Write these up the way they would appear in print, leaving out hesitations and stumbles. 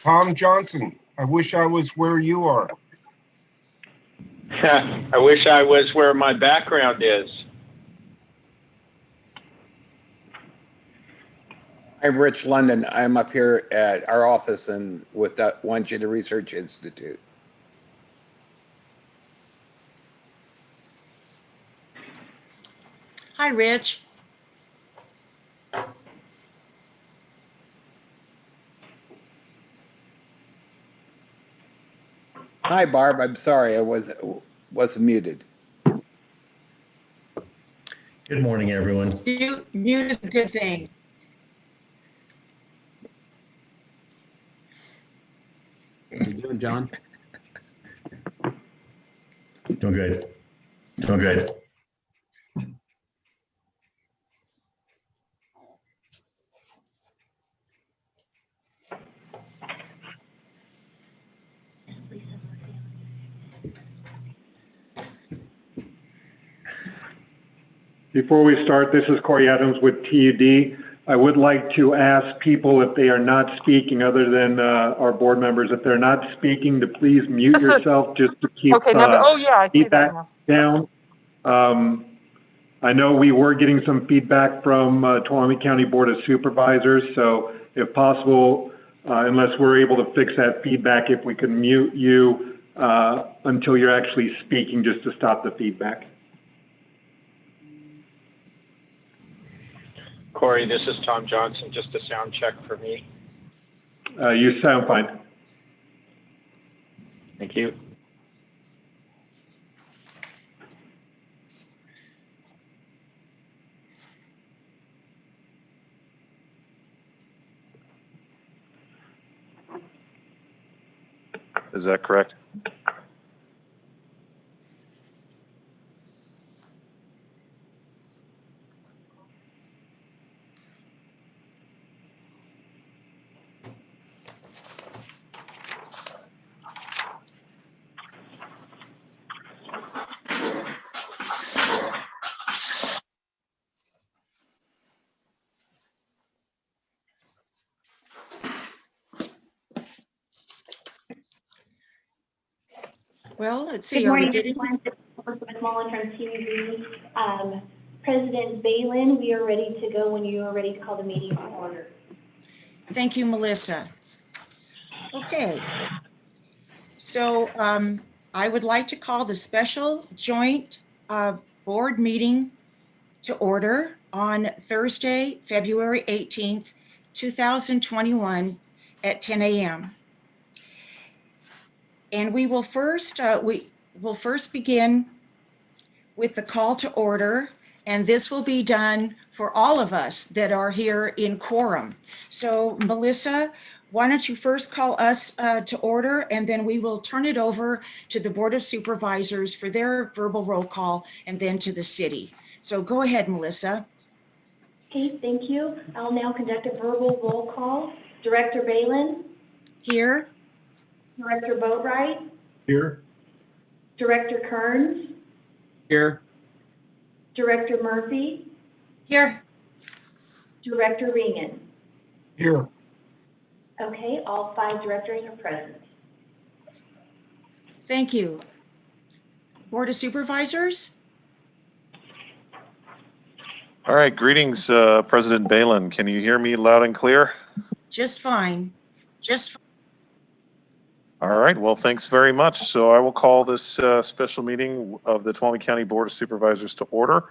Tom Johnson, I wish I was where you are. I wish I was where my background is. I'm Rich London. I'm up here at our office and with that One Gender Research Institute. Hi, Rich. Hi, Barb. I'm sorry, I was muted. Good morning, everyone. Mute is a good thing. How you doing, John? Doing good. Doing good. Before we start, this is Corey Adams with TUD. I would like to ask people if they are not speaking, other than our board members, if they're not speaking, to please mute yourself just to keep feedback down. I know we were getting some feedback from Tuolumne County Board of Supervisors, so if possible, unless we're able to fix that feedback, if we can mute you until you're actually speaking, just to stop the feedback. Corey, this is Tom Johnson. Just a sound check for me. You sound fine. Thank you. Is that correct? Well, let's see. Good morning, everyone. Elizabeth Mullen from TUD. President Balin, we are ready to go when you are ready to call the meeting to order. Thank you, Melissa. Okay. So I would like to call the special joint board meeting to order on Thursday, February 18th, 2021 at 10 a.m. And we will first begin with the call to order, and this will be done for all of us that are here in quorum. So Melissa, why don't you first call us to order, and then we will turn it over to the Board of Supervisors for their verbal roll call, and then to the city. So go ahead, Melissa. Okay, thank you. I'll now conduct a verbal roll call. Director Balin? Here. Director Boatwright? Here. Director Kearns? Here. Director Murphy? Here. Director Regan? Here. Okay, all 5 directors are present. Thank you. Board of Supervisors? All right, greetings, President Balin. Can you hear me loud and clear? Just fine. All right, well, thanks very much. So I will call this special meeting of the Tuolumne County Board of Supervisors to order.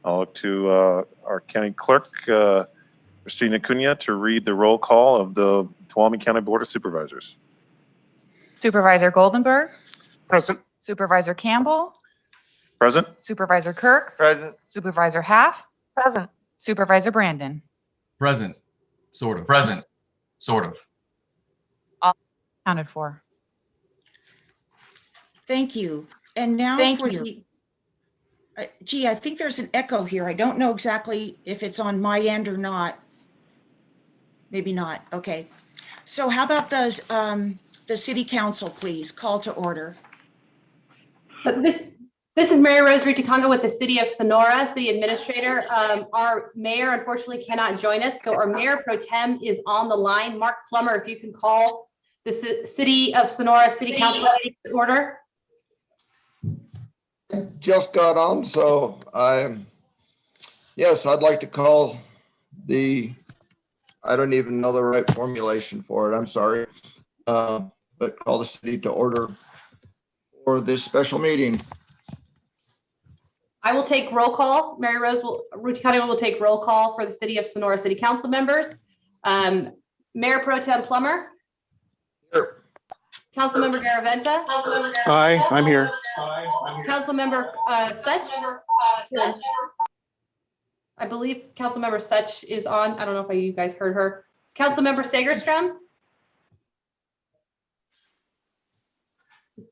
I'll look to our county clerk, Christina Cunha, to read the roll call of the Tuolumne County Board of Supervisors. Supervisor Goldenberg. Present. Supervisor Campbell. Present. Supervisor Kirk. Present. Supervisor Half. Present. Supervisor Brandon. Present. Sort of. Present. Sort of. All accounted for. Thank you. And now gee, I think there's an echo here. I don't know exactly if it's on my end or not. Maybe not. Okay. So how about the city council, please? Call to order. This is Mary Rose Ritaconga with the City of Sonora, City Administrator. Our mayor unfortunately cannot join us, so our mayor pro tem is on the line. Mark Plummer, if you can call the City of Sonora City Council meeting to order. Just got on, so yes, I'd like to call I don't even know the right formulation for it, I'm sorry. But call the city to order for this special meeting. I will take roll call. Mary Rose Ruticano will take roll call for the City of Sonora City Council members. Mayor Pro Tem Plummer. Here. Councilmember Garaventa. Hi, I'm here. Councilmember Such. I believe Councilmember Such is on. I don't know if you guys heard her. Councilmember Sagerstrom.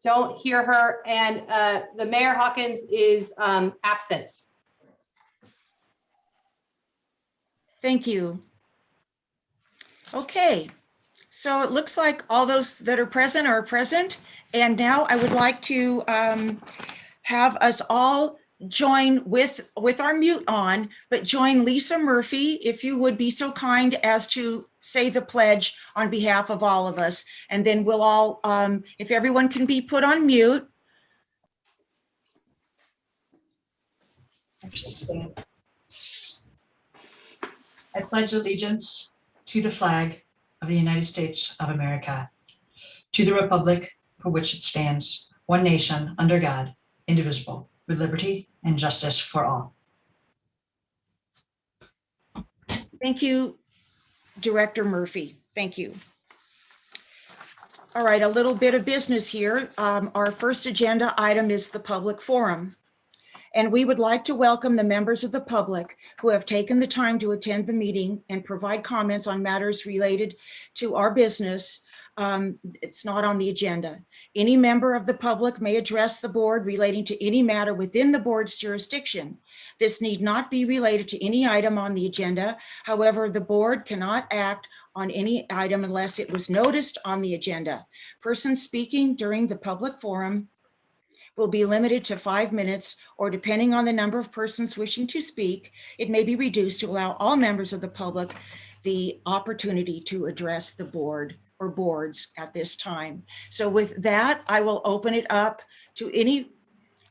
Don't hear her. And the Mayor Hawkins is absent. Thank you. Okay, so it looks like all those that are present. And now I would like to have us all join with our mute on, but join Lisa Murphy, if you would be so kind as to say the pledge on behalf of all of us. And then we'll all, if everyone can be put on mute. I pledge allegiance to the flag of the United States of America, to the republic for which it stands, one nation, under God, indivisible, with liberty and justice for all. Thank you, Director Murphy. Thank you. All right, a little bit of business here. Our first agenda item is the public forum. And we would like to welcome the members of the public who have taken the time to attend the meeting and provide comments on matters related to our business. It's not on the agenda. Any member of the public may address the board relating to any matter within the board's jurisdiction. This need not be related to any item on the agenda. However, the board cannot act on any item unless it was noticed on the agenda. Persons speaking during the public forum will be limited to 5 minutes, or depending on the number of persons wishing to speak, it may be reduced to allow all members of the public the opportunity to address the board or boards at this time. So with that, I will open it up to any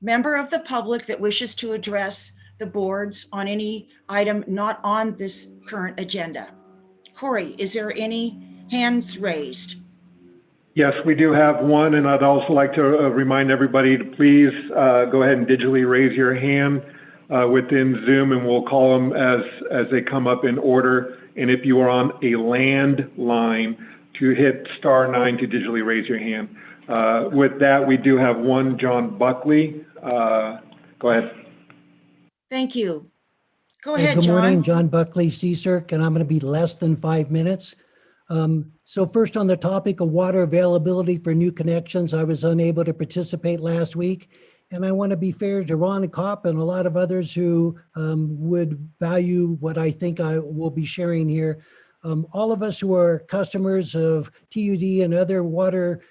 member of the public that wishes to address the boards on any item not on this current agenda. Corey, is there any hands raised? Yes, we do have one, and I'd also like to remind everybody to please go ahead and digitally raise your hand within Zoom, and we'll call them as they come up in order. And if you are on a landline, to hit *9 to digitally raise your hand. With that, we do have one, John Buckley. Go ahead. Thank you. Go Hey, ahead, good John. morning, John Buckley, CSERC, and I'm going to be less than 5 minutes. So first, on the topic of water availability for new connections, I was unable to participate last week. And I want to be fair to Ron Kopp and a lot of others who would value what I think I will be sharing here. All of us who are customers of TUD and other water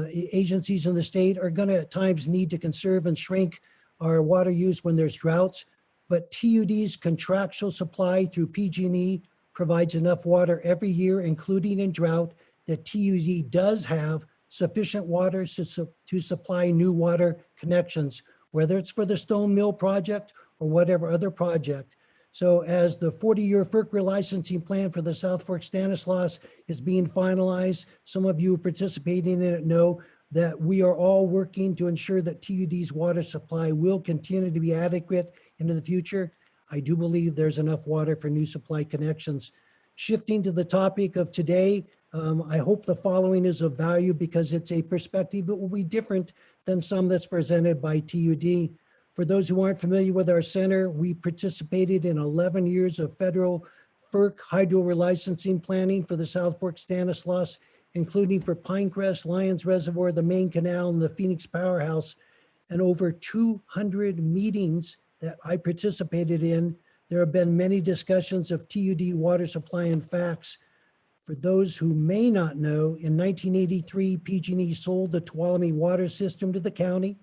agencies in the state are going to at times need to conserve and shrink our water use when there's droughts. But TUD's contractual supply through PG&E provides enough water every year, including in drought, that TUD does have sufficient water to supply new water connections, whether it's for the Stone Mill project or whatever other project. So as the 40-year FERC relicensing plan for the South Fork Stanislaus is being finalized, some of you participating in it know that we are all working to ensure that TUD's water supply will continue to be adequate into the future. I do believe there's enough water for new supply connections. Shifting to the topic of today, I hope the following is of value because it's a perspective that will be different than some that's presented by TUD. For those who aren't familiar with our center, we participated in 11 years of federal FERC hydro relicensing planning for the South Fork Stanislaus, including for Pinecrest, Lyons Reservoir, the Main Canal, and the Phoenix Powerhouse, and over 200 meetings that I participated in. There have been many discussions of TUD water supply and facts. For those who may not know, in 1983, PG&E sold the Tuolumne water system to the county.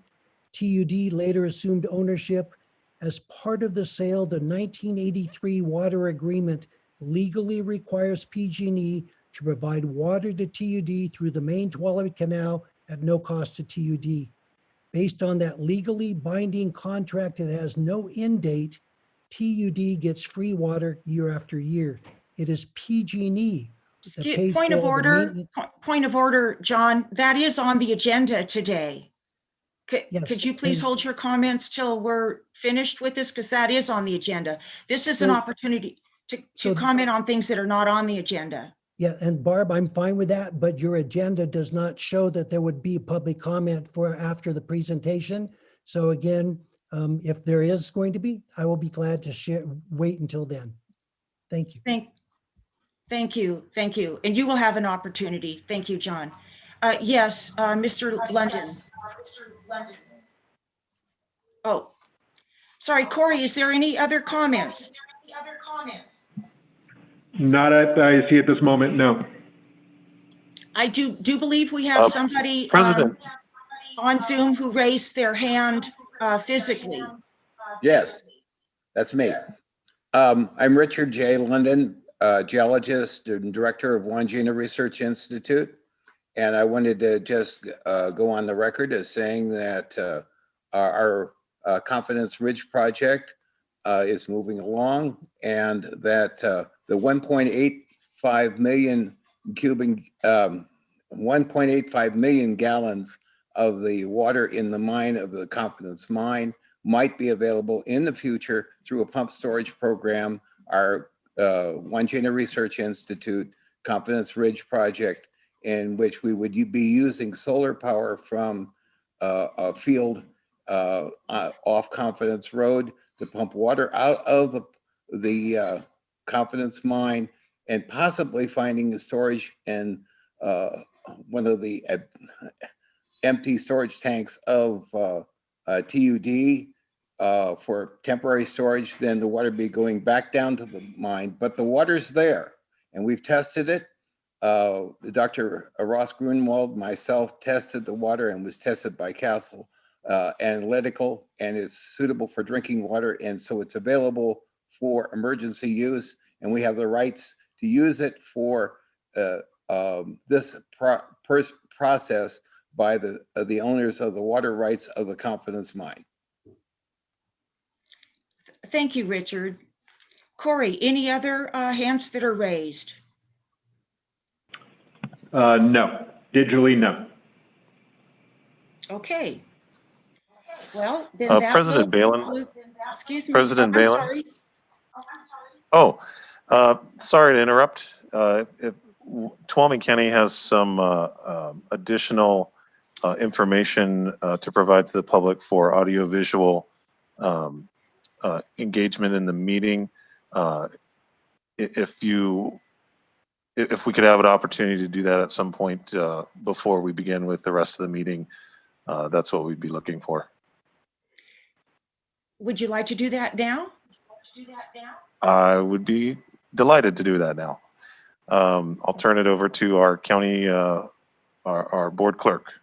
TUD later assumed ownership. As part of the sale, the 1983 water agreement legally requires PG&E to provide water to TUD through the main Tuolumne Canal at no cost to TUD. Based on that legally binding contract that has no end date, TUD gets free water year after year. It is PG&E that pays Point for of all the order, maintenance. point of order, John, that is on the agenda today. Could Yes, you please and- hold your comments till we're finished with this? Because that is on the agenda. This is an So- opportunity to so- comment on things that are not on the agenda. Yeah, and Barb, I'm fine with that, but your agenda does not show that there would be public comment for after the presentation. So again, if there is going to be, I will be glad to wait until then. Thank you. Thank you. And you will have an opportunity. Thank you, John. Yes, Mr. London. Oh, sorry, Corey, is there any other comments? Not that I see at this moment, no. I do believe we have somebody President. on Zoom who raised their hand physically. Yes, that's me. I'm Richard J. London, geologist and director of Wangina Research Institute. And I wanted to just go on the record as saying that our Confidence Ridge project is moving along, and that the 1.85 million 1.85 million gallons of the water in the mine of the Confidence Mine might be available in the future through a pump storage program, our Wangina Research Institute Confidence Ridge project, in which we would be using solar power from a field off Confidence Road to pump water out of the Confidence Mine, and possibly finding the storage in one of the empty storage tanks of TUD for temporary storage. Then the water be going back down to the mine, but the water's there, and we've tested it. Dr. Ross Grunwald, myself, tested the water and was tested by Castle Analytical, and it's suitable for drinking water, and so it's available for emergency use, and we have the rights to use it for this process by the owners of the water rights of the Confidence Mine. Thank you, Richard. Corey, any other hands that are raised? No, digitally, no. Okay. Well, then that President will Balin. conclude- Excuse me. President I'm Balin. sorry. Oh, sorry to interrupt. If Tuolumne County has some additional information to provide to the public for audiovisual engagement in the meeting. If we could have an opportunity to do that at some point before we begin with the rest of the meeting, that's what we'd be looking for. Would you like to do that now? I would be delighted to do that now. I'll turn it over to our county, our board clerk.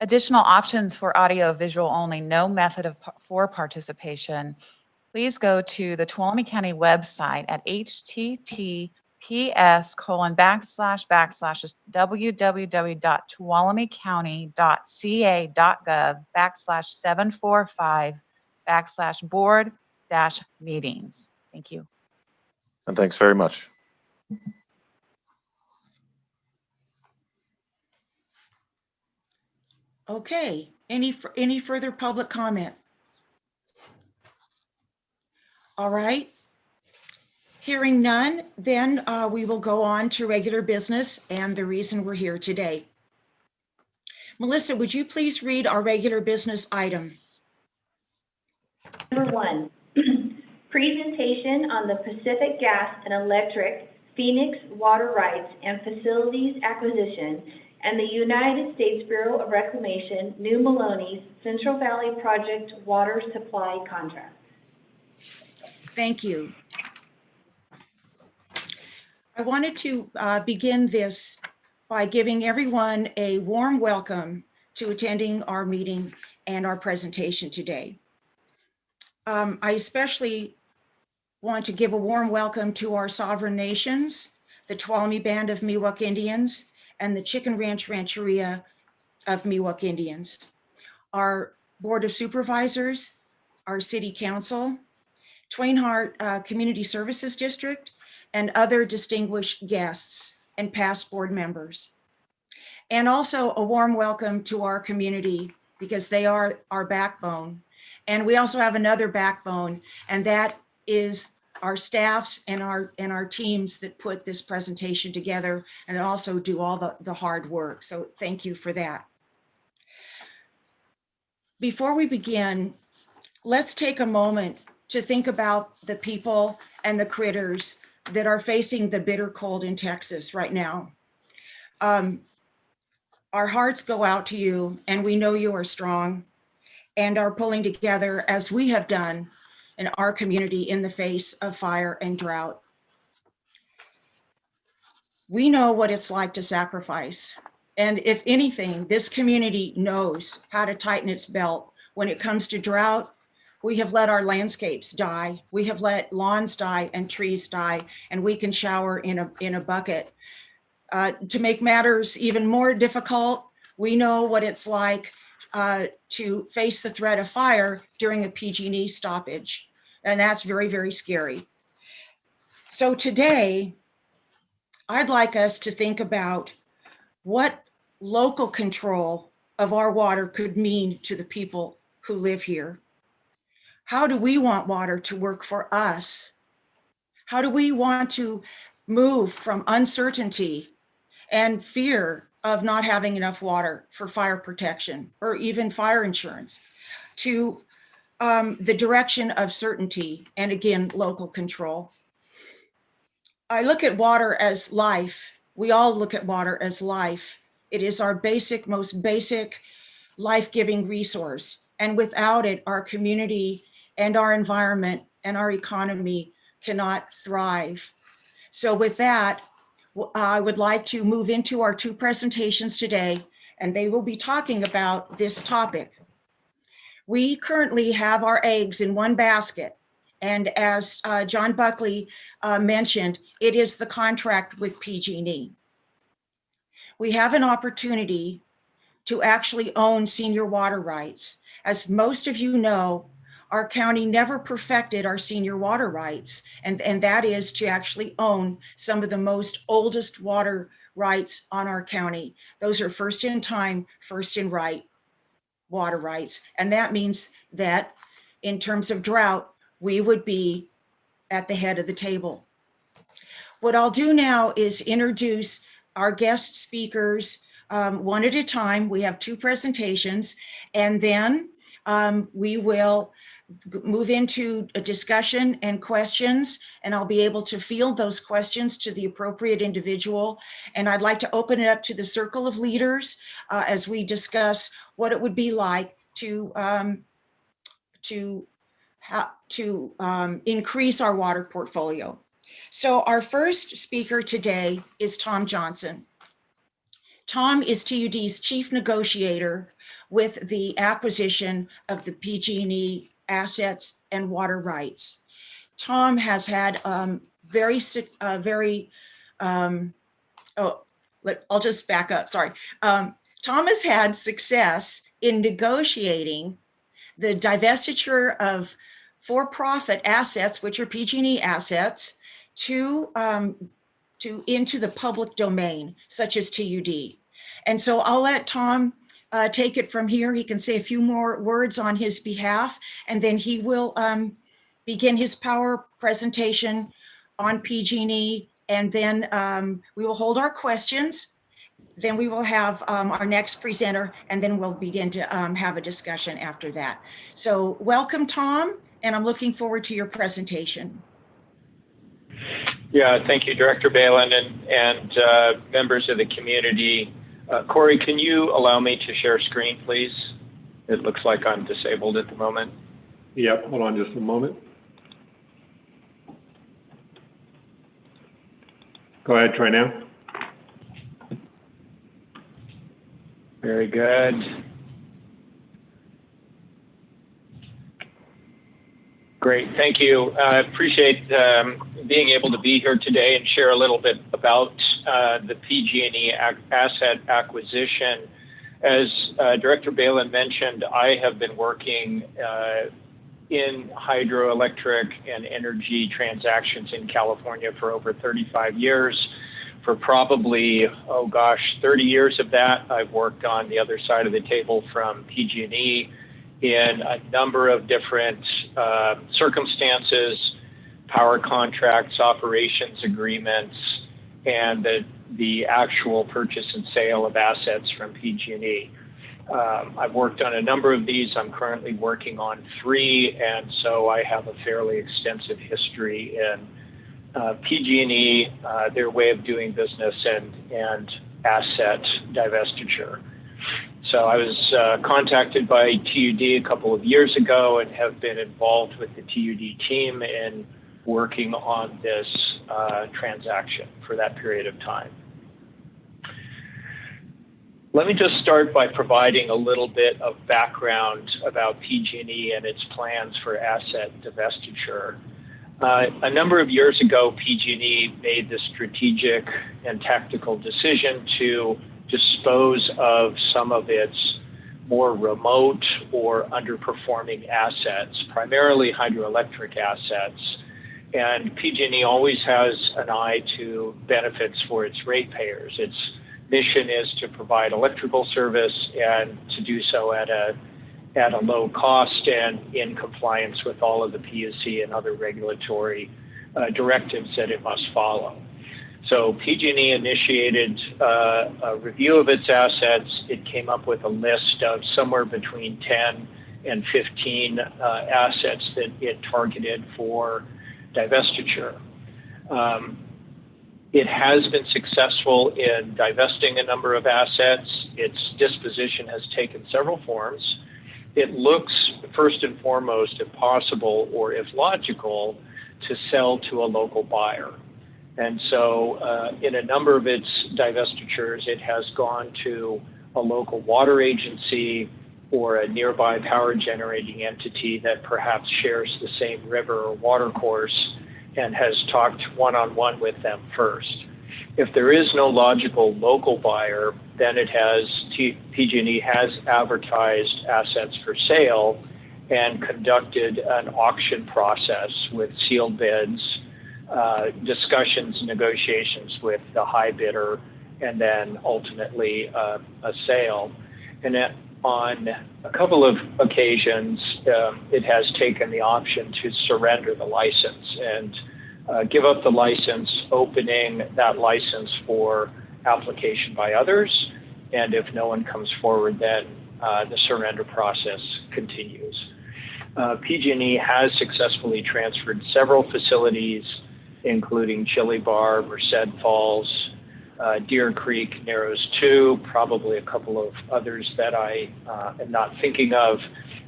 Additional options for audio visual only, no method for participation. Please go to the Tuolumne County website at https://www.tuolumnecounty.ca.gov/745/board-meetings. Thank you. And thanks very much. Okay. Any further public comment? All right. Hearing none, then we will go on to regular business and the reason we're here today. Melissa, would you please read our regular business item? Number 1, presentation on the Pacific Gas and Electric Phoenix water rights and facilities acquisition and the United States Bureau of Reclamation New Maloney's Central Valley Project water supply contract. Thank you. I wanted to begin this by giving everyone a warm welcome to attending our meeting and our presentation today. I especially want to give a warm welcome to our sovereign nations, the Tuolumne Band of Miwok Indians, and the Chicken Ranch Rancheria of Miwok Indians, our Board of Supervisors, our City Council, Twain Harte Community Services District, and other distinguished guests and past board members. And also a warm welcome to our community, because they are our backbone. And we also have another backbone, and that is our staffs and our teams that put this presentation together and also do all the hard work. So thank you for that. Before we begin, let's take a moment to think about the people and the critters that are facing the bitter cold in Texas right now. Our hearts go out to you, and we know you are strong and are pulling together as we have done in our community in the face of fire and drought. We know what it's like to sacrifice. And if anything, this community knows how to tighten its belt. When it comes to drought, we have let our landscapes die. We have let lawns die and trees die, and we can shower in a bucket. To make matters even more difficult, we know what it's like to face the threat of fire during a PG&E stoppage. And that's very, very scary. So today, I'd like us to think about what local control of our water could mean to the people who live here. How do we want water to work for us? How do we want to move from uncertainty and fear of not having enough water for fire protection or even fire insurance to the direction of certainty and, again, local control? I look at water as life. We all look at water as life. It is our most basic life-giving resource. And without it, our community and our environment and our economy cannot thrive. So with that, I would like to move into our two presentations today, and they will be talking about this topic. We currently have our eggs in one basket. And as John Buckley mentioned, it is the contract with PG&E. We have an opportunity to actually own senior water rights. As most of you know, our county never perfected our senior water rights, and that is to actually own some of the most oldest water rights on our county. Those are first in time, first in right water rights. And that means that in terms of drought, we would be at the head of the table. What I'll do now is introduce our guest speakers one at a time. We have two presentations, and then we will move into a discussion and questions, and I'll be able to field those questions to the appropriate individual. And I'd like to open it up to the circle of leaders as we discuss what it would be like to increase our water portfolio. So our first speaker today is Tom Johnson. Tom is TUD's chief negotiator with the acquisition of the PG&E assets and water rights. Tom has had I'll just back up, sorry. Tom has had success in negotiating the divestiture of for-profit assets, which are PG&E assets, into the public domain, such as TUD. And so I'll let Tom take it from here. He can say a few more words on his behalf, and then he will begin his power presentation on PG&E, and then we will hold our questions. Then we will have our next presenter, and then we'll begin to have a discussion after that. So welcome, Tom, and I'm looking forward to your presentation. Yeah, thank you, Director Balin and members of the community. Corey, can you allow me to share screen, please? It looks like I'm disabled at the moment. Yep, hold on just a moment. Go ahead, try now. Very good. Great, thank you. I appreciate being able to be here today and share a little bit about the PG&E asset acquisition. As Director Balin mentioned, I have been working in hydroelectric and energy transactions in California for over 35 years. For probably, 30 years of that, I've worked on the other side of the table from PG&E in a number of different circumstances, power contracts, operations agreements, and the actual purchase and sale of assets from PG&E. I've worked on a number of these. I'm currently working on 3, and so I have a fairly extensive history in PG&E, their way of doing business, and asset divestiture. So I was contacted by TUD a couple of years ago and have been involved with the TUD team in working on this transaction for that period of time. Let me just start by providing a little bit of background about PG&E and its plans for asset divestiture. A number of years ago, PG&E made the strategic and tactical decision to dispose of some of its more remote or underperforming assets, primarily hydroelectric assets. And PG&E always has an eye to benefits for its ratepayers. Its mission is to provide electrical service and to do so at a low cost and in compliance with all of the PUC and other regulatory directives that it must follow. So PG&E initiated a review of its assets. It came up with a list of somewhere between 10 and 15 assets that it targeted for divestiture. It has been successful in divesting a number of assets. Its disposition has taken several forms. It looks, first and foremost, if possible or if logical, to sell to a local buyer. And so in a number of its divestitures, it has gone to a local water agency or a nearby power generating entity that perhaps shares the same river or water course and has talked one-on-one with them first. If there is no logical local buyer, then PG&E has advertised assets for sale and conducted an auction process with sealed bids, discussions, negotiations with the high bidder, and then ultimately a sale. And on a couple of occasions, it has taken the option to surrender the license and give up the license, opening that license for application by others. And if no one comes forward, then the surrender process continues. PG&E has successfully transferred several facilities, including Chili Bar, Merced Falls, Deer Creek, Narrows 2, probably a couple of others that I am not thinking of.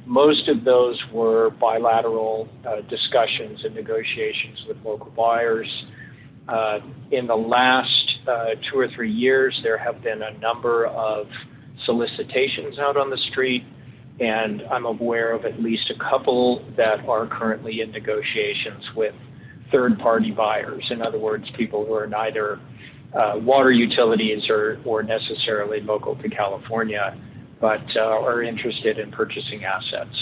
Most of those were bilateral discussions and negotiations with local buyers. In the last 2 or 3 years, there have been a number of solicitations out on the street, and I'm aware of at least a couple that are currently in negotiations with third-party buyers. In other words, people who are neither water utilities or necessarily local to California, but are interested in purchasing assets.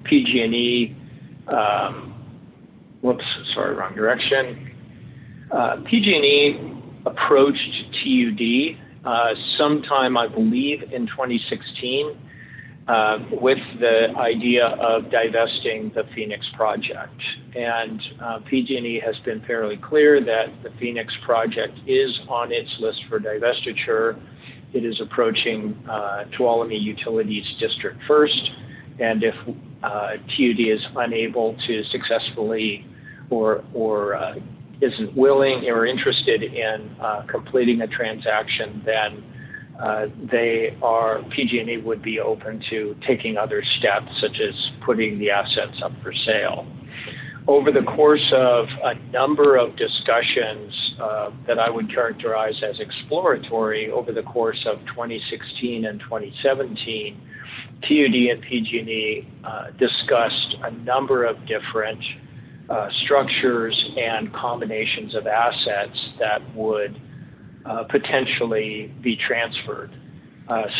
PG&E, wrong direction. PG&E approached TUD sometime, I believe, in 2016 with the idea of divesting the Phoenix project. And PG&E has been fairly clear that the Phoenix project is on its list for divestiture. It is approaching Tuolumne Utilities District first, and if TUD is unable to successfully or isn't willing or interested in completing a transaction, then PG&E would be open to taking other steps, such as putting the assets up for sale. Over the course of a number of discussions that I would characterize as exploratory over the course of 2016 and 2017, TUD and PG&E discussed a number of different structures and combinations of assets that would potentially be transferred,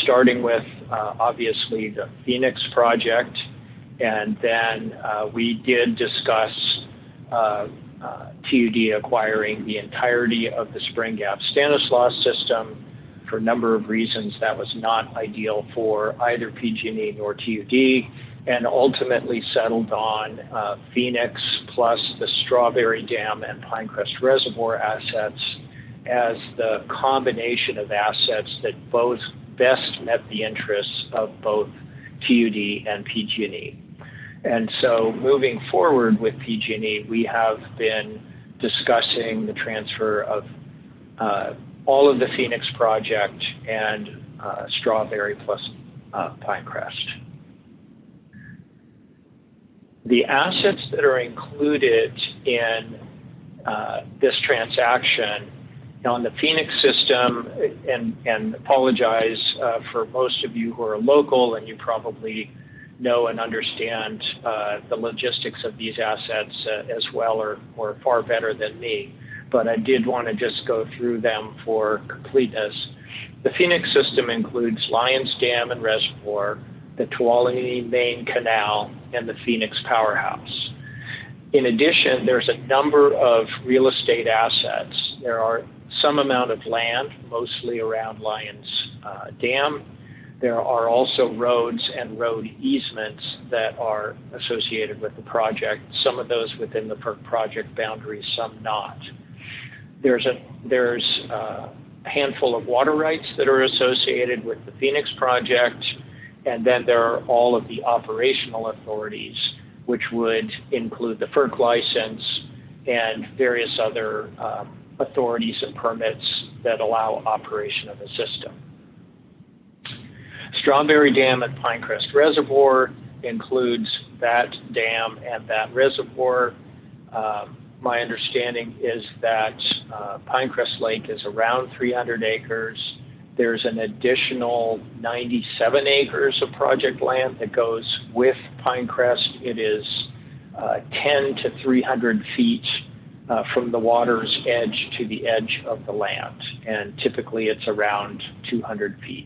starting with obviously the Phoenix project, and then we did discuss TUD acquiring the entirety of the Spring Gap Stanislaus system. For a number of reasons, that was not ideal for either PG&E nor TUD, and ultimately settled on Phoenix plus the Strawberry Dam and Pinecrest Reservoir assets as the combination of assets that both best met the interests of both TUD and PG&E. And so moving forward with PG&E, we have been discussing the transfer of all of the Phoenix project and Strawberry plus Pinecrest. The assets that are included in this transaction on the Phoenix system, and apologize for most of you who are local and you probably know and understand the logistics of these assets as well or far better than me, but I did want to just go through them for completeness. The Phoenix system includes Lions Dam and Reservoir, the Tuolumne Main Canal, and the Phoenix Powerhouse. In addition, there's a number of real estate assets. There are some amount of land, mostly around Lions Dam. There are also roads and road easements that are associated with the project, some of those within the project boundaries, some not. There's a handful of water rights that are associated with the Phoenix project, and then there are all of the operational authorities, which would include the FERC license and various other authorities and permits that allow operation of the system. Strawberry Dam and Pinecrest Reservoir includes that dam and that reservoir. My understanding is that Pinecrest Lake is around 300 acres. There's an additional 97 acres of project land that goes with Pinecrest. It is 10 to 300 feet from the water's edge to the edge of the land, and typically it's around 200 feet.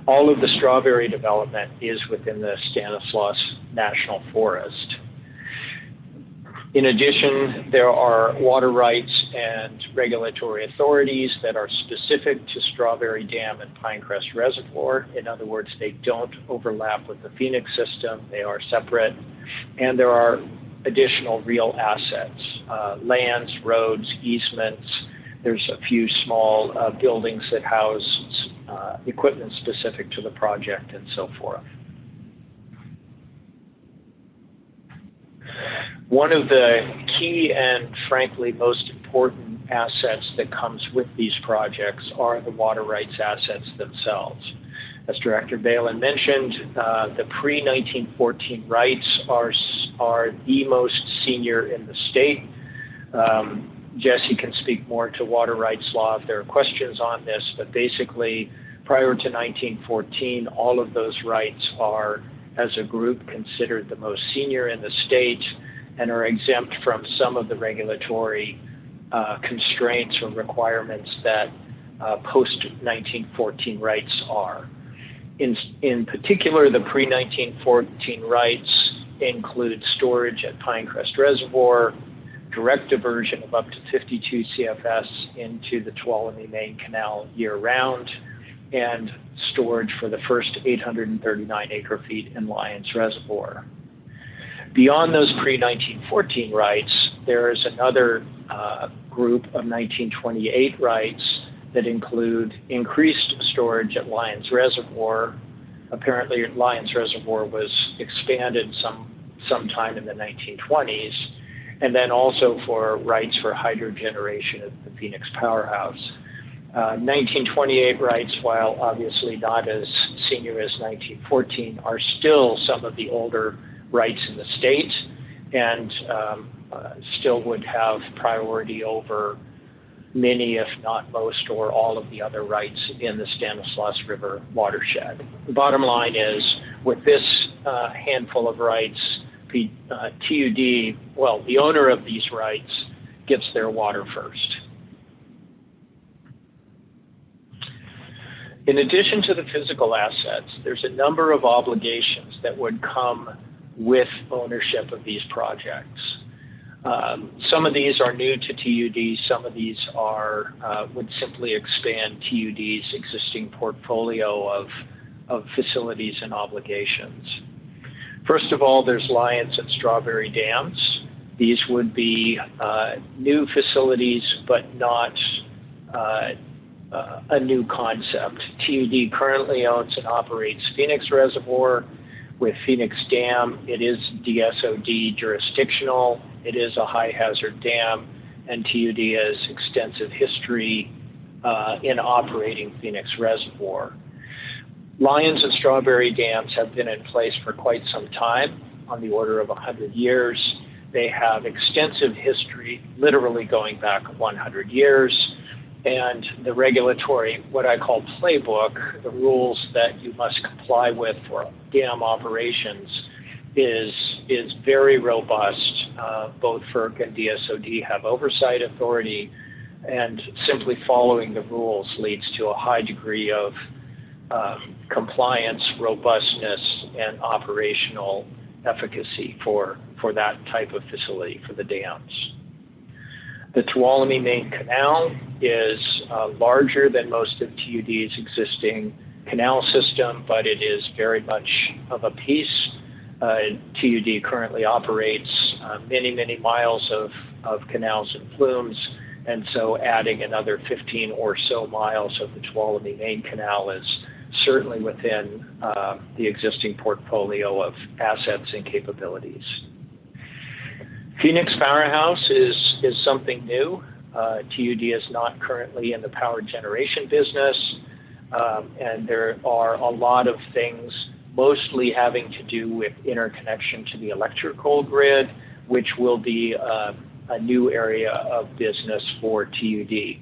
All of the Strawberry development is within the Stanislaus National Forest. In addition, there are water rights and regulatory authorities that are specific to Strawberry Dam and Pinecrest Reservoir. In other words, they don't overlap with the Phoenix system. They are separate. And there are additional real assets, lands, roads, easements. There's a few small buildings that house equipment specific to the project and so forth. One of the key and frankly most important assets that comes with these projects are the water rights assets themselves. As Director Balin mentioned, the pre-1914 rights are the most senior in the state. Jesse can speak more to water rights law if there are questions on this, but basically prior to 1914, all of those rights are, as a group, considered the most senior in the state and are exempt from some of the regulatory constraints or requirements that post-1914 rights are. In particular, the pre-1914 rights include storage at Pinecrest Reservoir, direct diversion of up to 52 CFS into the Tuolumne Main Canal year-round, and storage for the first 839 acre-feet in Lions Reservoir. Beyond those pre-1914 rights, there is another group of 1928 rights that include increased storage at Lions Reservoir. Apparently, Lions Reservoir was expanded sometime in the 1920s, and then also for rights for hydrogeneration at the Phoenix Powerhouse. 1928 rights, while obviously not as senior as 1914, are still some of the older rights in the state, and still would have priority over many, if not most, or all of the other rights in the Stanislaus River watershed. The bottom line is With this handful of rights, the TUD, well, the owner of these rights gets their water first. In addition to the physical assets, there's a number of obligations that would come with ownership of these projects. Some of these are new to TUD, some of these are would simply expand TUD's existing portfolio of facilities and obligations. First of all, there's Lyons and Strawberry Dams. These would be new facilities, but not a new concept. TUD currently owns and operates Phoenix Reservoir. With Phoenix Dam, it is DSOD jurisdictional. It is a high hazard dam, and TUD has extensive history in operating Phoenix Reservoir. Lyons and Strawberry Dams have been in place for quite some time, on the order of 100 years. They have extensive history, literally going back 100 years. And the regulatory, what I call playbook, the rules that you must comply with for dam operations is very robust. Both FERC and DSOD have oversight authority, and simply following the rules leads to a high degree of compliance, robustness, and operational efficacy for that type of facility, for the dams. The Tuolumne Main Canal is larger than most of TUD's existing canal system, but it is very much of a piece. TUD currently operates many, many miles of canals and plumes, and so adding another 15 or so miles of the Tuolumne Main Canal is certainly within the existing portfolio of assets and capabilities. Phoenix Powerhouse is something new. TUD is not currently in the power generation business, and there are a lot of things mostly having to do with interconnection to the electrical grid, which will be a new area of business for TUD.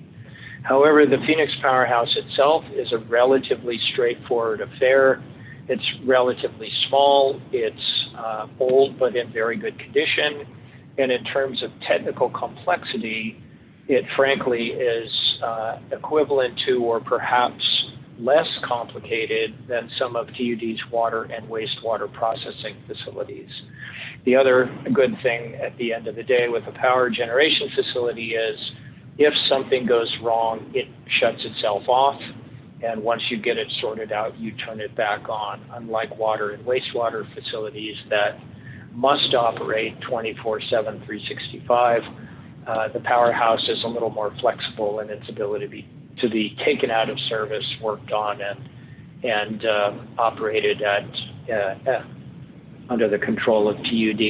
However, the Phoenix Powerhouse itself is a relatively straightforward affair. It's relatively small, it's old but in very good condition, and in terms of technical complexity, it frankly is equivalent to or perhaps less complicated than some of TUD's water and wastewater processing facilities. The other good thing at the end of the day with a power generation facility is if something goes wrong, it shuts itself off. And once you get it sorted out, you turn it back on. Unlike water and wastewater facilities that must operate 24/7, 365, the powerhouse is a little more flexible in its ability to be taken out of service, worked on, and operated at under the control of TUD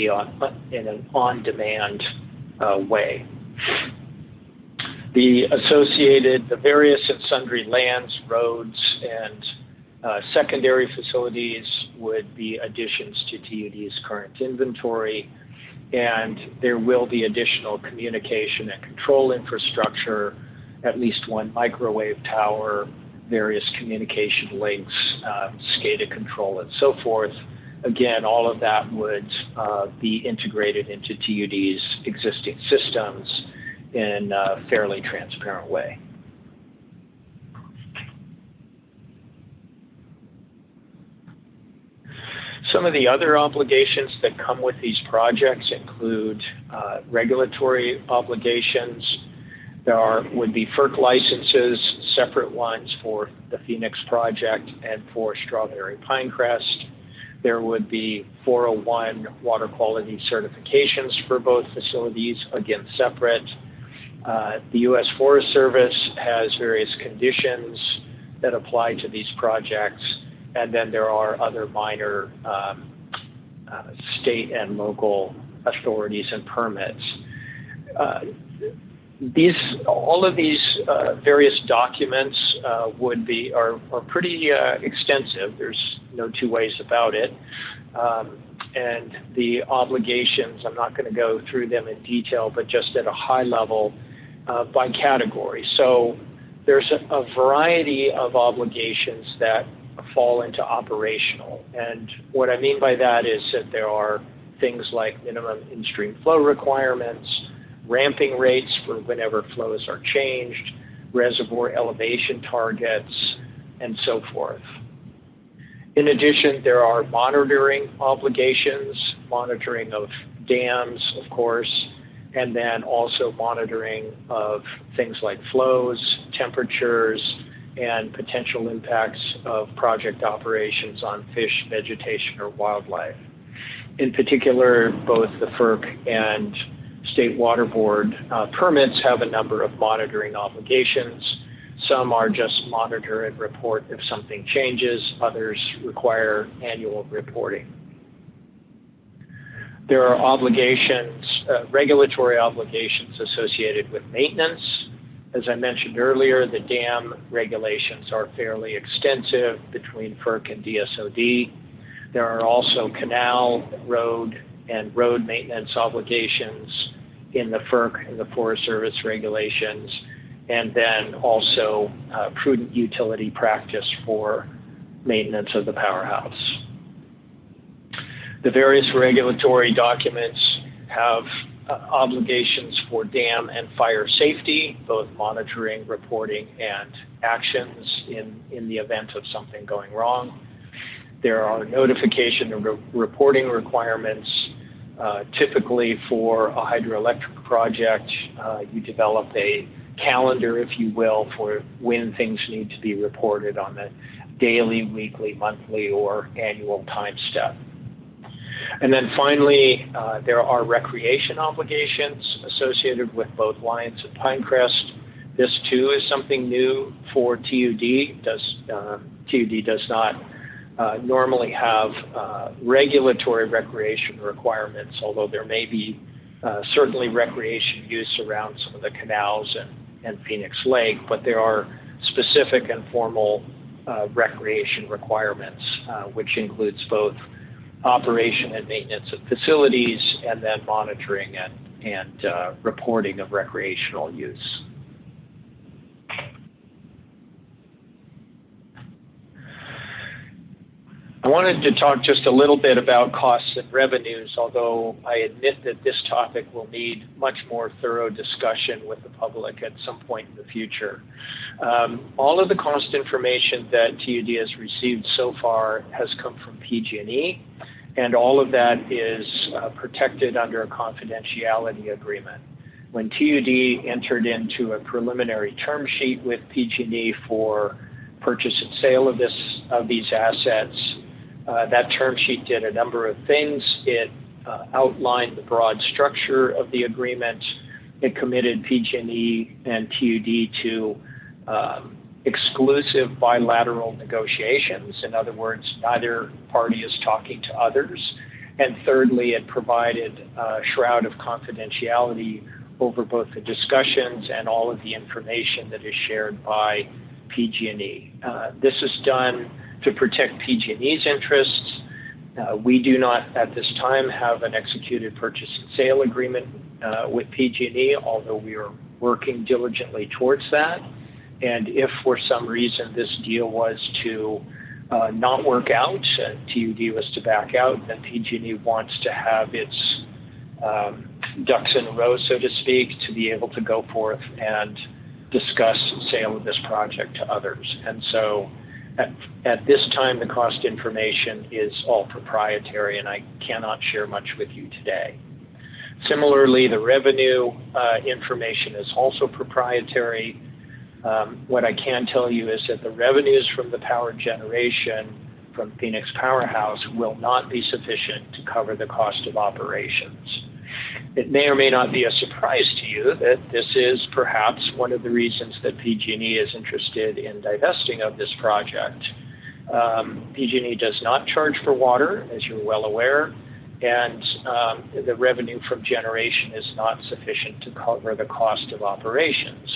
in an on-demand way. The various and sundry lands, roads, and secondary facilities would be additions to TUD's current inventory, and there will be additional communication and control infrastructure, at least one microwave tower, various communication links, SCADA control, and so forth. Again, all of that would be integrated into TUD's existing systems in a fairly transparent way. Some of the other obligations that come with these projects include regulatory obligations. There would be FERC licenses, separate ones for the Phoenix project and for Strawberry Pinecrest. There would be 401 water quality certifications for both facilities, again separate. The U.S. Forest Service has various conditions that apply to these projects, and then there are other minor state and local authorities and permits. All of these various documents are pretty extensive. There's no two ways about it. And the obligations, I'm not going to go through them in detail, but just at a high level by category. So there's a variety of obligations that fall into operational. And what I mean by that is that there are things like minimum in-stream flow requirements, ramping rates for whenever flows are changed, reservoir elevation targets, and so forth. In addition, there are monitoring obligations, monitoring of dams, of course, and then also monitoring of things like flows, temperatures, and potential impacts of project operations on fish, vegetation, or wildlife. In particular, both the FERC and State Water Board permits have a number of monitoring obligations. Some are just monitor and report if something changes. Others require annual reporting. There are obligations, regulatory obligations associated with maintenance. As I mentioned earlier, the dam regulations are fairly extensive between FERC and DSOD. There are also canal, road, and road maintenance obligations in the FERC and the Forest Service regulations, and then also prudent utility practice for maintenance of the powerhouse. The various regulatory documents have obligations for dam and fire safety, both monitoring, reporting, and actions in the event of something going wrong. There are notification and reporting requirements. Typically for a hydroelectric project, you develop a calendar, if you will, for when things need to be reported on a daily, weekly, monthly, or annual time step. And then finally, there are recreation obligations associated with both Lions and Pinecrest. This too is something new for TUD. TUD does not normally have regulatory recreation requirements, although there may be certainly recreation use around some of the canals and Phoenix Lake, but there are specific and formal recreation requirements, which includes both operation and maintenance of facilities, and then monitoring and reporting of recreational use. I wanted to talk just a little bit about costs and revenues, although I admit that this topic will need much more thorough discussion with the public at some point in the future. All of the cost information that TUD has received so far has come from PG&E, and all of that is protected under a confidentiality agreement. When TUD entered into a preliminary term sheet with PG&E for purchase and sale of these assets, that term sheet did a number of things. It outlined the broad structure of the agreement. It committed PG&E and TUD to exclusive bilateral negotiations. In other words, neither party is talking to others. And thirdly, it provided a shroud of confidentiality over both the discussions and all of the information that is shared by PG&E. This is done to protect PG&E's interests. We do not, at this time, have an executed purchase and sale agreement with PG&E, although we are working diligently towards that. And if for some reason this deal was to not work out, TUD was to back out, then PG&E wants to have its ducks in a row, so to speak, to be able to go forth and discuss sale of this project to others. And so at this time, the cost information is all proprietary, and I cannot share much with you today. Similarly, the revenue information is also proprietary. What I can tell you is that the revenues from the power generation from Phoenix Powerhouse will not be sufficient to cover the cost of operations. It may or may not be a surprise to you that this is perhaps one of the reasons that PG&E is interested in divesting of this project. PG&E does not charge for water, as you're well aware, and the revenue from generation is not sufficient to cover the cost of operations.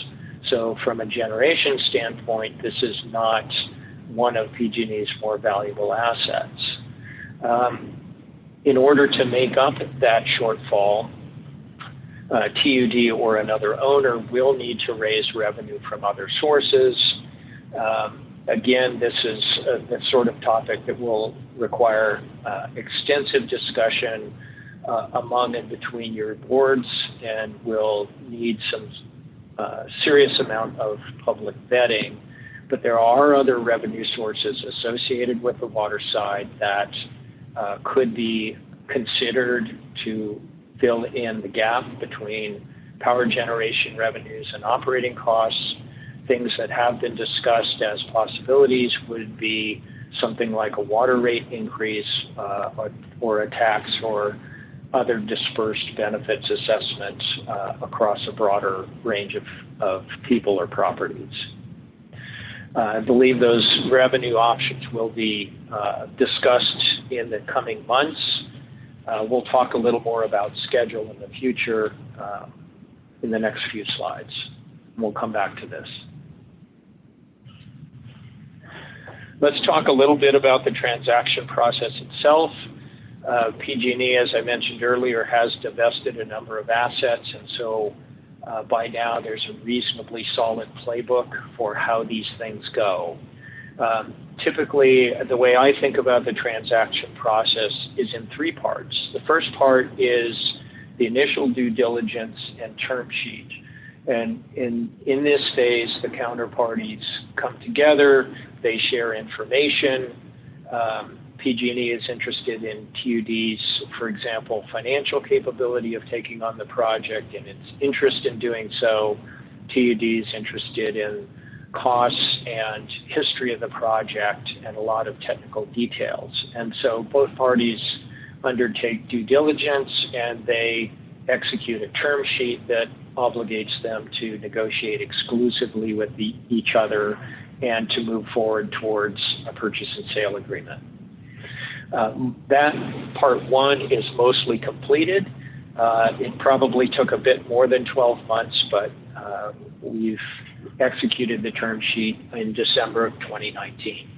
So from a generation standpoint, this is not one of PG&E's more valuable assets. In order to make up that shortfall, TUD or another owner will need to raise revenue from other sources. Again, this is the sort of topic that will require extensive discussion among and between your boards and will need some serious amount of public vetting. But there are other revenue sources associated with the water side that could be considered to fill in the gap between power generation revenues and operating costs. Things that have been discussed as possibilities would be something like a water rate increase or a tax or other dispersed benefits assessment across a broader range of people or properties. I believe those revenue options will be discussed in the coming months. We'll talk a little more about schedule in the future in the next few slides. We'll come back to this. Let's talk a little bit about the transaction process itself. PG&E, as I mentioned earlier, has divested a number of assets, and so by now there's a reasonably solid playbook for how these things go. Typically, the way I think about the transaction process is in three parts. The first part is the initial due diligence and term sheet. And in this phase, the counterparties come together, they share information. PG&E is interested in TUD's, for example, financial capability of taking on the project and its interest in doing so. TUD is interested in costs and history of the project and a lot of technical details. And so both parties undertake due diligence and they execute a term sheet that obligates them to negotiate exclusively with each other and to move forward towards a purchase and sale agreement. That part one is mostly completed. It probably took a bit more than 12 months, but we've executed the term sheet in December of 2019.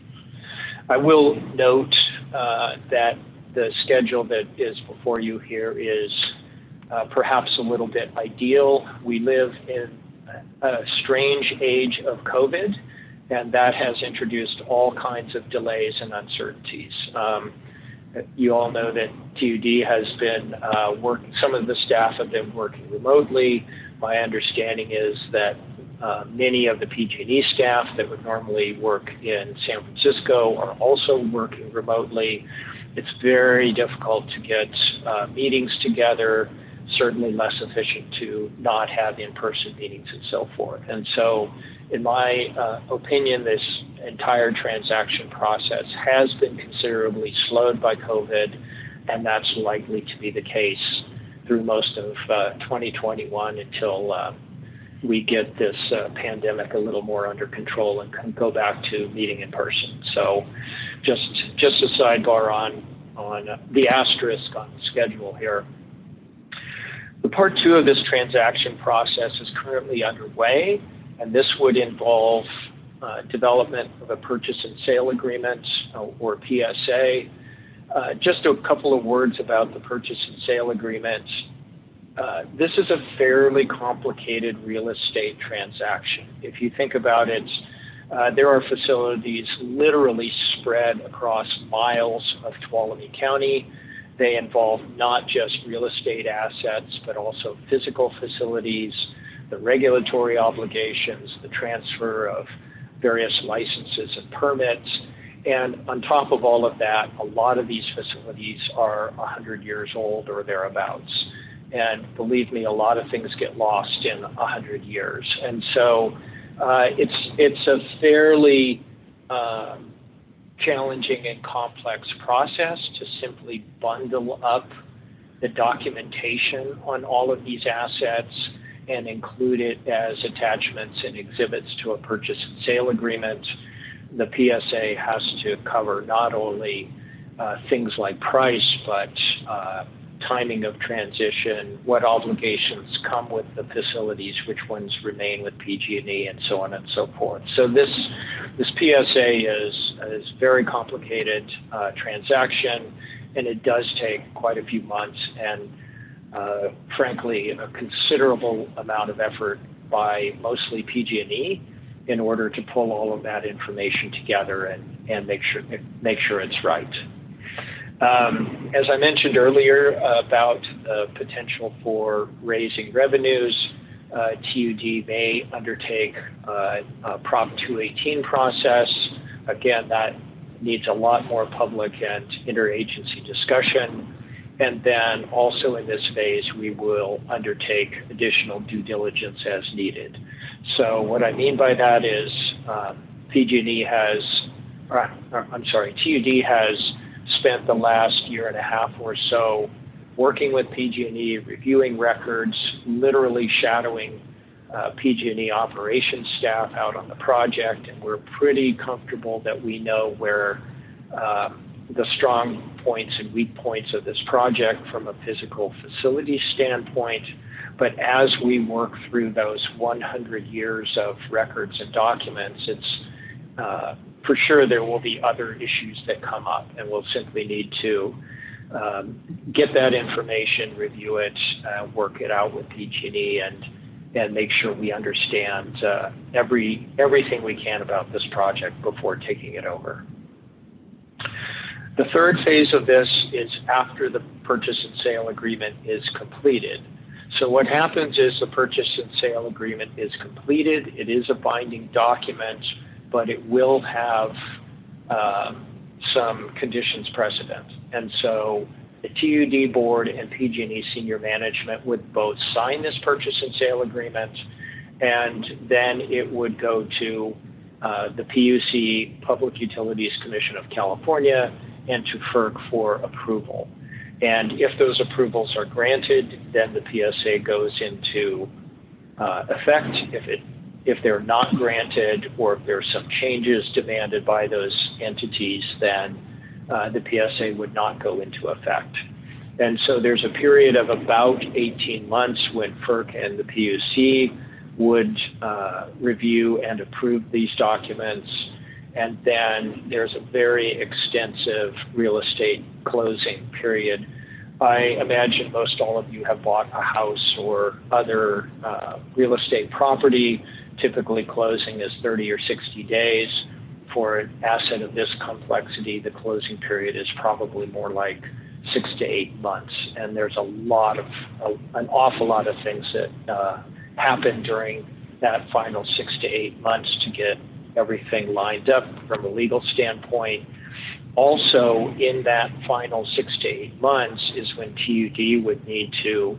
I will note that the schedule that is before you here is perhaps a little bit ideal. We live in a strange age of COVID, and that has introduced all kinds of delays and uncertainties. You all know that TUD has been working, some of the staff have been working remotely. My understanding is that many of the PG&E staff that would normally work in San Francisco are also working remotely. It's very difficult to get meetings together, certainly less efficient to not have in-person meetings and so forth. And so, in my opinion, this entire transaction process has been considerably slowed by COVID, and that's likely to be the case through most of 2021 until we get this pandemic a little more under control and can go back to meeting in person. So just a sidebar on the asterisk on the schedule here. The part two of this transaction process is currently underway, and this would involve development of a purchase and sale agreement or PSA. Just a couple of words about the purchase and sale agreement. This is a fairly complicated real estate transaction. If you think about it, there are facilities literally spread across miles of Tuolumne County. They involve not just real estate assets, but also physical facilities, the regulatory obligations, the transfer of various licenses and permits. And on top of all of that, a lot of these facilities are 100 years old or thereabouts. And believe me, a lot of things get lost in 100 years. And so it's a fairly challenging and complex process to simply bundle up the documentation on all of these assets and include it as attachments and exhibits to a purchase and sale agreement. The PSA has to cover not only things like price, but timing of transition, what obligations come with the facilities, which ones remain with PG&E, and so on and so forth. So this PSA is very complicated transaction, and it does take quite a few months and frankly, a considerable amount of effort by mostly PG&E in order to pull all of that information together and make sure it's right. As I mentioned earlier about the potential for raising revenues, TUD may undertake a Prop 218 process. Again, that needs a lot more public and interagency discussion. And then also in this phase, we will undertake additional due diligence as needed. So what I mean by that is TUD has spent the last year and a half or so working with PG&E, reviewing records, literally shadowing PG&E operations staff out on the project, and we're pretty comfortable that we know where the strong points and weak points of this project from a physical facility standpoint. But as we work through those 100 years of records and documents, it's for sure there will be other issues that come up, and we'll simply need to get that information, review it, work it out with PG&E, and make sure we understand everything we can about this project before taking it over. The third phase of this is after the purchase and sale agreement is completed. So what happens is the purchase and sale agreement is completed. It is a binding document, but it will have some conditions precedent. And so the TUD board and PG&E senior management would both sign this purchase and sale agreement, and then it would go to the PUC, Public Utilities Commission of California, and to FERC for approval. And if those approvals are granted, then the PSA goes into effect. If they're not granted, or if there are some changes demanded by those entities, then the PSA would not go into effect. And so there's a period of about 18 months when FERC and the PUC would review and approve these documents. And then there's a very extensive real estate closing period. I imagine most all of you have bought a house or other real estate property. Typically closing is 30 or 60 days. For an asset of this complexity, the closing period is probably more like 6 to 8 months. And there's an awful lot of things that happen during that final 6 to 8 months to get everything lined up from a legal standpoint. Also, in that final 6 to 8 months is when TUD would need to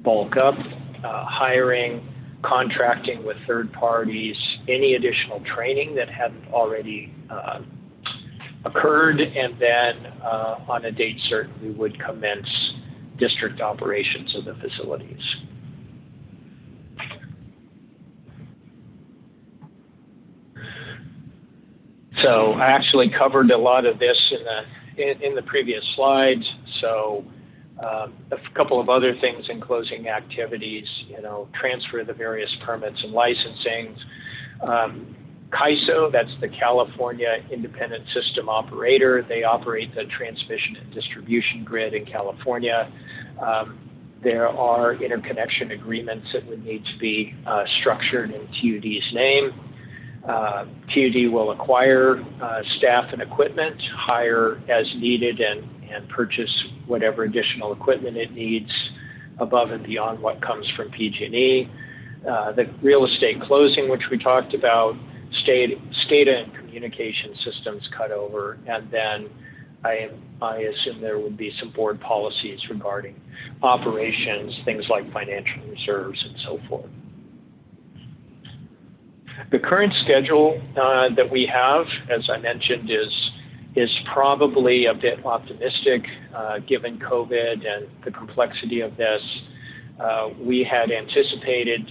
bulk up hiring, contracting with third parties, any additional training that hadn't already occurred, and then on a date certain, we would commence district operations of the facilities. So I actually covered a lot of this in the previous slides. So a couple of other things in closing activities, transfer the various permits and licensings. CAISO, that's the California Independent System Operator. They operate the transmission and distribution grid in California. There are interconnection agreements that would need to be structured in TUD's name. TUD will acquire staff and equipment, hire as needed, and purchase whatever additional equipment it needs above and beyond what comes from PG&E. The real estate closing, which we talked about, SCADA and communication systems cut over, and then I assume there would be some board policies regarding operations, things like financial reserves and so forth. The current schedule that we have, as I mentioned, is probably a bit optimistic given COVID and the complexity of this. We had anticipated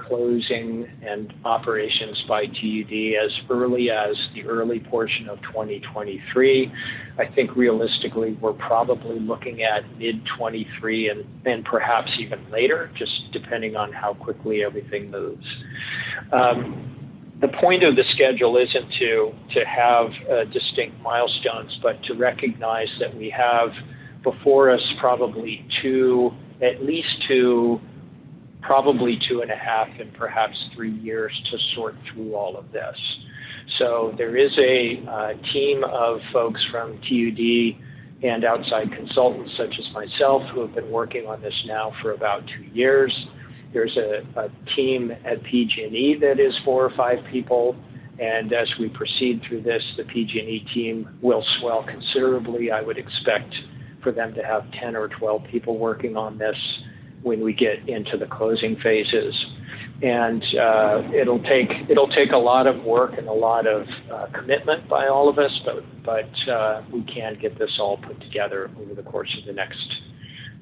closing and operations by TUD as early as the early portion of 2023. I think realistically, we're probably looking at mid-23 and perhaps even later, just depending on how quickly everything moves. The point of the schedule isn't to have distinct milestones, but to recognize that we have before us probably at least two probably 2.5 and perhaps 3 years to sort through all of this. So there is a team of folks from TUD and outside consultants such as myself who have been working on this now for about 2 years. There's a team at PG&E that is 4 or 5 people. And as we proceed through this, the PG&E team will swell considerably. I would expect for them to have 10 or 12 people working on this when we get into the closing phases. And it'll take a lot of work and a lot of commitment by all of us, but we can get this all put together over the course of the next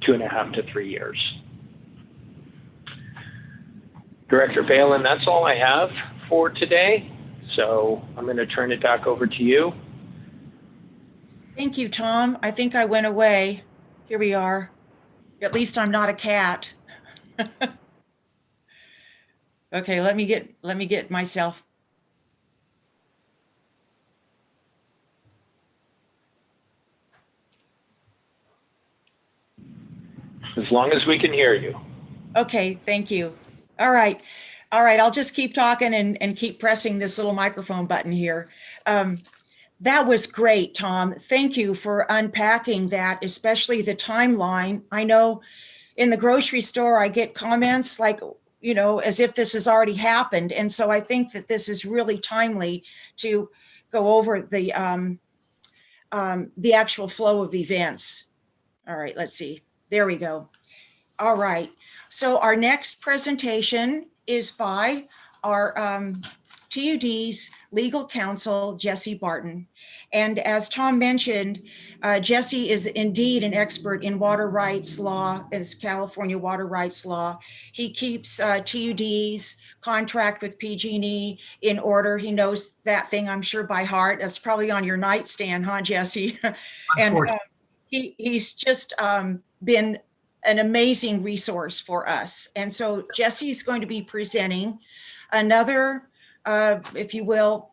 2.5 to 3 years. Director Balin, that's all I have for today. So I'm going to turn it back over to you. Thank you, Tom. I think I went away. Here we are. At least I'm not a cat. Okay, let me get myself. As long as we can hear you. Okay, thank you. All right. I'll just keep talking and keep pressing this little microphone button here. That was great, Tom. Thank you for unpacking that, especially the timeline. I know in the grocery store, I get comments like, you know, as if this has already happened. And so I think that this is really timely to go over the actual flow of events. All right, let's see. There we go. All right. So our next presentation is by our TUD's legal counsel, Jesse Barton. And as Tom mentioned, Jesse is indeed an expert in water rights law, as California water rights law. He keeps TUD's contract with PG&E in order. He knows that thing, I'm sure, by heart. That's probably on your nightstand, huh, Jesse? And he's just been an amazing resource for us. And so Jesse's going to be presenting another, if you will,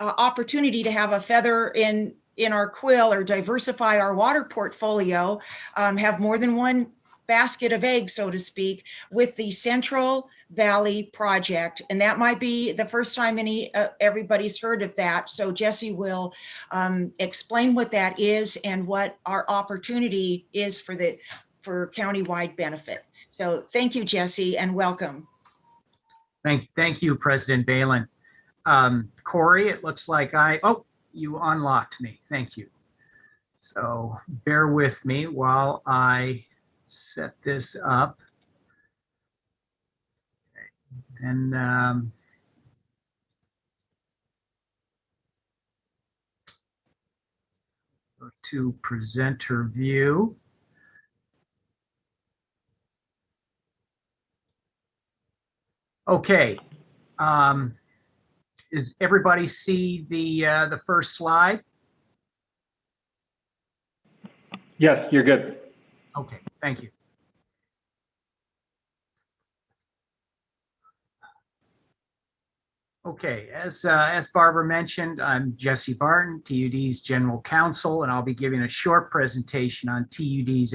opportunity to have a feather in our quill or diversify our water portfolio, have more than one basket of eggs, so to speak, with the Central Valley Project. And that might be the first time everybody's heard of that. So Jesse will explain what that is and what our opportunity is for countywide benefit. So thank you, Jesse, and welcome. Thank you, President Balin. Corey, it looks like you unlocked me. Thank you. So bear with me while I set this up. Okay. And go to presenter view. Okay. Does everybody see the first slide? Yes, you're good. Okay, thank you. Okay, as Barbara mentioned, I'm Jesse Barton, TUD's General Counsel, and I'll be giving a short presentation on TUD's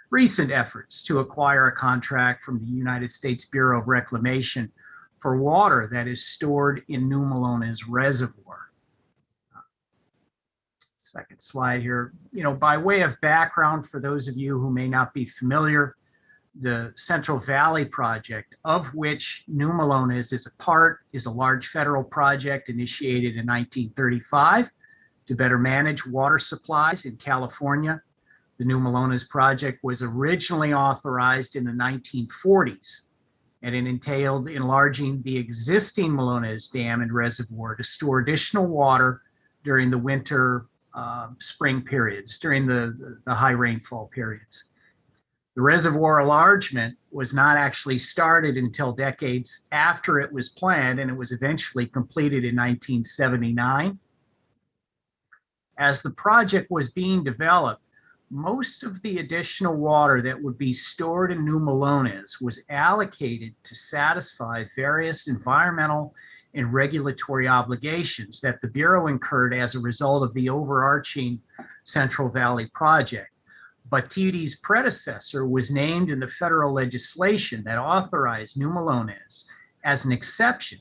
recent efforts to acquire a contract from the United States Bureau of Reclamation for water that is stored in New Melones Reservoir. Second slide here. You know, by way of background, for those of you who may not be familiar, the Central Valley Project, of which New Melones is a part, is a large federal project initiated in 1935 to better manage water supplies in California. The New Melones Project was originally authorized in the 1940s, and it entailed enlarging the existing Melones Dam and reservoir to store additional water during the winter, spring periods, during the high rainfall periods. The reservoir enlargement was not actually started until decades after it was planned, and it was eventually completed in 1979. As the project was being developed, most of the additional water that would be stored in New Melones was allocated to satisfy various environmental and regulatory obligations that the Bureau incurred as a result of the overarching Central Valley Project. But TUD's predecessor was named in the federal legislation that authorized New Melones as an exception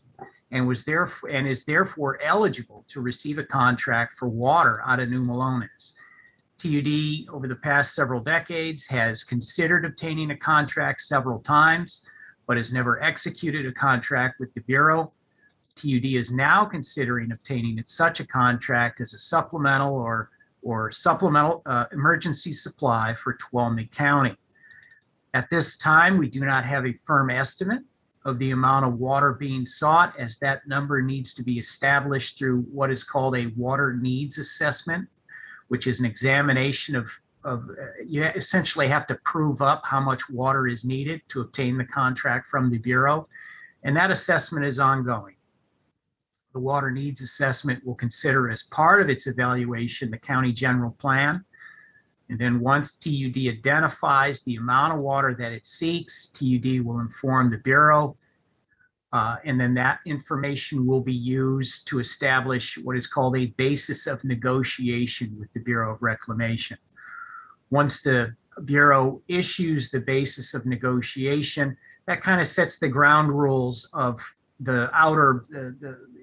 and is therefore eligible to receive a contract for water out of New Melones. TUD over the past several decades has considered obtaining a contract several times, but has never executed a contract with the Bureau. TUD is now considering obtaining such a contract as a supplemental or supplemental emergency supply for Tuolumne County. At this time, we do not have a firm estimate of the amount of water being sought, as that number needs to be established through what is called a water needs assessment, which is an examination of you essentially have to prove up how much water is needed to obtain the contract from the Bureau, and that assessment is ongoing. The water needs assessment will consider as part of its evaluation the county general plan. And then once TUD identifies the amount of water that it seeks, TUD will inform the Bureau. And then that information will be used to establish what is called a basis of negotiation with the Bureau of Reclamation. Once the Bureau issues the basis of negotiation, that kind of sets the ground rules of the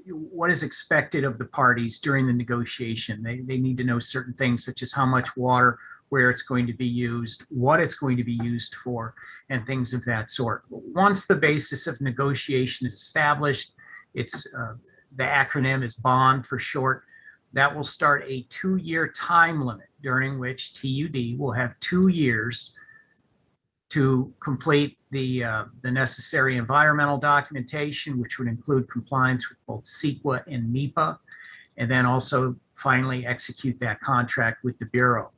what is expected of the parties during the negotiation. They need to know certain things such as how much water, where it's going to be used, what it's going to be used for, and things of that sort. Once the basis of negotiation is established, it's the acronym is BOND for short. That will start a 2-year time limit during which TUD will have 2 years to complete the necessary environmental documentation, which would include compliance with both CEQA and NEPA, and then also finally execute that contract with the Bureau.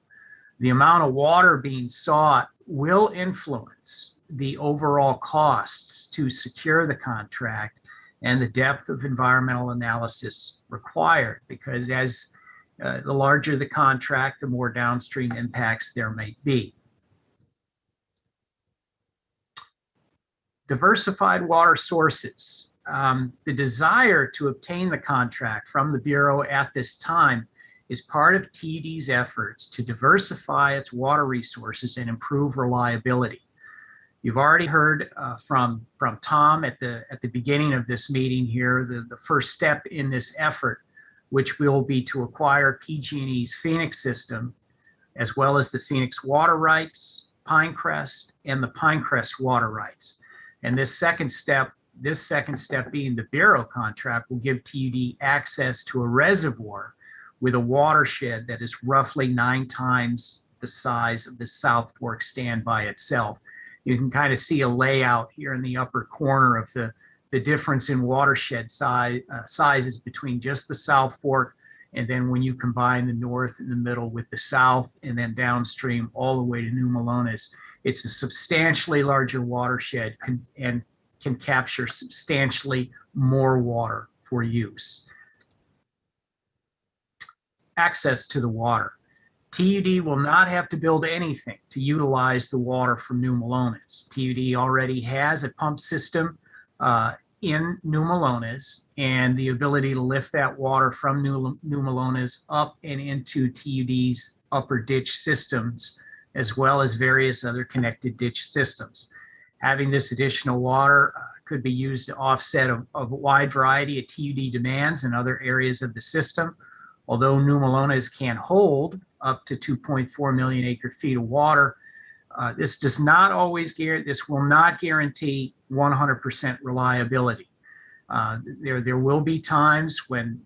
The amount of water being sought will influence the overall costs to secure the contract and the depth of environmental analysis required, because as the larger the contract, the more downstream impacts there may be. Diversified water sources. The desire to obtain the contract from the Bureau at this time is part of TUD's efforts to diversify its water resources and improve reliability. You've already heard from Tom at the beginning of this meeting here, the first step in this effort, which will be to acquire PG&E's Phoenix system, as well as the Phoenix water rights, Pinecrest, and the Pinecrest water rights. And this second step being the Bureau contract, will give TUD access to a reservoir with a watershed that is roughly 9 times the size of the South Fork stand by itself. You can kind of see a layout here in the upper corner of the difference in watershed sizes between just the South Fork, and then when you combine the north and the middle with the south, and then downstream all the way to New Melones, it's a substantially larger watershed and can capture substantially more water for use. Access to the water. TUD will not have to build anything to utilize the water from New Melones. TUD already has a pump system in New Melones, and the ability to lift that water from New Melones up and into TUD's upper ditch systems, as well as various other connected ditch systems. Having this additional water could be used to offset a wide variety of TUD demands in other areas of the system. Although New Melones can hold up to 2.4 million acre feet of water, this will not guarantee 100% reliability. There will be times when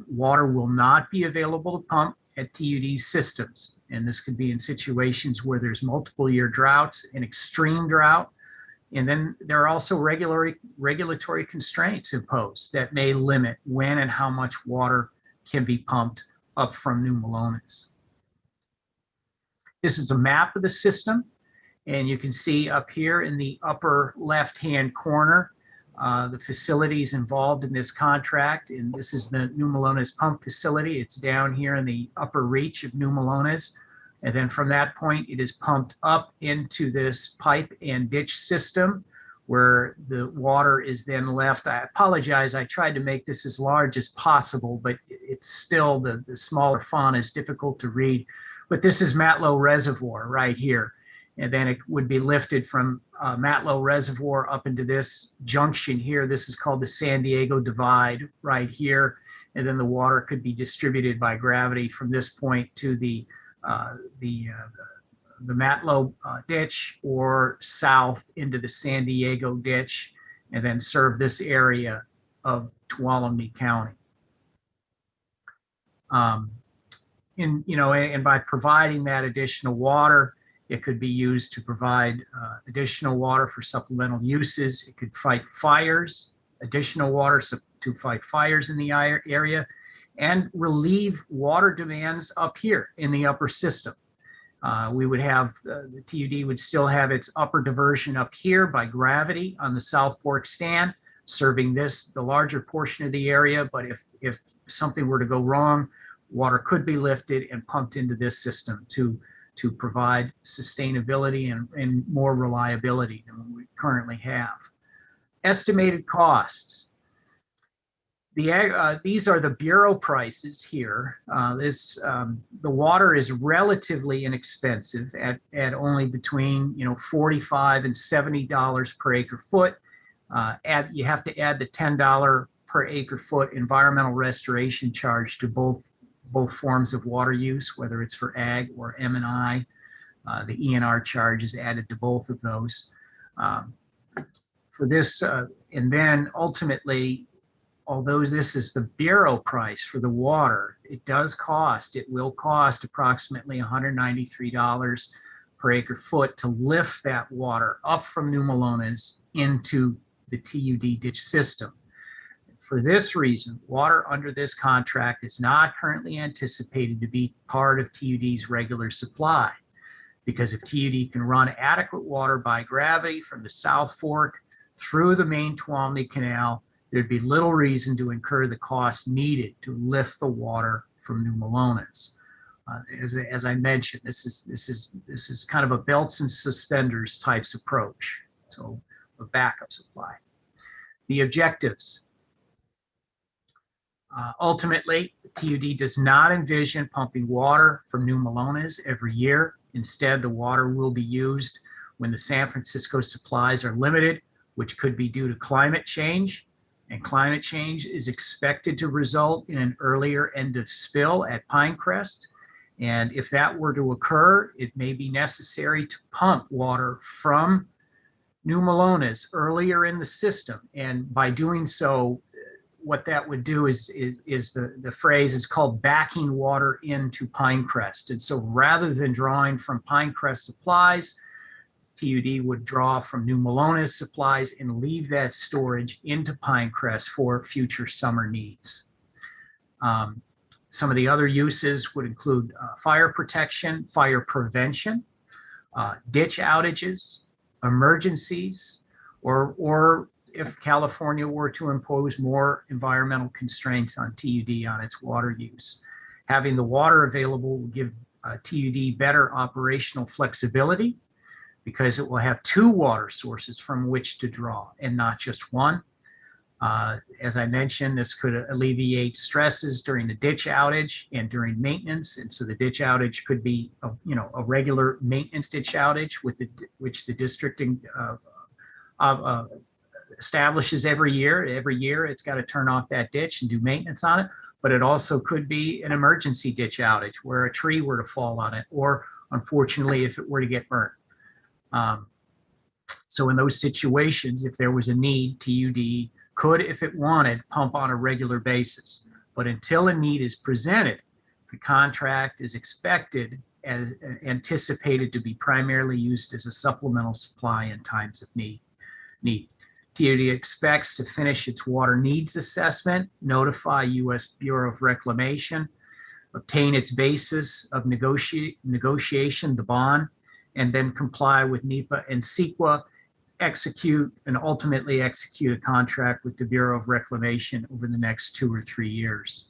water will not be available to pump at TUD systems. And this could be in situations where there's multiple year droughts and extreme drought. And then there are also regulatory constraints imposed that may limit when and how much water can be pumped up from New Melones. This is a map of the system, and you can see up here in the upper left-hand corner the facilities involved in this contract. And this is the New Melones pump facility. It's down here in the upper reach of New Melones. And then from that point, it is pumped up into this pipe and ditch system where the water is then left. I apologize, I tried to make this as large as possible, but it's still, the smaller font is difficult to read, but this is Matlow Reservoir right here. And then it would be lifted from Matlow Reservoir up into this junction here. This is called the San Diego Divide right here. And then the water could be distributed by gravity from this point to the Matlow ditch or south into the San Diego ditch, and then serve this area of Tuolumne County. And by providing that additional water, it could be used to provide additional water for supplemental uses. It could fight fires, additional water to fight fires in the area, and relieve water demands up here in the upper system. We would have, the TUD would still have its upper diversion up here by gravity on the South Fork stand, serving the larger portion of the area. But if something were to go wrong, water could be lifted and pumped into this system to provide sustainability and more reliability than we currently have. Estimated costs. These are the Bureau prices here. The water is relatively inexpensive at only between $45 and $70 per acre foot. You have to add the $10 per acre foot environmental restoration charge to both forms of water use, whether it's for ag or M&I. The ENR charge is added to both of those. For this, and then ultimately, although this is the Bureau price for the water, it will cost approximately $193 per acre foot to lift that water up from New Melones into the TUD ditch system. For this reason, water under this contract is not currently anticipated to be part of TUD's regular supply, because if TUD can run adequate water by gravity from the South Fork through the main Tuolumne Canal, there'd be little reason to incur the costs needed to lift the water from New Melones. As I mentioned, this is kind of a belts and suspenders types approach, so a backup supply. The objectives. Ultimately, TUD does not envision pumping water from New Melones every year. Instead, the water will be used when the San Francisco supplies are limited, which could be due to climate change. And climate change is expected to result in an earlier end of spill at Pinecrest. And if that were to occur, it may be necessary to pump water from New Melones earlier in the system. And by doing so, what that would do is the phrase is called backing water into Pinecrest. And so rather than drawing from Pinecrest supplies, TUD would draw from New Melones supplies and leave that storage into Pinecrest for future summer needs. Some of the other uses would include fire protection, fire prevention, ditch outages, emergencies, or if California were to impose more environmental constraints on TUD on its water use. Having the water available will give TUD better operational flexibility, because it will have two water sources from which to draw and not just one. As I mentioned, this could alleviate stresses during the ditch outage and during maintenance. And so the ditch outage could be a regular maintenance ditch outage which the district establishes every year. Every year it's got to turn off that ditch and do maintenance on it. But it also could be an emergency ditch outage where a tree were to fall on it, or unfortunately if it were to get burnt. So in those situations, if there was a need, TUD could, if it wanted, pump on a regular basis. But until a need is presented, the contract is expected as anticipated to be primarily used as a supplemental supply in times of need. TUD expects to finish its water needs assessment, notify U.S. Bureau of Reclamation, obtain its basis of negotiation, the bond, and then comply with NEPA and CEQA, execute and ultimately execute a contract with the Bureau of Reclamation over the next 2 or 3 years.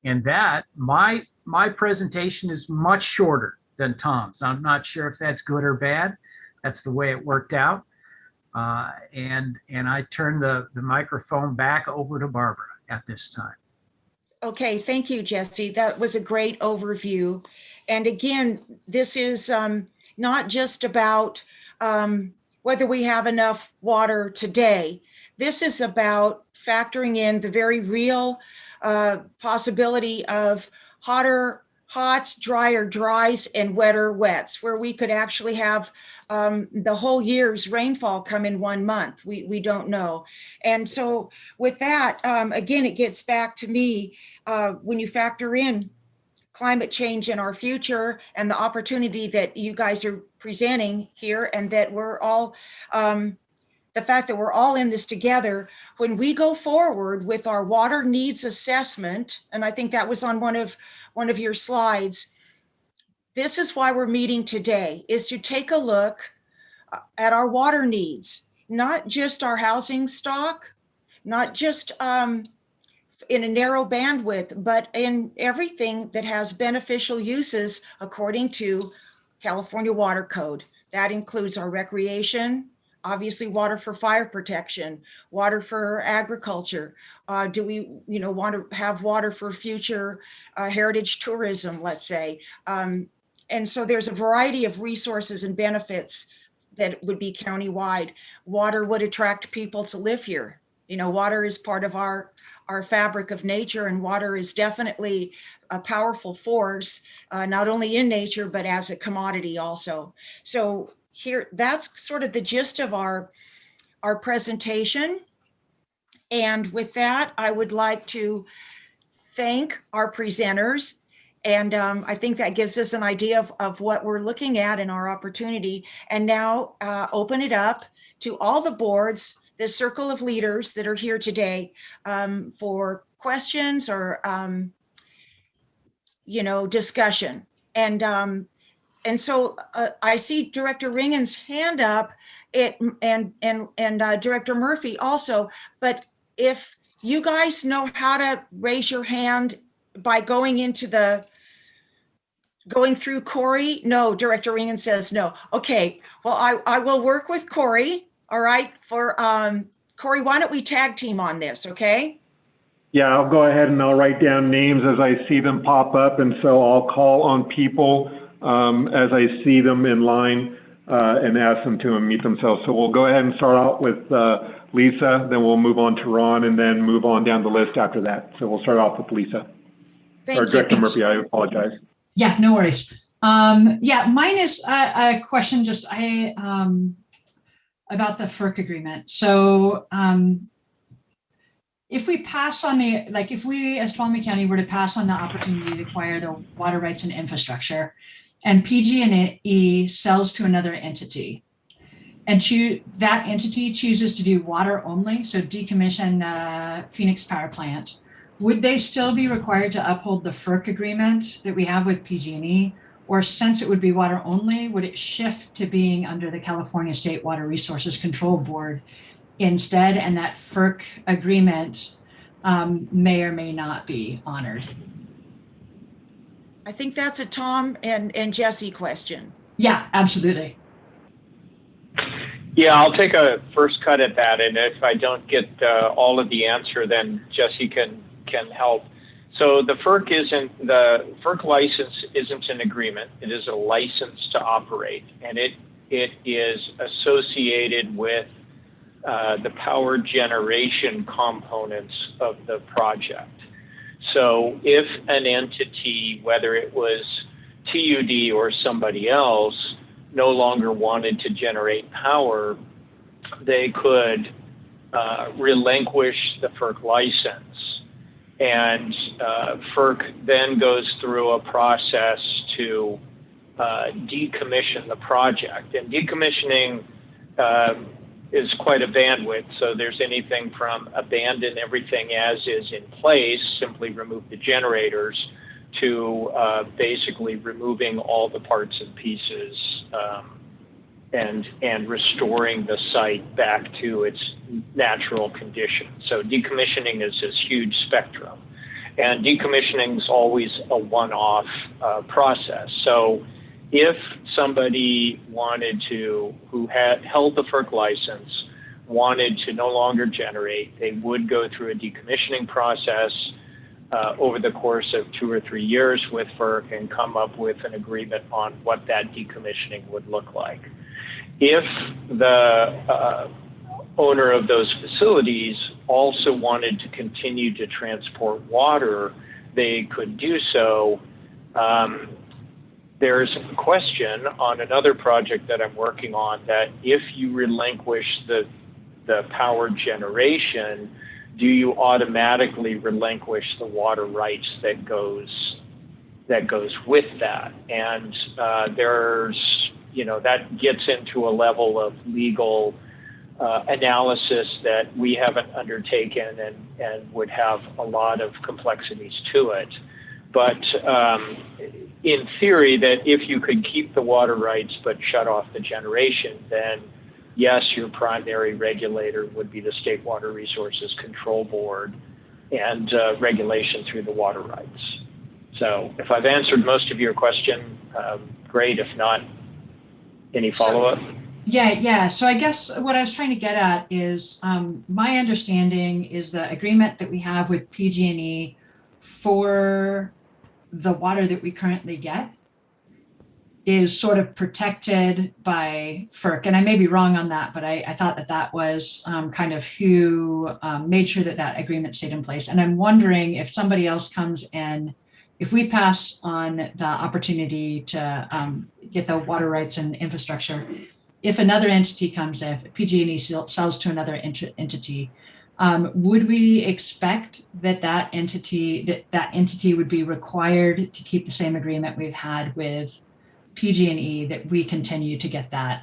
And that, my presentation is much shorter than Tom's. I'm not sure if that's good or bad. That's the way it worked out. And I turn the microphone back over to Barbara at this time. Okay, thank you, Jesse. That was a great overview. And again, this is not just about whether we have enough water today. This is about factoring in the very real possibility of hots, drier dries, and wetter wets, where we could actually have the whole year's rainfall come in 1 month. We don't know. And so with that, again, it gets back to me, when you factor in climate change in our future and the opportunity that you guys are presenting here, and that we're all, the fact that we're all in this together, when we go forward with our water needs assessment, and I think that was on one of your slides, this is why we're meeting today, is to take a look at our water needs, not just our housing stock, not just in a narrow bandwidth, but in everything that has beneficial uses according to California Water Code. That includes our recreation, obviously water for fire protection, water for agriculture. Do we, want to have water for future heritage tourism, let's say? And so there's a variety of resources and benefits that would be countywide. Water would attract people to live here. Water is part of our fabric of nature, and water is definitely a powerful force, not only in nature, but as a commodity also. So here, that's sort of the gist of our presentation. And with that, I would like to thank our presenters. And I think that gives us an idea of what we're looking at in our opportunity. And now open it up to all the boards, the circle of leaders that are here today, for questions or, discussion. And so I see Director Ringen's hand up, and Director Murphy also. But if you guys know how to raise your hand by going through Corey? No, Director Ringen says no. Okay, well, I will work with Corey. All right, for Corey, why don't we tag team on this, okay? Yeah, I'll go ahead and I'll write down names as I see them pop up. And so I'll call on people as I see them in line and ask them to unmute themselves. So we'll go ahead and start out with Lisa, then we'll move on to Ron, and then move on down the list after that. So we'll start off with Lisa. Thank you. Director Murphy, I apologize. Yeah, no worries. Yeah, mine is a question about the FERC agreement. So if we pass on if we as Tuolumne County were to pass on the opportunity to acquire the water rights and infrastructure, and PG&E sells to another entity, and that entity chooses to do water only, so decommission the Phoenix power plant, would they still be required to uphold the FERC agreement that we have with PG&E? Or since it would be water only, would it shift to being under the California State Water Resources Control Board instead, and that FERC agreement may or may not be honored? I think that's a Tom and Jesse question. Yeah, absolutely. Yeah, I'll take a first cut at that, and if I don't get all of the answer, then Jesse can help. So the FERC license isn't an agreement; it is a license to operate, and it is associated with the power generation components of the project. So if an entity, whether it was TUD or somebody else, no longer wanted to generate power, they could relinquish the FERC license. And FERC then goes through a process to decommission the project. And decommissioning is quite a bandwidth. So there's anything from abandon everything as is in place, simply remove the generators, to basically removing all the parts and pieces and restoring the site back to its natural condition. So decommissioning is this huge spectrum. And decommissioning is always a one-off process. So if somebody who had held the FERC license, wanted to no longer generate, they would go through a decommissioning process. over the course of 2 or 3 years with FERC and come up with an agreement on what that decommissioning would look like. If the owner of those facilities also wanted to continue to transport water, they could do so. There's a question on another project that I'm working on that if you relinquish the power generation, do you automatically relinquish the water rights that goes with that? And that gets into a level of legal analysis that we haven't undertaken and would have a lot of complexities to it. But in theory, that if you could keep the water rights but shut off the generation, then yes, your primary regulator would be the State Water Resources Control Board and regulation through the water rights. So if I've answered most of your question, great. If not, any follow-up? Yeah. So I guess what I was trying to get at is my understanding is the agreement that we have with PG&E for the water that we currently get is sort of protected by FERC. And I may be wrong on that, but I thought that was kind of who made sure that agreement stayed in place. And I'm wondering if somebody else comes in, if we pass on the opportunity to get the water rights and infrastructure, if another entity comes in, if PG&E sells to another entity, would we expect that entity would be required to keep the same agreement we've had with PG&E, that we continue to get that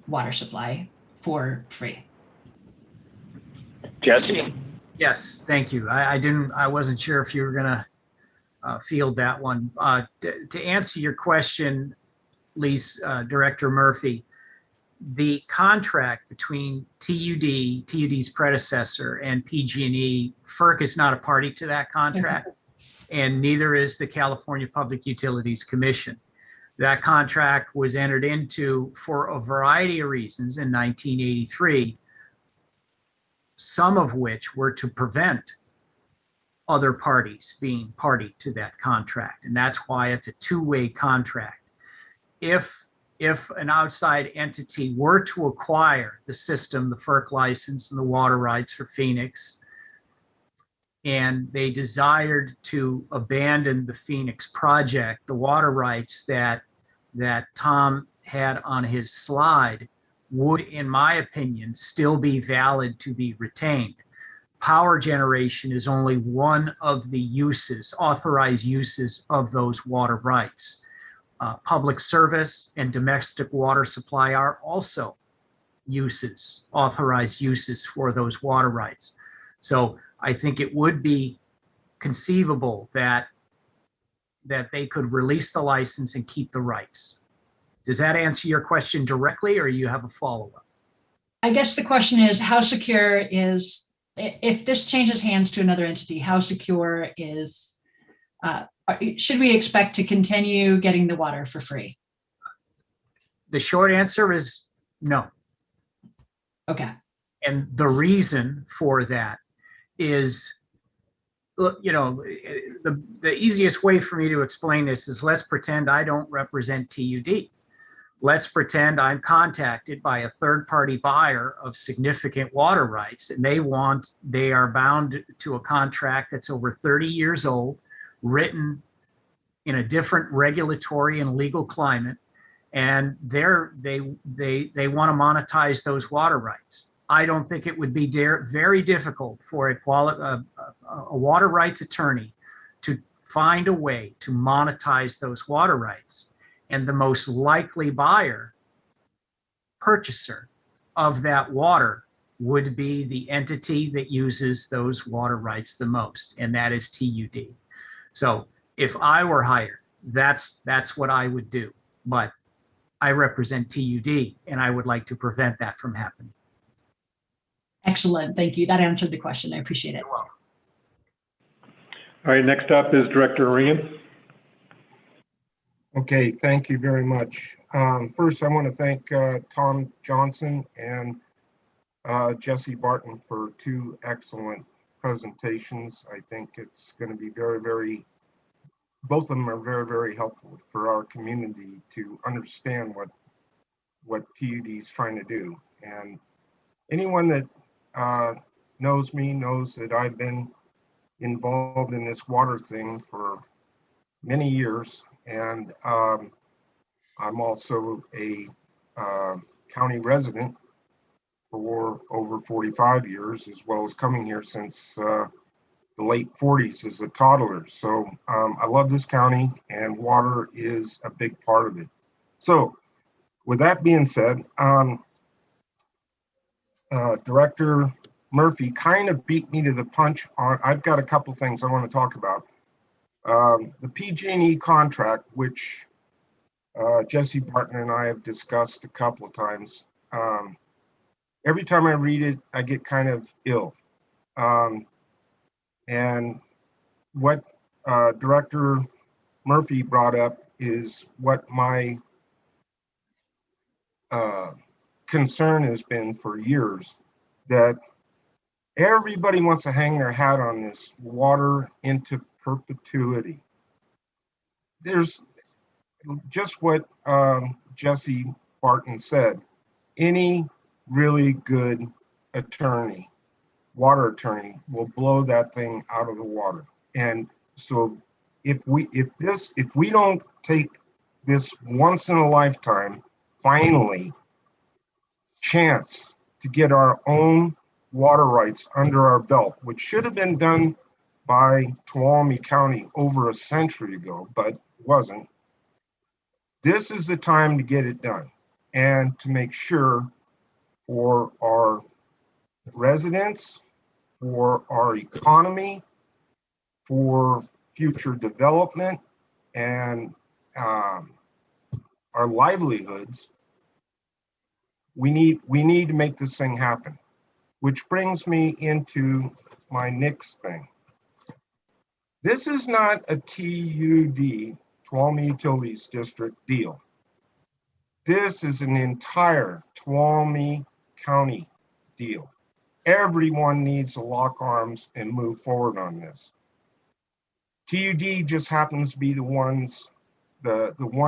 water supply for free? Jesse? Yes, thank you. I wasn't sure if you were going to field that one. To answer your question, Lisa, Director Murphy, the contract between TUD's predecessor, and PG&E, FERC is not a party to that contract, and neither is the California Public Utilities Commission. That contract was entered into for a variety of reasons in 1983, some of which were to prevent other parties being party to that contract, and that's why it's a two-way contract. If an outside entity were to acquire the system, the FERC license and the water rights for Phoenix, and they desired to abandon the Phoenix project, the water rights that Tom had on his slide would, in my opinion, still be valid to be retained. Power generation is only one of the uses, authorized uses of those water rights. Public service and domestic water supply are also uses, authorized uses for those water rights. So I think it would be conceivable that they could release the license and keep the rights. Does that answer your question directly, or you have a follow-up? I guess the question is, how secure is, if this changes hands to another entity, how secure is, should we expect to continue getting the water for free? The short answer is no. Okay. And the reason for that is, the easiest way for me to explain this is, let's pretend I don't represent TUD. Let's pretend I'm contacted by a third-party buyer of significant water rights, and they are bound to a contract that's over 30 years old, written in a different regulatory and legal climate, and they want to monetize those water rights. I don't think it would be very difficult for a water rights attorney to find a way to monetize those water rights. And the most likely purchaser of that water would be the entity that uses those water rights the most, and that is TUD. So if I were hired, that's what I would do. But I represent TUD, and I would like to prevent that from happening. Excellent. Thank you. That answered the question. I appreciate it. You're welcome. All right, next up is Director Regan. Okay, thank you very much. First, I want to thank Tom Johnson and Jesse Barton for two excellent presentations. I think it's going to be both of them are very helpful for our community to understand what TUD is trying to do. And anyone that knows me knows that I've been involved in this water thing for many years, and I'm also a county resident for over 45 years, as well as coming here since the late 40s as a toddler. So I love this county, and water is a big part of it. So with that being said, Director Murphy kind of beat me to the punch on, I've got a couple things I want to talk about. The PG&E contract, which Jesse Barton and I have discussed a couple of times. Every time I read it, I get kind of ill. And what Director Murphy brought up is what my concern has been for years, that everybody wants to hang their hat on this water into perpetuity. There's just what Jesse Barton said. Any really good attorney, water attorney, will blow that thing out of the water. And so if we don't take this once in a lifetime, finally, chance to get our own water rights under our belt, which should have been done by Tuolumne County over a century ago, but wasn't. This is the time to get it done and to make sure for our residents, for our economy, for future development, and our livelihoods, we need to make this thing happen. Which brings me into my next thing. This is not a TUD, Tuolumne Utilities District deal. This is an entire Tuolumne County deal. Everyone needs to lock arms and move forward on this. TUD just happens to be the one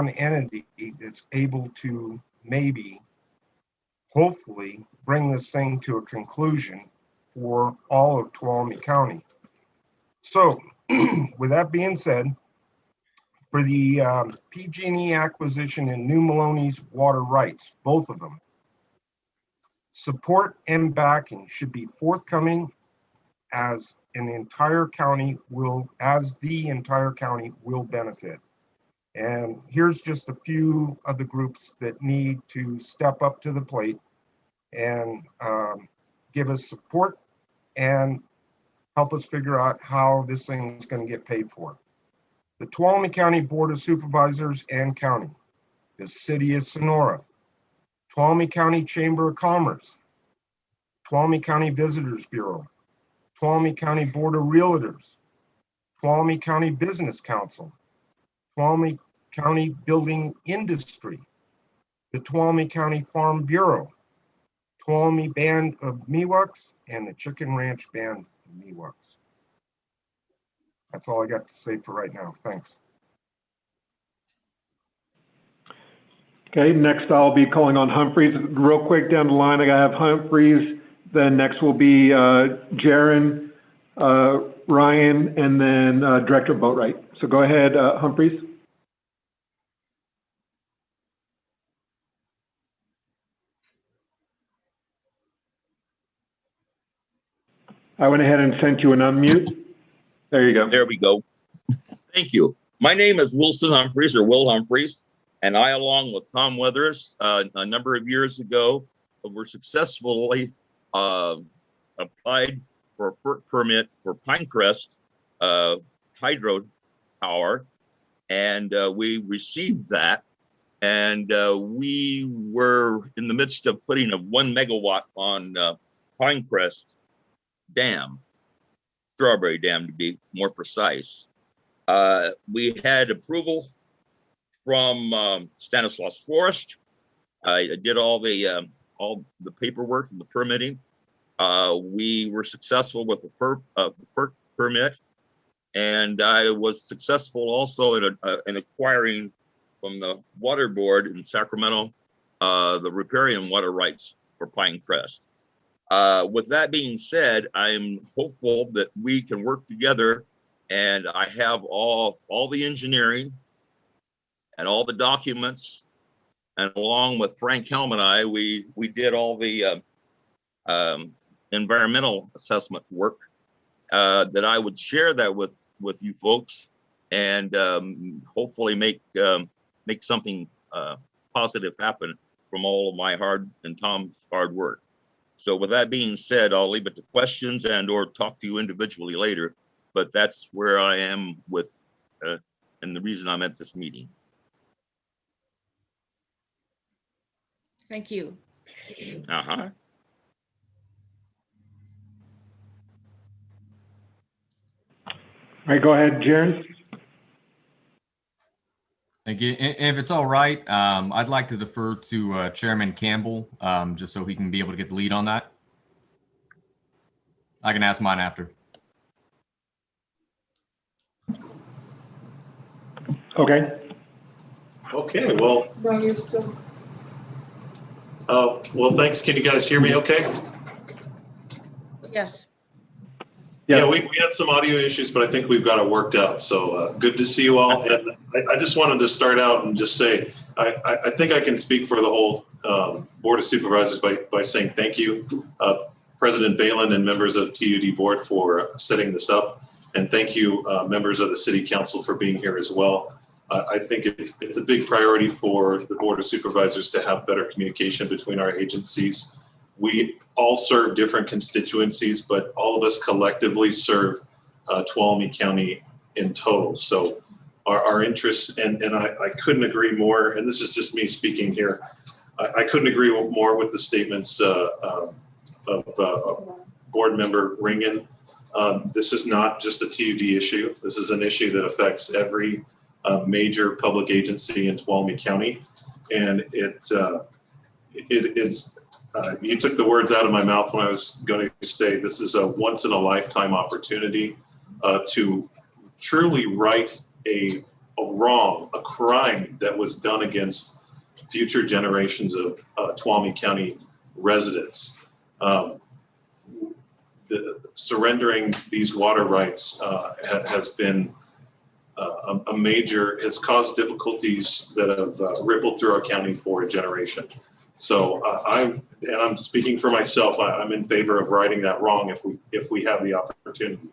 entity that's able to maybe, hopefully, bring this thing to a conclusion for all of Tuolumne County. So, with that being said, for the PG&E acquisition and New Maloney's water rights, both of them, support and backing should be forthcoming as the entire county will benefit. And here's just a few of the groups that need to step up to the plate and give us support and help us figure out how this thing is going to get paid for. The Tuolumne County Board of Supervisors and County, the City of Sonora, Tuolumne County Chamber of Commerce, Tuolumne County Visitors Bureau, Tuolumne County Board of Realtors, Tuolumne County Business Council, Tuolumne County Building Industry, the Tuolumne County Farm Bureau, Tuolumne Band of Miwoks, and the Chicken Ranch Band of Miwoks. That's all I got to say for right now. Thanks. Okay, next I'll be calling on Humphreys. Real quick down the line, I have Humphreys. Then next will be Jaron, Ryan, and then Director Boatwright. So go ahead, Humphreys. I went ahead and sent you an unmute. There you go. There we go. Thank you. My name is Wilson Humphreys, or Will Humphreys, and I, along with Tom Weathers, a number of years ago, were successfully applied for a FERC permit for Pinecrest hydro power, and we received that. And we were in the midst of putting a 1 megawatt on Pinecrest Dam, Strawberry Dam to be more precise. We had approval from Stanislaus Forest. I did all the paperwork and the permitting. We were successful with the FERC permit, and I was successful also in acquiring from the Water Board in Sacramento the riparian water rights for Pinecrest. With that being said, I'm hopeful that we can work together, and I have all the engineering and all the documents, and along with Frank Helm and I, we did all the environmental assessment work, that I would share that with you folks, and hopefully make something positive happen from all of my and Tom's hard work. So with that being said, I'll leave it to questions and/or talk to you individually later, but that's where I am with, and the reason I'm at this meeting. Thank you. Uh-huh. All right, go ahead, Jaron. Thank you. If it's all right, I'd like to defer to Chairman Campbell, just so he can be able to get the lead on that. I can ask mine after. Okay. Okay, well. No, you're still. Well, thanks. Can you guys hear me okay? Yes. Yeah, we had some audio issues, but I think we've got it worked out. So good to see you all. And I just wanted to start out and just say, I think I can speak for the whole Board of Supervisors by saying thank you, President Balin and members of TUD Board for setting this up. And thank you, members of the City Council, for being here as well. I think it's a big priority for the Board of Supervisors to have better communication between our agencies. We all serve different constituencies, but all of us collectively serve Tuolumne County in total. So our interests, and I couldn't agree more, and this is just me speaking here, I couldn't agree more with the statements of Board Member Ringen. This is not just a TUD issue. This is an issue that affects every major public agency in Tuolumne County. And it's you took the words out of my mouth when I was going to say this is a once in a lifetime opportunity to truly right a wrong, a crime that was done against future generations of Tuolumne County residents. Surrendering these water rights has been has caused difficulties that have rippled through our county for a generation. So I'm speaking for myself. I'm in favor of righting that wrong if we have the opportunity.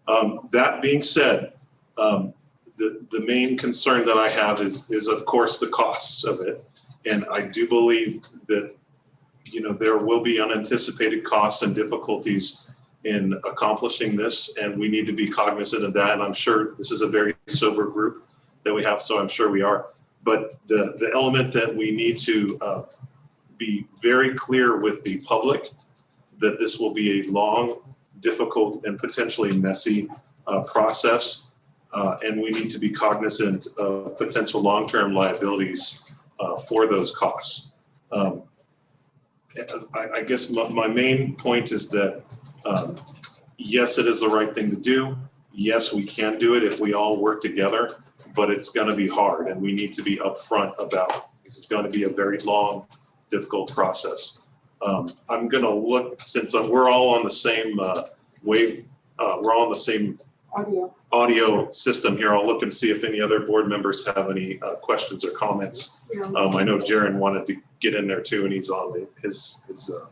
That being said, the main concern that I have is of course the costs of it, and I do believe that there will be unanticipated costs and difficulties in accomplishing this, and we need to be cognizant of that. And I'm sure this is a very sober group that we have, so I'm sure we are. But the element that we need to be very clear with the public that this will be a long, difficult, and potentially messy process, and we need to be cognizant of potential long-term liabilities for those costs. I guess my main point is that yes, it is the right thing to do. Yes, we can do it if we all work together, but it's going to be hard, and we need to be upfront about this is going to be a very long, difficult process. I'm going to look, since we're all on the same wave, we're all on the same audio system here. I'll look and see if any other board members have any questions or comments. I know Jaron wanted to get in there too, and he's on his on.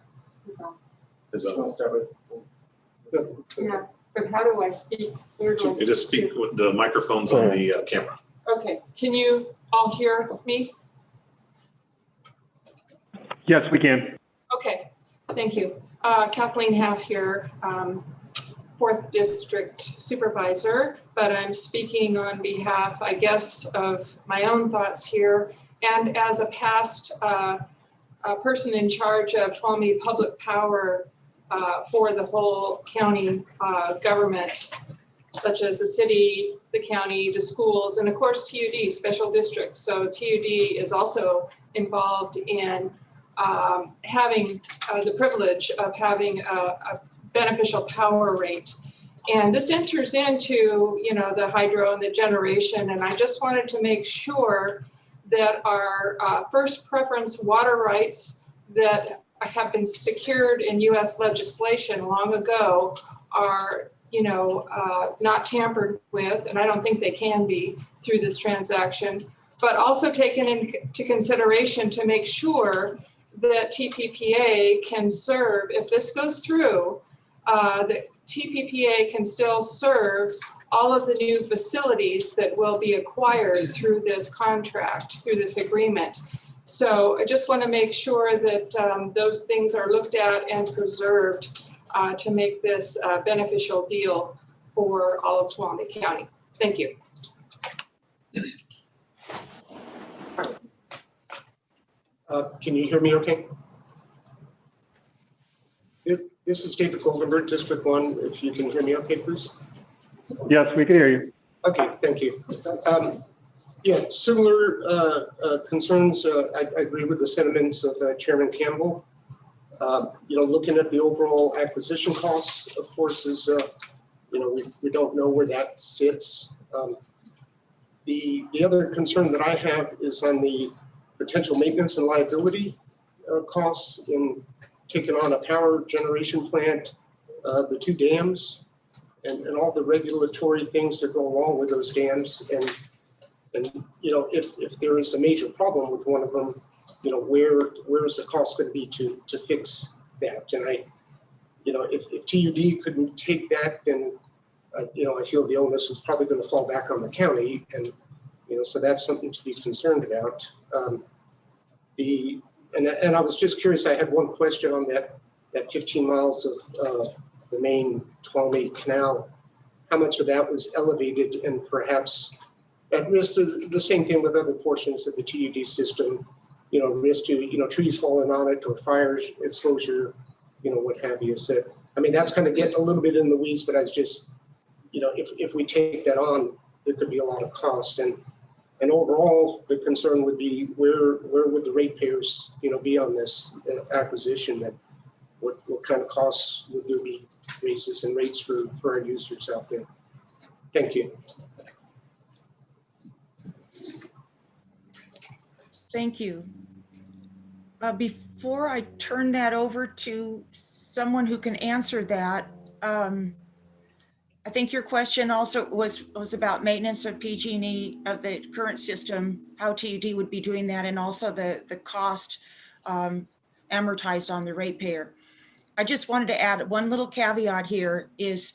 Yeah, but how do I speak? Where do I You just speak with the microphones on the camera. Okay, can you all hear me? Yes, we can. Okay, thank you. Kathleen Haff here, 4th District Supervisor, but I'm speaking on behalf, I guess, of my own thoughts here, and as a past person in charge of Tuolumne Public Power for the whole county government, such as the city, the county, the schools, and of course TUD, special districts. So TUD is also involved in having the privilege of having a beneficial power rate. And this enters into, you know, the hydro and the generation. And I just wanted to make sure that our first preference water rights that have been secured in US legislation long ago are, you know, not tampered with, and I don't think they can be through this transaction, but also taken into consideration to make sure that TPPA can serve, if this goes through, the TPPA can still serve all of the new facilities that will be acquired through this contract, through this agreement. So I just want to make sure that those things are looked at and preserved to make this a beneficial deal for all of Tuolumne County. Thank you. Can you hear me okay? This is David Goldenberg, District 1. If you can hear me okay, please. Yes, we can hear you. Okay, thank you. Yeah, similar concerns. I agree with the sentiments of Chairman Campbell. You know, looking at the overall acquisition costs, of course, is, you know, we don't know where that sits. The other concern that I have is on the potential maintenance and liability costs in taking on a power generation plant, the 2 dams, and all the regulatory things that go along with those dams. And you know, if there is a major problem with one of them, you know, where is the cost going to be to fix that? And you know, if TUD couldn't take that, then you know, I feel the onus is probably going to fall back on the county, and you know, so that's something to be concerned about. And I was just curious. I had one question on that 15 miles of the main Tuolumne Canal. How much of that was elevated and perhaps at risk of the same thing with other portions of the TUD system? You know, risk to, you know, trees falling on it or fire exposure, you know, what have you. So, I mean, that's kind of getting a little bit in the weeds, but I was just, you know, if we take that on, there could be a lot of costs. And overall, the concern would be where would the ratepayers, you know, be on this acquisition? And what kind of costs would there be, raises and rates for our users out there? Thank you. Thank you. Before I turn that over to someone who can answer that, I think your question also was about maintenance of PG&E of the current system, how TUD would be doing that, and also the cost amortized on the ratepayer. I just wanted to add one little caveat here is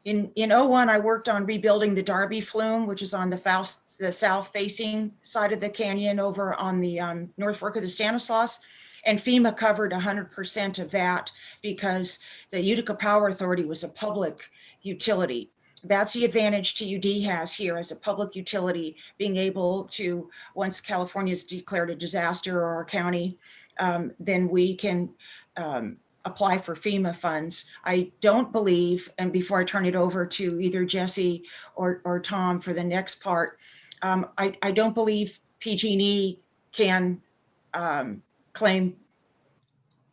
in 01, I worked on rebuilding the Darby Flume, which is on the south facing side of the canyon over on the north fork of the Stanislaus. And FEMA covered 100% of that because the Utica Power Authority was a public utility. That's the advantage TUD has here as a public utility, being able to, once California is declared a disaster or our county, then we can apply for FEMA funds. I don't believe, and before I turn it over to either Jesse or Tom for the next part, I don't believe PG&E can claim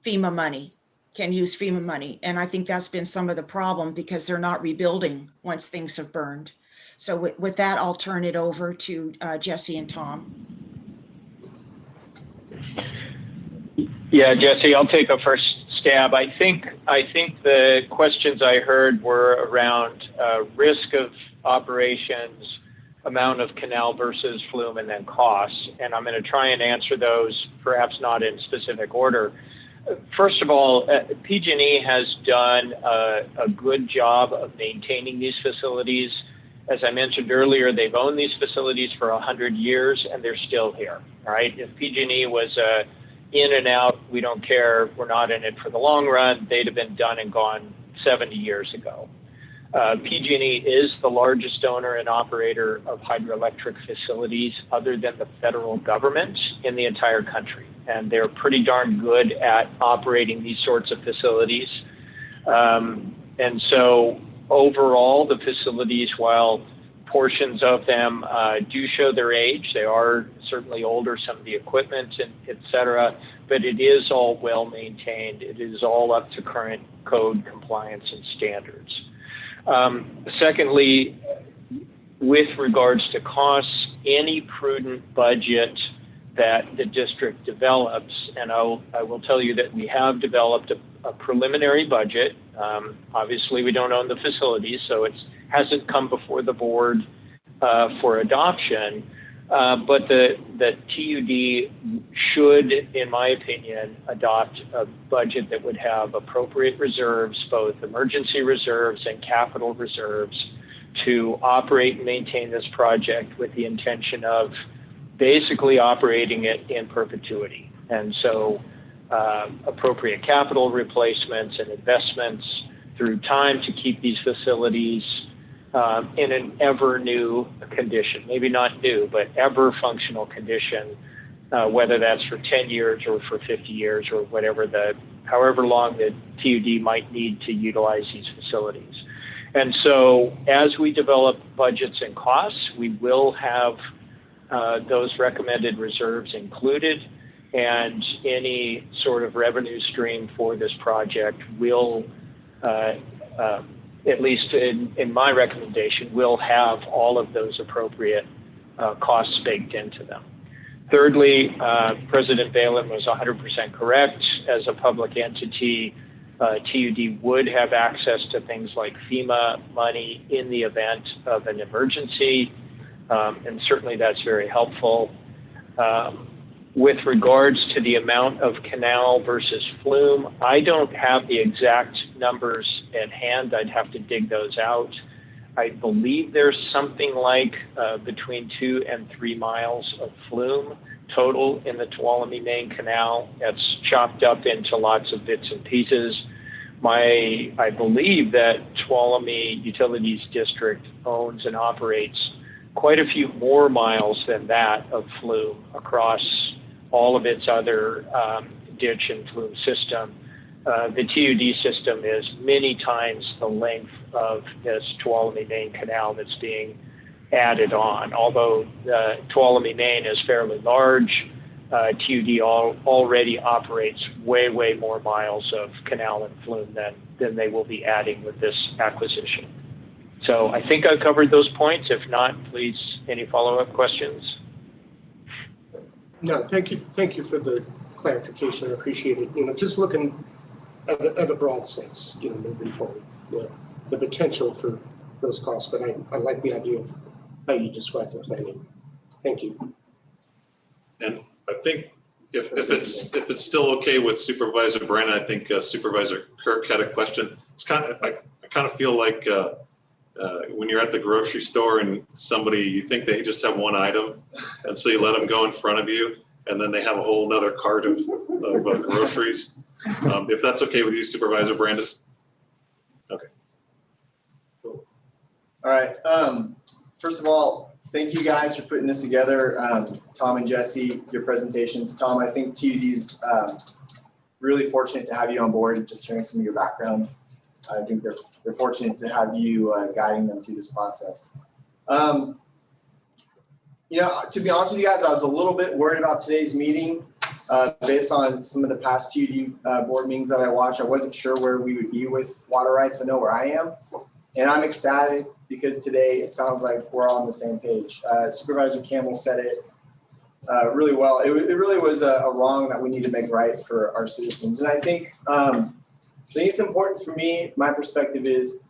FEMA money, can use FEMA money. And I think that's been some of the problem because they're not rebuilding once things have burned. So with that, I'll turn it over to Jesse and Tom. Yeah, Jesse, I'll take a first stab. I think the questions I heard were around risk of operations, amount of canal versus flume, and then costs. And I'm going to try and answer those, perhaps not in specific order. First of all, PG&E has done a good job of maintaining these facilities. As I mentioned earlier, they've owned these facilities for 100 years, and they're still here, right? If PG&E was in and out, we don't care, we're not in it for the long run, they'd have been done and gone 70 years ago. PG&E is the largest owner and operator of hydroelectric facilities other than the federal government in the entire country. And they're pretty darn good at operating these sorts of facilities. And so overall, the facilities, while portions of them do show their age, they are certainly older, some of the equipment, and et cetera, but it is all well maintained. It is all up to current code compliance and standards. Secondly, with regards to costs, any prudent budget that the district develops, and I will tell you that we have developed a preliminary budget. Obviously, we don't own the facilities, so it hasn't come before the board for adoption. But the TUD should, in my opinion, adopt a budget that would have appropriate reserves, both emergency reserves and capital reserves, to operate and maintain this project with the intention of basically operating it in perpetuity. And so appropriate capital replacements and investments through time to keep these facilities in an ever new condition, maybe not new, but ever functional condition, whether that's for 10 years or for 50 years or however long the TUD might need to utilize these facilities. And so as we develop budgets and costs, we will have those recommended reserves included, and any sort of revenue stream for this project will, at least in my recommendation, will have all of those appropriate costs baked into them. Thirdly, President Balin was 100% correct. As a public entity, TUD would have access to things like FEMA money in the event of an emergency, and certainly that's very helpful. With regards to the amount of canal versus flume, I don't have the exact numbers at hand. I'd have to dig those out. I believe there's something like between 2 and 3 miles of flume total in the Tuolumne Main Canal. That's chopped up into lots of bits and pieces. I believe that Tuolumne Utilities District owns and operates quite a few more miles than that of flume across all of its other ditch and flume system. The TUD system is many times the length of this Tuolumne Main Canal that's being added on. Although Tuolumne Main is fairly large, TUD already operates way more miles of canal and flume than they will be adding with this acquisition. So I think I've covered those points. If not, please, any follow-up questions? No, thank you for the clarification. I appreciate it. Just looking at a broad sense, moving forward, the potential for those costs. But I like the idea of how you describe the planning. Thank you. And I think if it's still okay with Supervisor Brandon, I think Supervisor Kirk had a question. It's I kind of feel like when you're at the grocery store and you think they just have one item, and so you let them go in front of you, and then they have a whole nother cart of groceries. If that's okay with you, Supervisor Brandon. Okay. Cool. All right. First of all, thank you guys for putting this together. Tom and Jesse, your presentations. Tom, I think TUD's really fortunate to have you on board, just hearing some of your background. I think they're fortunate to have you guiding them through this process. To be honest with you guys, I was a little bit worried about today's meeting based on some of the past TUD board meetings that I watched. I wasn't sure where we would be with water rights. I know where I am. And I'm ecstatic because today it sounds like we're all on the same page. Supervisor Campbell said it really well. It really was a wrong that we need to make right for our citizens. And I think it's important for me, my perspective is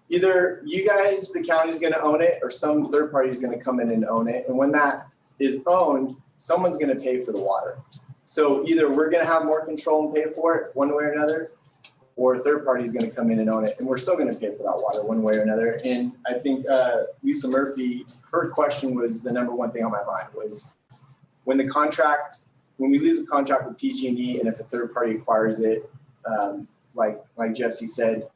either you guys, the county is going to own it, or some third party is going to come in and own it. And when that is owned, someone's going to pay for the water. So either we're going to have more control and pay for it one way or another, or a third party is going to come in and own it, and we're still going to pay for that water one way or another. And I think Lisa Murphy, her question was the number one thing on my mind was when we lose a contract with PG&E, and if a third party acquires it, like Jesse said,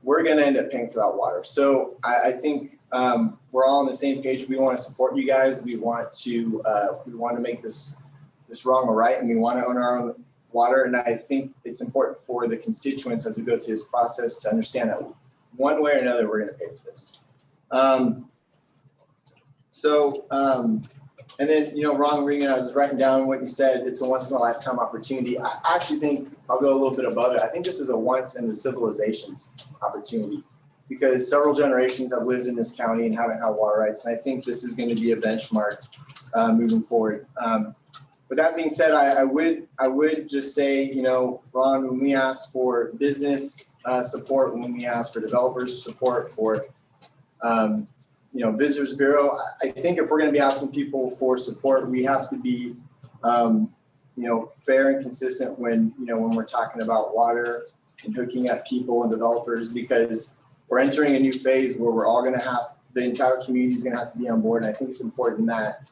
we're going to end up paying for that water. So I think we're all on the same page. We want to support you guys. We want to make this wrong or right, and we want to own our own water. And I think it's important for the constituents as we go through this process to understand that one way or another, we're going to pay for this. And then, Ron Regan, I was writing down what you said. It's a once in a lifetime opportunity. I actually think I'll go a little bit above it. I think this is a once in the civilization's opportunity, because several generations have lived in this county and haven't had water rights. And I think this is going to be a benchmark moving forward. With that being said, I would just say, Ron, when we ask for business support, when we ask for developers support, for Visitors Bureau, I think if we're going to be asking people for support, we have to be fair and consistent when we're talking about water and hooking up people and developers, because we're entering a new phase where we're all going to have, the entire community is going to have to be on board. And I think it's important that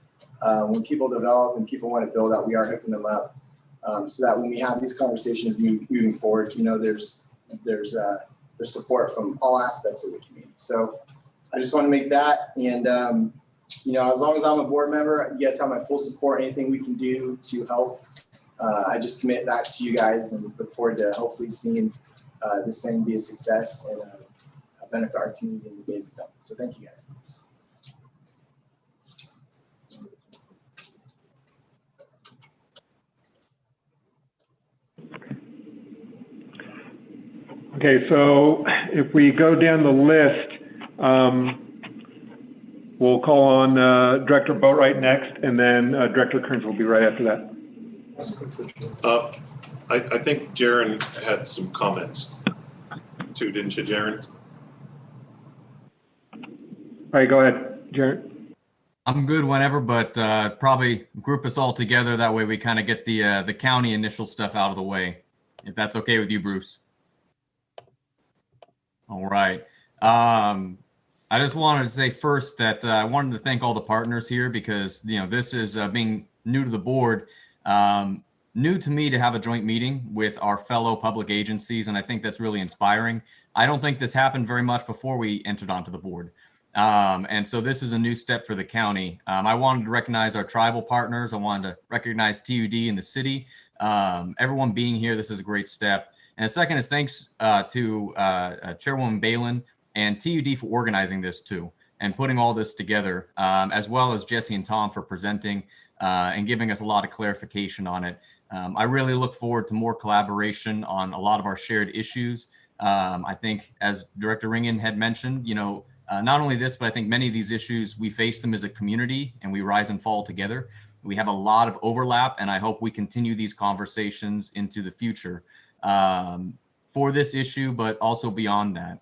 when people develop and people want to build out, we are hooking them up, so that when we have these conversations moving forward, there's support from all aspects of the community. So I just want to make that, and as long as I'm a board member, you guys have my full support. Anything we can do to help, I just commit that to you guys, and look forward to hopefully seeing this thing be a success and benefit our community in the days to come. So thank you guys. Okay, so if we go down the list, we'll call on Director Boatwright next, and then Director Kearns will be right after that. I think Jaron had some comments too, didn't you, Jaron? All right, go ahead, Jaron. I'm good whenever, but probably group us all together. That way we kind of get the county initial stuff out of the way, if that's okay with you, Bruce. All right. I just wanted to say first that I wanted to thank all the partners here, because this is being new to the board, new to me to have a joint meeting with our fellow public agencies, and I think that's really inspiring. I don't think this happened very much before we entered onto the board. And so this is a new step for the county. I wanted to recognize our tribal partners. I wanted to recognize TUD and the city. Everyone being here, this is a great step. And second is thanks to Chairwoman Balin and TUD for organizing this too, and putting all this together, as well as Jesse and Tom for presenting and giving us a lot of clarification on it. I really look forward to more collaboration on a lot of our shared issues. I think, as Director Ringen had mentioned, not only this, but I think many of these issues, we face them as a community and we rise and fall together. We have a lot of overlap, and I hope we continue these conversations into the future for this issue, but also beyond that.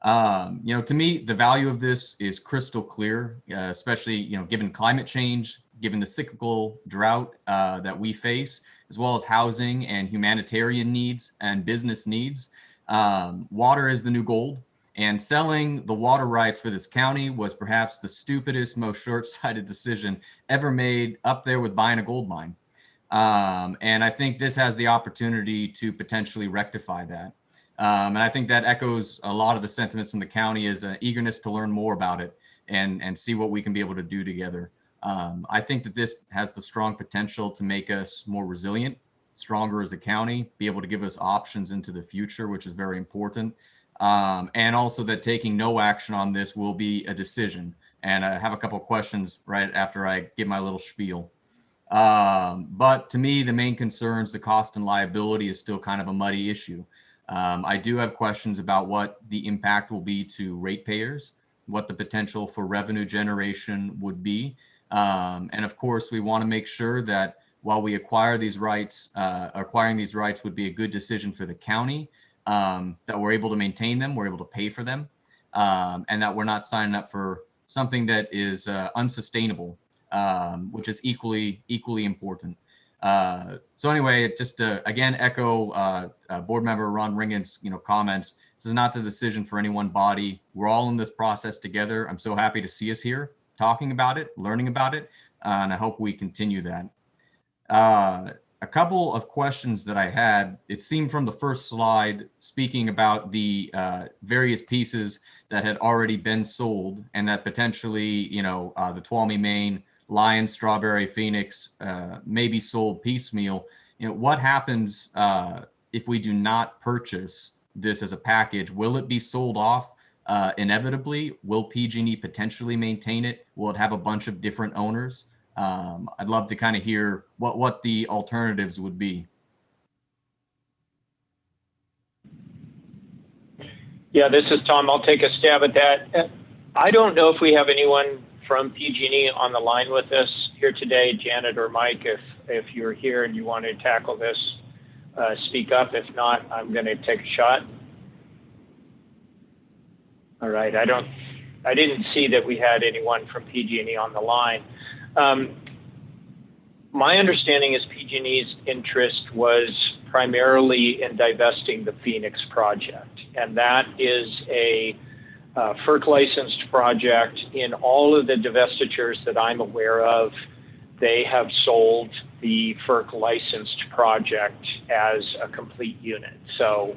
To me, the value of this is crystal clear, especially, given climate change, given the cyclical drought that we face, as well as housing and humanitarian needs and business needs. Water is the new gold, and selling the water rights for this county was perhaps the stupidest, most short-sighted decision ever made, up there with buying a gold mine. And I think this has the opportunity to potentially rectify that. And I think that echoes a lot of the sentiments from the county, is an eagerness to learn more about it and see what we can be able to do together. I think that this has the strong potential to make us more resilient, stronger as a county, be able to give us options into the future, which is very important. And also that taking no action on this will be a decision. And I have a couple of questions right after I give my little spiel. But to me, the main concerns, the cost and liability, is still kind of a muddy issue. I do have questions about what the impact will be to ratepayers, what the potential for revenue generation would be. And of course, we want to make sure that while we acquire these rights, acquiring these rights would be a good decision for the county, that we're able to maintain them, we're able to pay for them, and that we're not signing up for something that is unsustainable, which is equally important. So anyway, just to again echo board member Ron Ringen's comments. This is not the decision for any one body. We're all in this process together. I'm so happy to see us here talking about it, learning about it, and I hope we continue that. A couple of questions that I had, it seemed from the first slide, speaking about the various pieces that had already been sold, and that potentially, the Tuolumne, Maine, Lion, Strawberry, Phoenix may be sold piecemeal. What happens if we do not purchase this as a package? Will it be sold off inevitably? Will PG&E potentially maintain it? Will it have a bunch of different owners? I'd love to kind of hear what the alternatives would be. Yeah, this is Tom. I'll take a stab at that. I don't know if we have anyone from PG&E on the line with us here today. Janet or Mike, if you're here and you want to tackle this, speak up. If not, I'm going to take a shot. All right. I didn't see that we had anyone from PG&E on the line. My understanding is PG&E's interest was primarily in divesting the Phoenix project, and that is a FERC licensed project. In all of the divestitures that I'm aware of, they have sold the FERC licensed project as a complete unit. So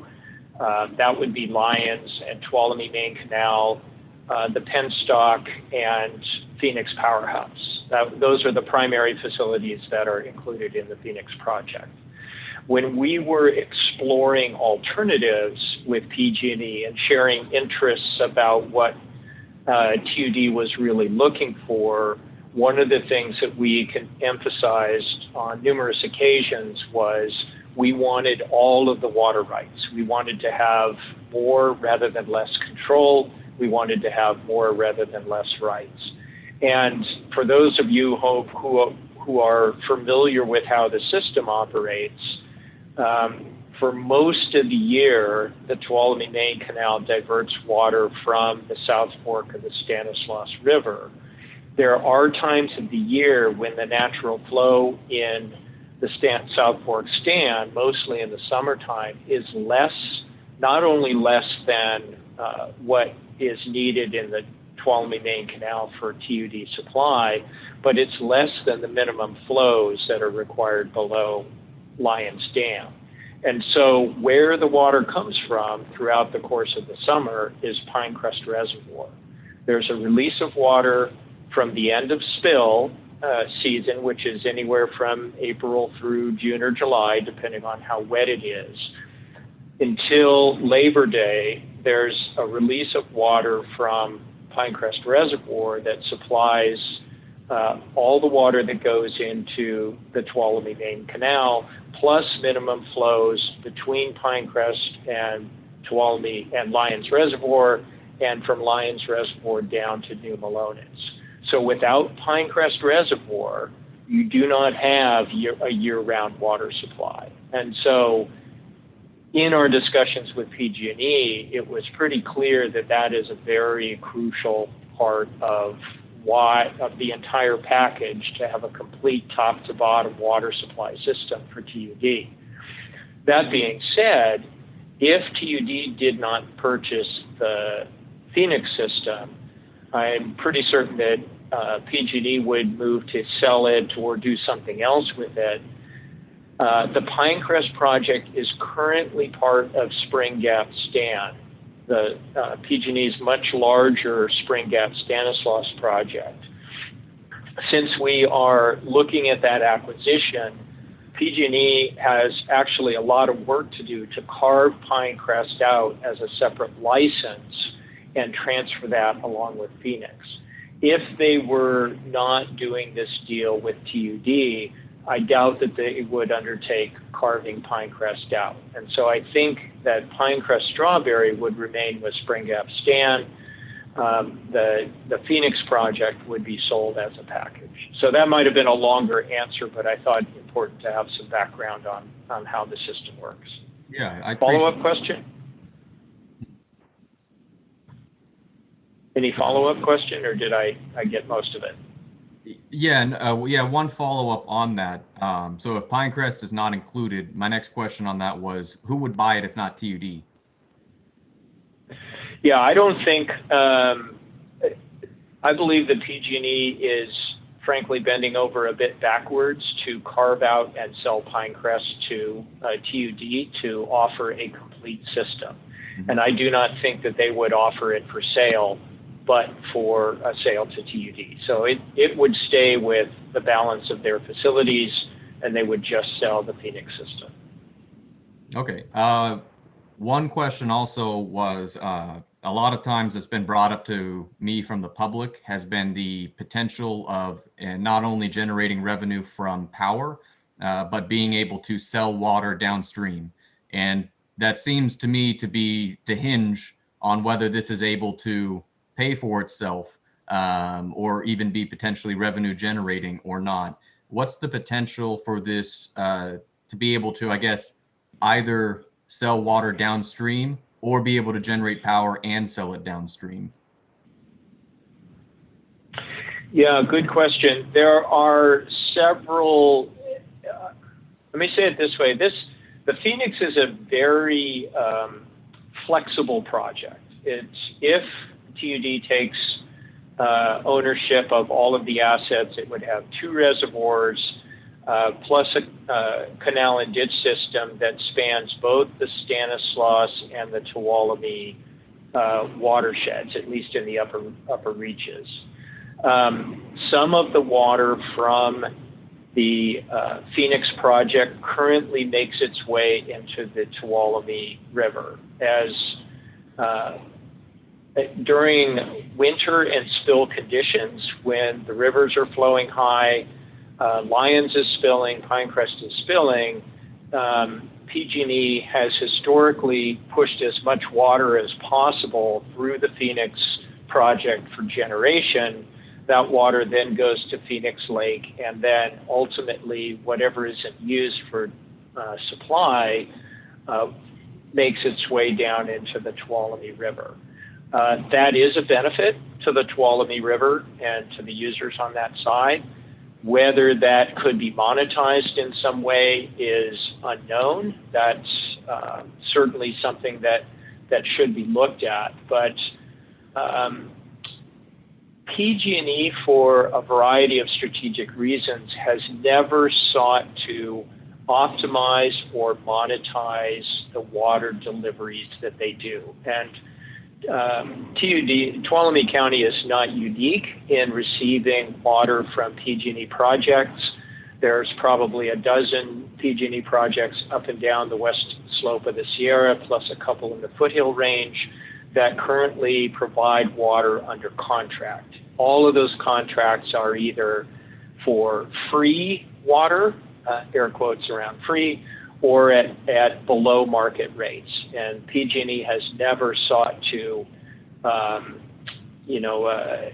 that would be Lions and Tuolumne Main Canal, the Penstock, and Phoenix Power Hubs. Those are the primary facilities that are included in the Phoenix project. When we were exploring alternatives with PG&E and sharing interests about what TUD was really looking for, one of the things that we emphasized on numerous occasions was we wanted all of the water rights. We wanted to have more rather than less control. We wanted to have more rather than less rights. And for those of you who are familiar with how the system operates, for most of the year, the Tuolumne Main Canal diverts water from the South Fork of the Stanislaus River. There are times of the year when the natural flow in the South Fork stand, mostly in the summertime, is less, not only less than what is needed in the Tuolumne Main Canal for TUD supply, but it's less than the minimum flows that are required below Lions Dam. And so where the water comes from throughout the course of the summer is Pinecrest Reservoir. There's a release of water from the end of spill season, which is anywhere from April through June or July, depending on how wet it is. Until Labor Day, there's a release of water from Pinecrest Reservoir that supplies all the water that goes into the Tuolumne Main Canal, plus minimum flows between Pinecrest and Tuolumne and Lions Reservoir, and from Lions Reservoir down to New Melones. So without Pinecrest Reservoir, you do not have a year-round water supply. And so in our discussions with PG&E, it was pretty clear that that is a very crucial part of the entire package, to have a complete top-to-bottom water supply system for TUD. That being said, if TUD did not purchase the Phoenix system, I'm pretty certain that PG&E would move to sell it or do something else with it. The Pinecrest project is currently part of Spring Gap Stan, the PG&E's much larger Spring Gap Stanislaus project. Since we are looking at that acquisition, PG&E has actually a lot of work to do to carve Pinecrest out as a separate license and transfer that along with Phoenix. If they were not doing this deal with TUD, I doubt that they would undertake carving Pinecrest out. And so I think that Pinecrest Strawberry would remain with Spring Gap Stan. The Phoenix project would be sold as a package. So that might have been a longer answer, but I thought it important to have some background on how the system works. Yeah. Follow-up question? Any follow-up question, or did I get most of it? Yeah, one follow-up on that. So if Pinecrest is not included, my next question on that was, who would buy it if not TUD? Yeah, I don't think, I believe that PG&E is frankly bending over a bit backwards to carve out and sell Pinecrest to TUD to offer a complete system. And I do not think that they would offer it for sale, but for a sale to TUD. So it would stay with the balance of their facilities, and they would just sell the Phoenix system. Okay. One question also was, a lot of times it's been brought up to me from the public has been the potential of not only generating revenue from power, but being able to sell water downstream. And that seems to me to hinge on whether this is able to pay for itself, or even be potentially revenue generating or not. What's the potential for this to be able to, I guess, either sell water downstream or be able to generate power and sell it downstream? Yeah, good question. There are several, let me say it this way. The Phoenix is a very flexible project. It's, if TUD takes ownership of all of the assets, it would have 2 reservoirs, plus a canal and ditch system that spans both the Stanislaus and the Tuolumne watersheds, at least in the upper reaches. Some of the water from the Phoenix project currently makes its way into the Tuolumne River. As during winter and spill conditions, when the rivers are flowing high, Lyons is spilling, Pinecrest is spilling, PG&E has historically pushed as much water as possible through the Phoenix project for generation. That water then goes to Phoenix Lake, and then ultimately whatever isn't used for supply makes its way down into the Tuolumne River. That is a benefit to the Tuolumne River and to the users on that side. Whether that could be monetized in some way is unknown. That's certainly something that should be looked at. But PG&E, for a variety of strategic reasons, has never sought to optimize or monetize the water deliveries that they do. And TUD, Tuolumne County, is not unique in receiving water from PG&E projects. There's probably a dozen PG&E projects up and down the west slope of the Sierra, plus a couple in the foothill range, that currently provide water under contract. All of those contracts are either for free water, air quotes around free, or at below market rates. And PG&E has never sought to,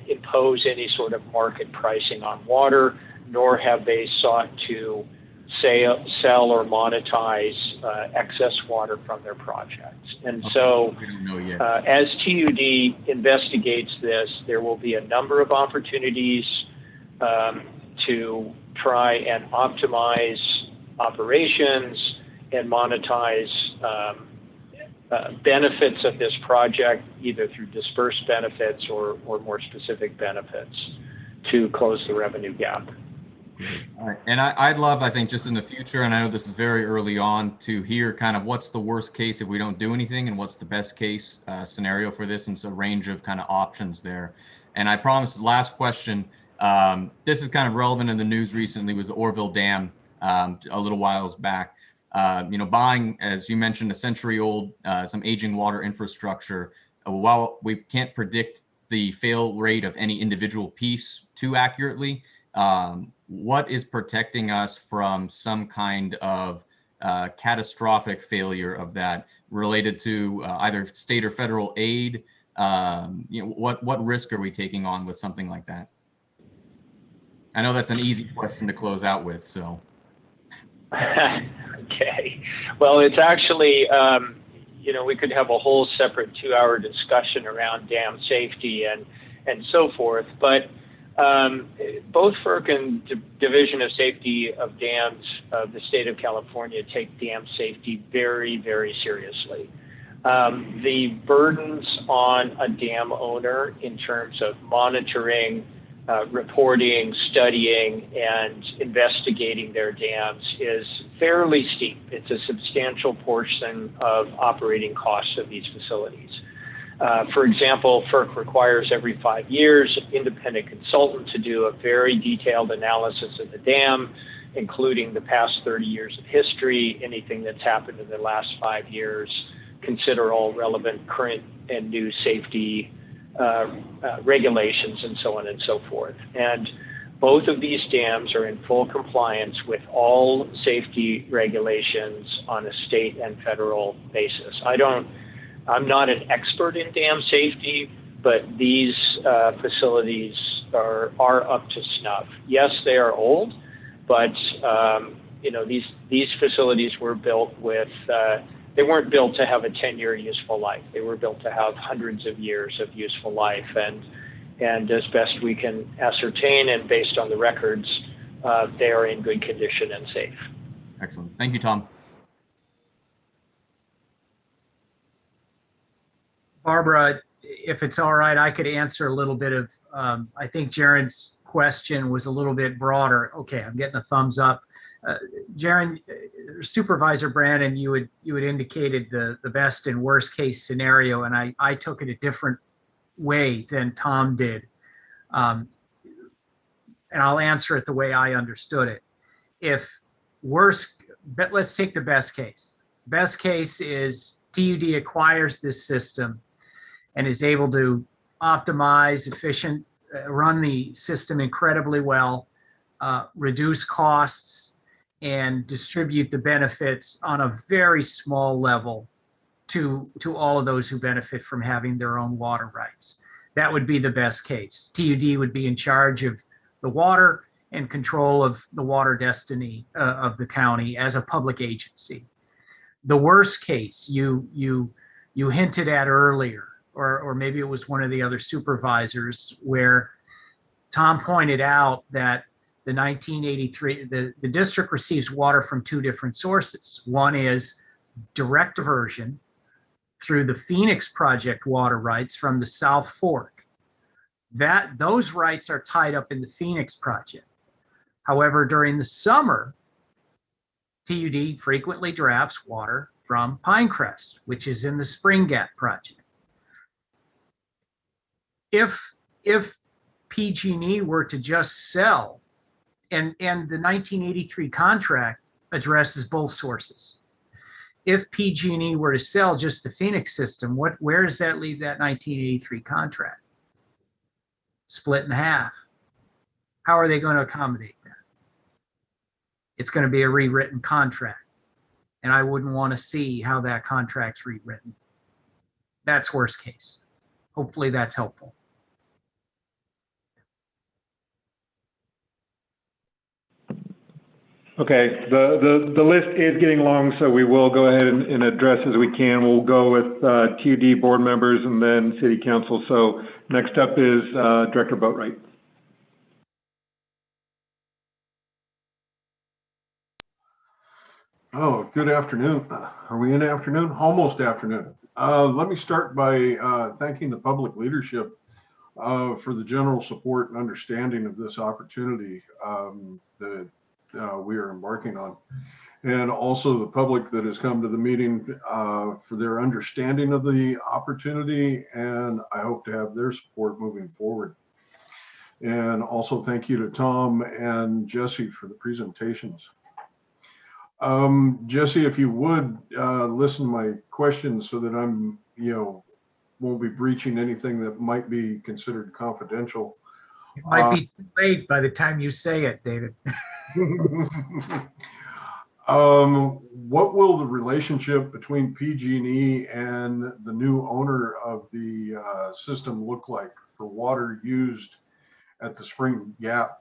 impose any sort of market pricing on water, nor have they sought to sell or monetize excess water from their projects. And so as TUD investigates this, there will be a number of opportunities to try and optimize operations and monetize benefits of this project, either through dispersed benefits or more specific benefits, to close the revenue gap. All right. And I'd love, I think, just in the future, and I know this is very early on, to hear kind of what's the worst case if we don't do anything and what's the best case scenario for this, and it's a range of kind of options there. And I promise the last question, this is kind of relevant in the news recently, was the Orville Dam a little while back. Buying, as you mentioned, a century-old, some aging water infrastructure, while we can't predict the fail rate of any individual piece too accurately, what is protecting us from some kind of catastrophic failure of that related to either state or federal aid? What risk are we taking on with something like that? I know that's an easy question to close out with, so. Okay. Well, it's actually, we could have a whole separate 2-hour discussion around dam safety and so forth. But both FERC and Division of Safety of Dams of the state of California take dam safety very, very seriously. The burdens on a dam owner in terms of monitoring, reporting, studying, and investigating their dams is fairly steep. It's a substantial portion of operating costs of these facilities. For example, FERC requires every 5 years an independent consultant to do a very detailed analysis of the dam, including the past 30 years of history, anything that's happened in the last 5 years, consider all relevant current and new safety regulations and so on and so forth. And both of these dams are in full compliance with all safety regulations on a state and federal basis. I'm not an expert in dam safety, but these facilities are up to snuff. Yes, they are old, but these facilities were built with, they weren't built to have a 10-year useful life. They were built to have hundreds of years of useful life. And as best we can ascertain and based on the records, they are in good condition and safe. Excellent. Thank you, Tom. Barbara, if it's all right, I could answer a little bit of, I think Jaren's question was a little bit broader. Okay, I'm getting a thumbs up. Jaren, Supervisor Brandon, you had indicated the best and worst case scenario, and I took it a different way than Tom did. And I'll answer it the way I understood it. But let's take the best case. Best case is TUD acquires this system and is able to optimize, run the system incredibly well, reduce costs, and distribute the benefits on a very small level to all of those who benefit from having their own water rights. That would be the best case. TUD would be in charge of the water and control of the water destiny of the county as a public agency. The worst case you hinted at earlier, or maybe it was one of the other supervisors, where Tom pointed out that the 1983, the district receives water from two different sources. One is direct diversion through the Phoenix Project water rights from the South Fork. Those rights are tied up in the Phoenix Project. However, during the summer, TUD frequently drafts water from Pinecrest, which is in the Spring Gap Project. If PG&E were to just sell, and the 1983 contract addresses both sources. If PG&E were to sell just the Phoenix system, where does that leave that 1983 contract? Split in half. How are they going to accommodate that? It's going to be a rewritten contract, and I wouldn't want to see how that contract's rewritten. That's worst case. Hopefully that's helpful. Okay, the list is getting long, so we will go ahead and address as we can. We'll go with TUD board members and then city council. So next up is Director Boatwright. Oh, good afternoon. Are we in afternoon? Almost afternoon. Let me start by thanking the public leadership for the general support and understanding of this opportunity that we are embarking on, and also the public that has come to the meeting for their understanding of the opportunity, and I hope to have their support moving forward. And also thank you to Tom and Jesse for the presentations. Jesse, if you would listen to my questions so that I'm, won't be breaching anything that might be considered confidential. It might be too late by the time you say it, David. What will the relationship between PG&E and the new owner of the system look like for water used at the Spring Gap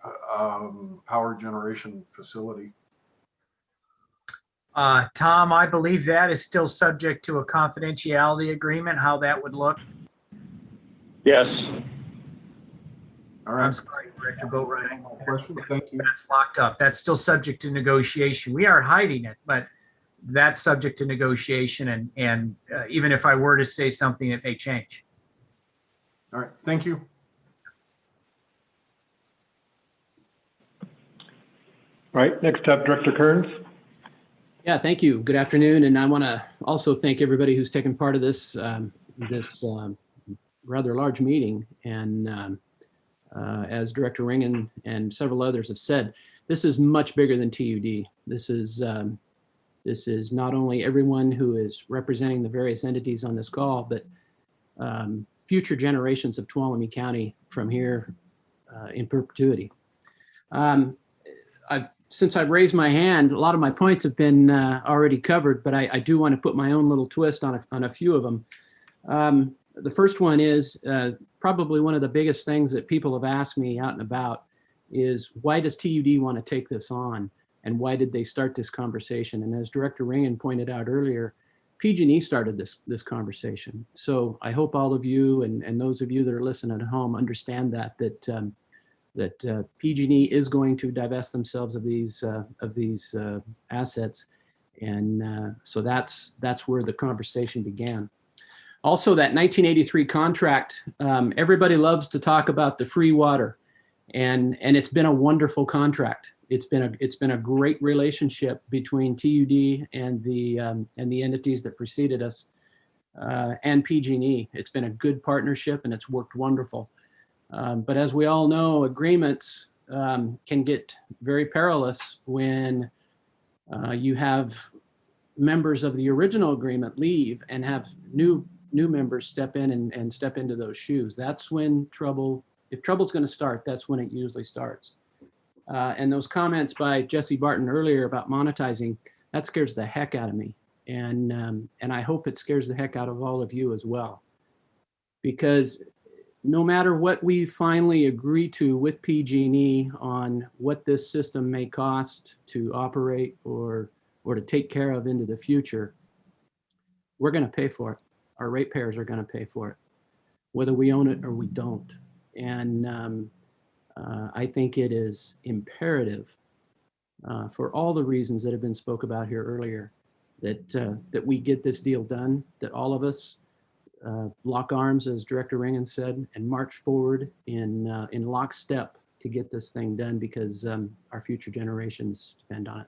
power generation facility? Tom, I believe that is still subject to a confidentiality agreement, how that would look. Yes. All right. I'm sorry, Director Boatwright. Question. Thank you. That's locked up. That's still subject to negotiation. We aren't hiding it, but that's subject to negotiation. And even if I were to say something, it may change. All right. Thank you. All right. Next up, Director Kearns. Yeah, thank you. Good afternoon. And I want to also thank everybody who's taken part of this rather large meeting. And as Director Ringen and several others have said, this is much bigger than TUD. This is not only everyone who is representing the various entities on this call, but future generations of Tuolumne County from here in perpetuity. Since I've raised my hand, a lot of my points have been already covered, but I do want to put my own little twist on a few of them. The first one is probably one of the biggest things that people have asked me out and about is, why does TUD want to take this on? And why did they start this conversation? And as Director Ringen pointed out earlier, PG&E started this conversation. So I hope all of you and those of you that are listening at home understand that PG&E is going to divest themselves of these assets. And so that's where the conversation began. Also, that 1983 contract, everybody loves to talk about the free water, and it's been a wonderful contract. It's been a great relationship between TUD and the entities that preceded us, and PG&E. It's been a good partnership, and it's worked wonderful. But as we all know, agreements can get very perilous when you have members of the original agreement leave and have new members step in and step into those shoes. That's when if trouble's going to start, that's when it usually starts. And those comments by Jesse Barton earlier about monetizing, that scares the heck out of me. And I hope it scares the heck out of all of you as well. Because no matter what we finally agree to with PG&E on what this system may cost to operate or to take care of into the future, we're going to pay for it. Our ratepayers are going to pay for it, whether we own it or we don't. And I think it is imperative for all the reasons that have been spoke about here earlier, that we get this deal done, that all of us lock arms, as Director Ringen said, and march forward in lockstep to get this thing done, because our future generations depend on it.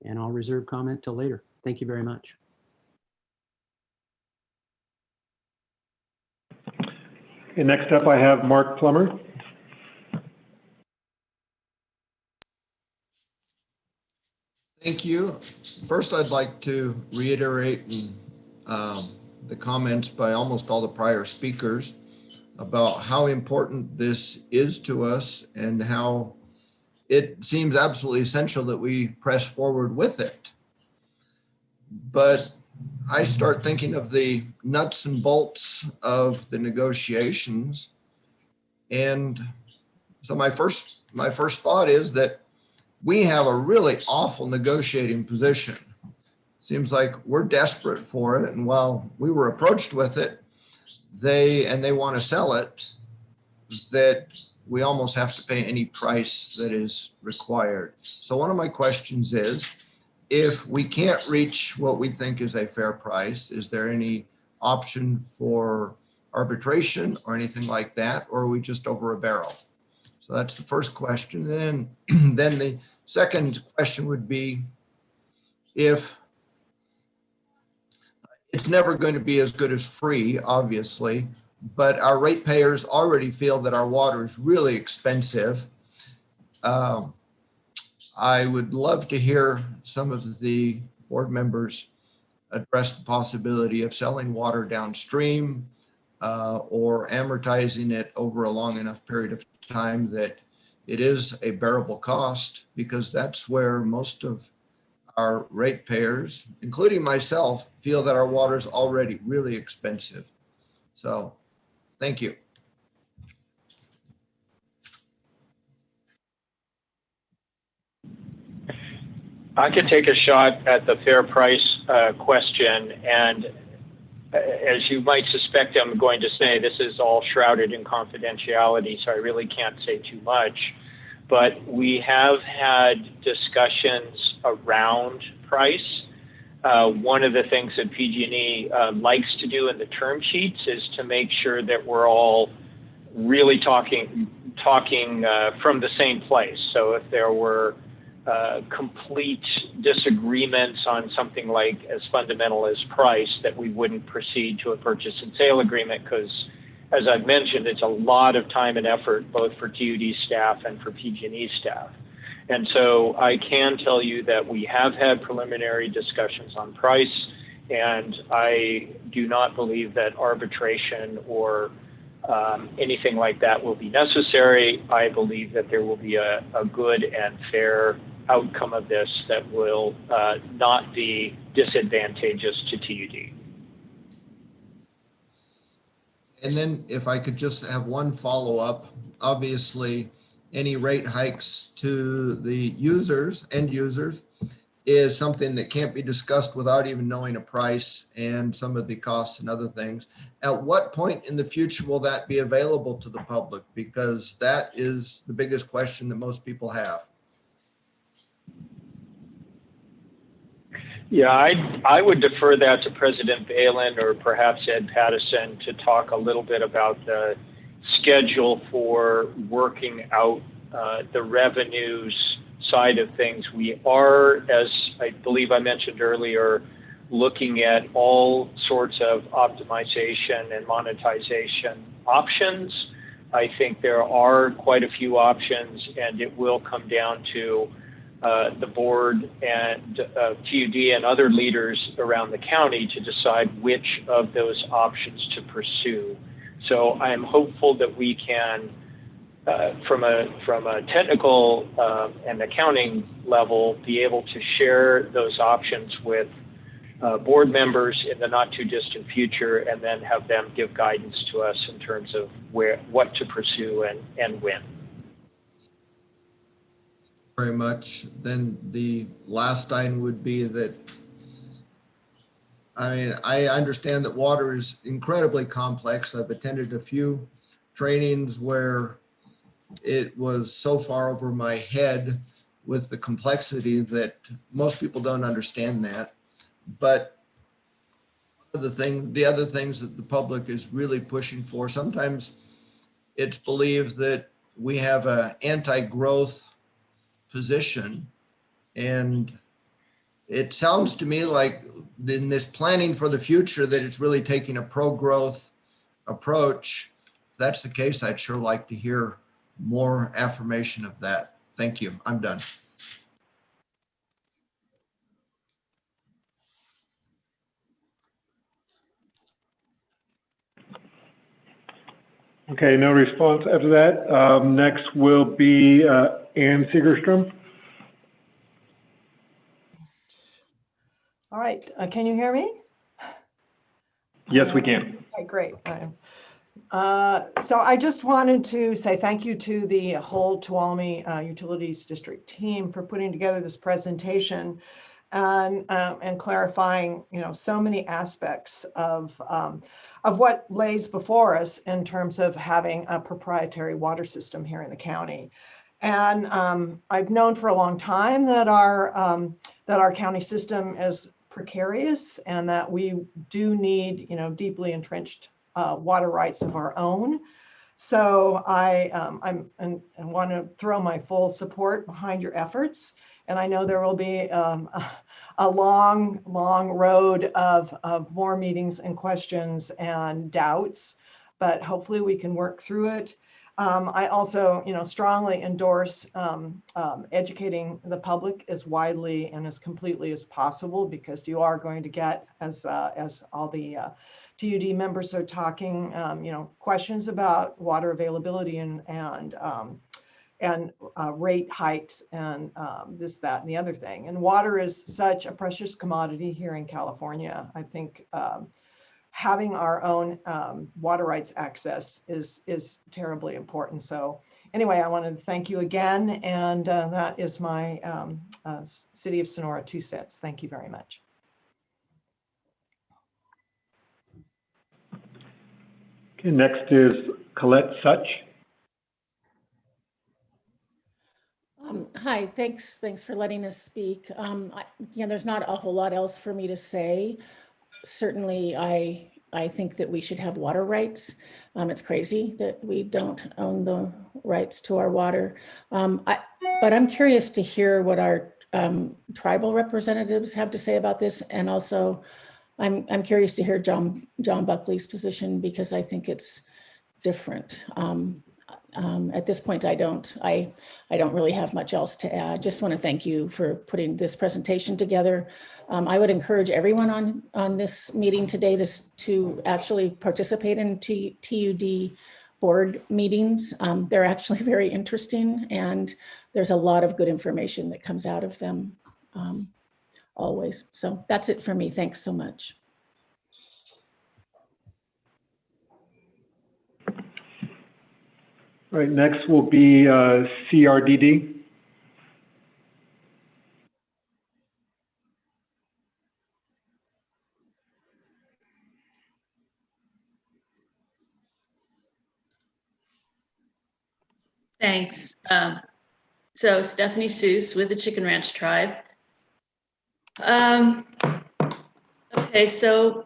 And I'll reserve comment till later. Thank you very much. Okay, next up I have Mark Plummer. Thank you. First, I'd like to reiterate the comments by almost all the prior speakers about how important this is to us and how it seems absolutely essential that we press forward with it. But I start thinking of the nuts and bolts of the negotiations. And so my first thought is that we have a really awful negotiating position. Seems like we're desperate for it. And while we were approached with it, they want to sell it, that we almost have to pay any price that is required. So one of my questions is, if we can't reach what we think is a fair price, is there any option for arbitration or anything like that? Or are we just over a barrel? So that's the first question. Then the second question would be, if it's never going to be as good as free, obviously, but our ratepayers already feel that our water is really expensive. I would love to hear some of the board members address the possibility of selling water downstream or amortizing it over a long enough period of time that it is a bearable cost, because that's where most of our ratepayers, including myself, feel that our water is already really expensive. So thank you. I could take a shot at the fair price question, and as you might suspect, I'm going to say this is all shrouded in confidentiality, so I really can't say too much. But we have had discussions around price. One of the things that PG&E likes to do in the term sheets is to make sure that we're all really talking from the same place. So if there were complete disagreements on something like as fundamental as price, that we wouldn't proceed to a purchase and sale agreement, because as I've mentioned, it's a lot of time and effort both for TUD staff and for PG&E staff. And so I can tell you that we have had preliminary discussions on price, And I do not believe that arbitration or anything like that will be necessary. I believe that there will be a good and fair outcome of this that will not be disadvantageous to TUD. And then if I could just have one follow-up, obviously, any rate hikes to the end users, is something that can't be discussed without even knowing a price and some of the costs and other things. At what point in the future will that be available to the public? Because that is the biggest question that most people have. Yeah, I would defer that to President Balin or perhaps Ed Pattison to talk a little bit about the schedule for working out the revenues side of things. We are, as I believe I mentioned earlier, looking at all sorts of optimization and monetization options. I think there are quite a few options, and it will come down to the board and TUD and other leaders around the county to decide which of those options to pursue. So I am hopeful that we can, from a technical and accounting level, be able to share those options with board members in the not too distant future, and then have them give guidance to us in terms of what to pursue and when. Very much. Then the last item would be that, I mean, I understand that water is incredibly complex. I've attended a few trainings where it was so far over my head with the complexity that most people don't understand that. But the other things that the public is really pushing for, sometimes it's believed that we have an anti-growth position, and it sounds to me like in this planning for the future that it's really taking a pro-growth approach. If that's the case, I'd sure like to hear more affirmation of that. Thank you. I'm done. Okay, no response after that. Next will be Ann Segerstrom. All right, can you hear me? Yes, we can. Okay, great. So I just wanted to say thank you to the whole Tuolumne Utilities District team for putting together this presentation and clarifying, so many aspects of what lays before us in terms of having a proprietary water system here in the county. And I've known for a long time that our county system is precarious and that we do need, deeply entrenched water rights of our own. So I want to throw my full support behind your efforts. And I know there will be a long, long road of more meetings and questions and doubts, but hopefully we can work through it. I also, strongly endorse educating the public as widely and as completely as possible, because you are going to get, as all the TUD members are talking, questions about water availability and rate hikes and this, that, and the other thing. And water is such a precious commodity here in California. I think having our own water rights access is terribly important. So anyway, I wanted to thank you again. And that is my City of Sonora 2 cents. Thank you very much. Okay, next is Colette Such. Hi, thanks for letting us speak. There's not a whole lot else for me to say. Certainly, I think that we should have water rights. It's crazy that we don't own the rights to our water. But I'm curious to hear what our tribal representatives have to say about this. And also, I'm curious to hear John Buckley's position, because I think it's different. At this point, I don't really have much else to add. Just want to thank you for putting this presentation together. I would encourage everyone on this meeting today to actually participate in TUD board meetings. They're actually very interesting, and there's a lot of good information that comes out of them always. So that's it for me. Thanks so much. All right, next will be CRDD. Thanks. So Stephanie Seuss with the Chicken Ranch Tribe. Okay, so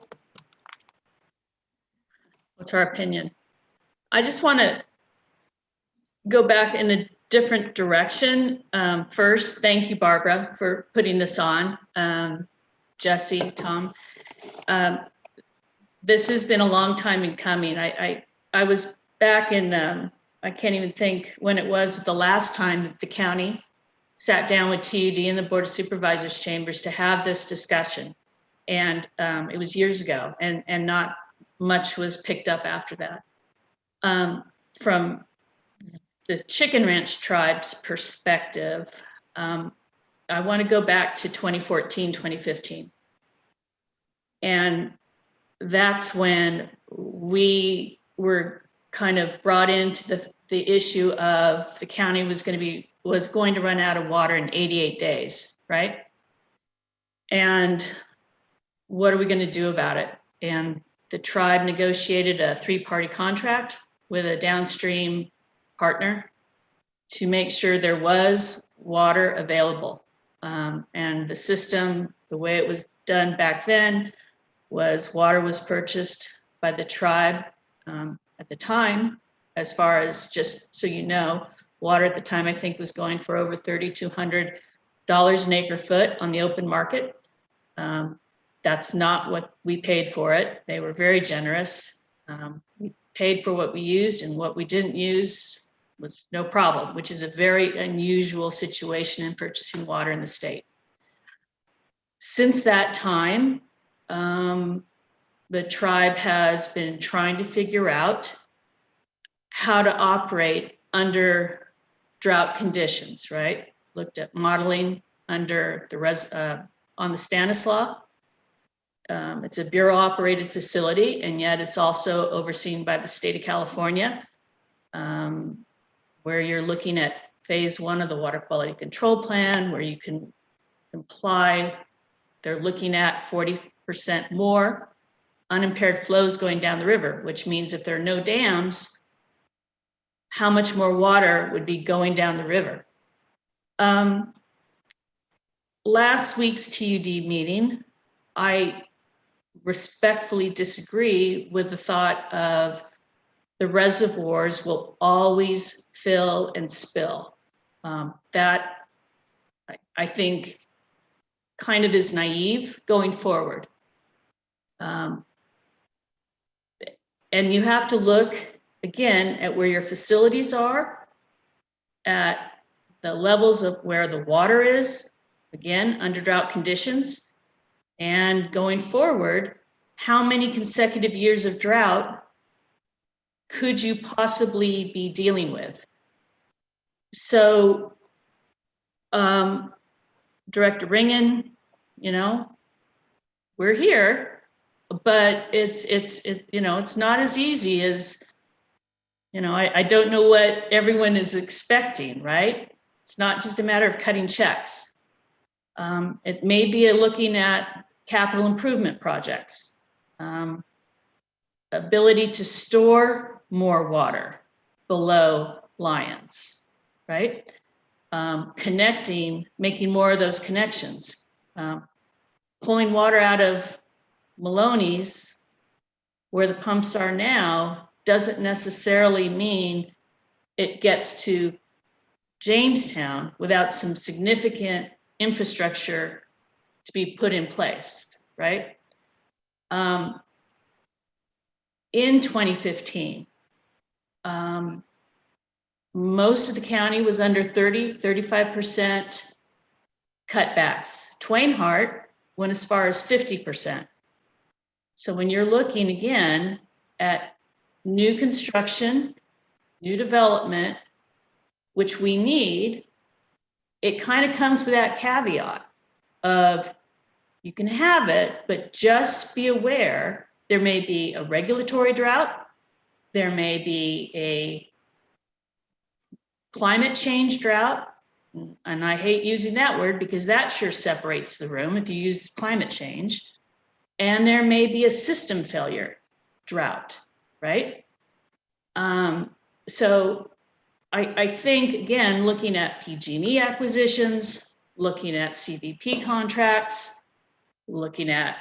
what's our opinion? I just want to go back in a different direction. First, thank you, Barbara, for putting this on. Jesse, Tom. This has been a long time in coming. I was back in, I can't even think when it was the last time that the county sat down with TUD and the Board of Supervisors chambers to have this discussion. And it was years ago, and not much was picked up after that. From the Chicken Ranch Tribe's perspective, I want to go back to 2014, 2015. And that's when we were kind of brought into the issue of the county was going to run out of water in 88 days, right? And what are we going to do about it? And the tribe negotiated a 3-party contract with a downstream partner to make sure there was water available. And the system, the way it was done back then, was water was purchased by the tribe at the time. As far as, just so you know, water at the time I think was going for over $3,200 an acre foot on the open market. That's not what we paid for it. They were very generous. We paid for what we used, and what we didn't use was no problem, which is a very unusual situation in purchasing water in the state. Since that time, the tribe has been trying to figure out how to operate under drought conditions, right? Looked at modeling under on the Stanislaus. It's a bureau operated facility, and yet it's also overseen by the state of California, where you're looking at phase 1 of the water quality control plan, where you can comply. They're looking at 40% more unimpaired flows going down the river, which means if there are no dams, how much more water would be going down the river? Last week's TUD meeting, I respectfully disagree with the thought of the reservoirs will always fill and spill. That I think kind of is naive going forward. And you have to look again at where your facilities are, at the levels of where the water is, again, under drought conditions, and going forward, how many consecutive years of drought could you possibly be dealing with? So, Director Ringen, you know, we're here, but it's not as easy as, I don't know what everyone is expecting, right? It's not just a matter of cutting checks. It may be looking at capital improvement projects, ability to store more water below Lyons, right? Making more of those connections. Pulling water out of Maloney's, where the pumps are now, doesn't necessarily mean it gets to Jamestown without some significant infrastructure to be put in place, right? In 2015, most of the county was under 35% cutbacks. Twain Hart went as far as 50%. So when you're looking again at new construction, new development, which we need, it kind of comes with that caveat of you can have it, but just be aware there may be a regulatory drought, there may be a climate change drought, and I hate using that word because that sure separates the room if you use climate change, and there may be a system failure drought, right? So I think, again, looking at PG&E acquisitions, looking at CBP contracts, looking at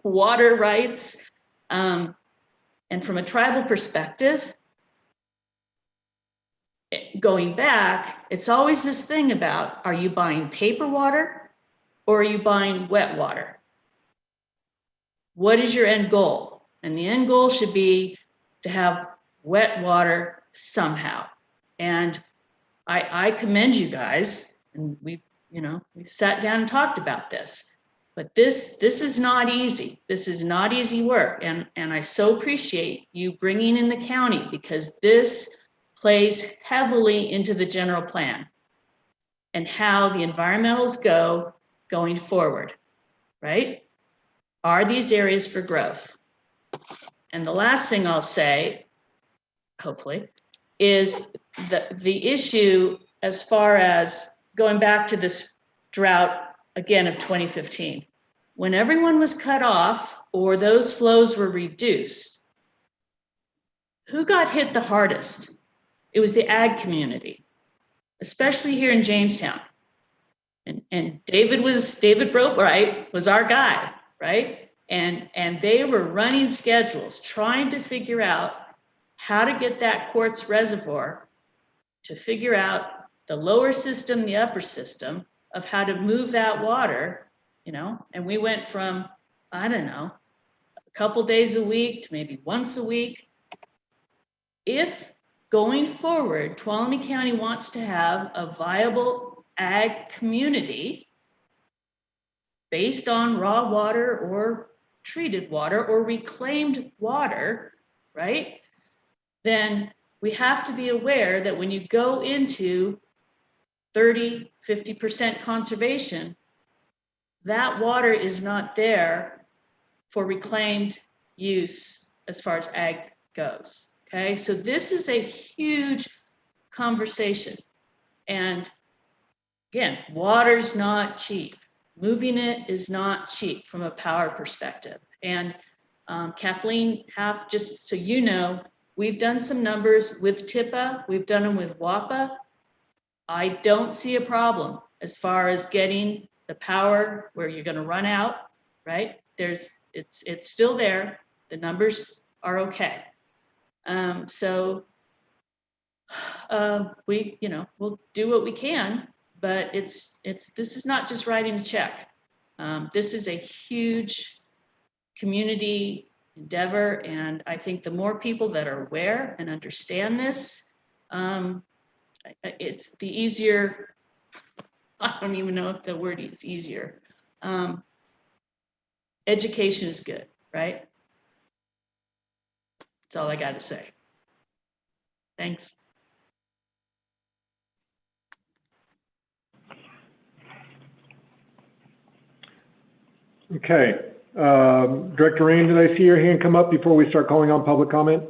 water rights, and from a tribal perspective, going back, it's always this thing about, are you buying paper water or are you buying wet water? What is your end goal? And the end goal should be to have wet water somehow. And I commend you guys, and we've sat down and talked about this, but this is not easy. This is not easy work. And I so appreciate you bringing in the county, because this plays heavily into the general plan and how the environmentals going forward, right? Are these areas for growth? And the last thing I'll say, hopefully, is the issue as far as going back to this drought again of 2015. When everyone was cut off or those flows were reduced, who got hit the hardest? It was the ag community, especially here in Jamestown. And David Brobright was our guy, right? And they were running schedules, trying to figure out how to get that quartz reservoir, to figure out the lower system, the upper system, of how to move that water, and we went from, I don't know, a couple days a week to maybe once a week. If going forward, Tuolumne County wants to have a viable ag community based on raw water or treated water or reclaimed water, right? Then we have to be aware that when you go into 30, 50% conservation, that water is not there for reclaimed use as far as ag goes, okay? So this is a huge conversation. And again, water's not cheap. Moving it is not cheap from a power perspective. And Kathleen, just so you know, we've done some numbers with TIPA, we've done them with WAPA. I don't see a problem as far as getting the power where you're going to run out, right? It's still there. The numbers are okay. So we'll do what we can, but this is not just writing a check. This is a huge community endeavor, and I think the more people that are aware and understand this, it's the easier. I don't even know if the word is easier. Education is good, right? That's all I got to say. Thanks. Okay. Director Rain, did I see your hand come up before we start calling on public comment?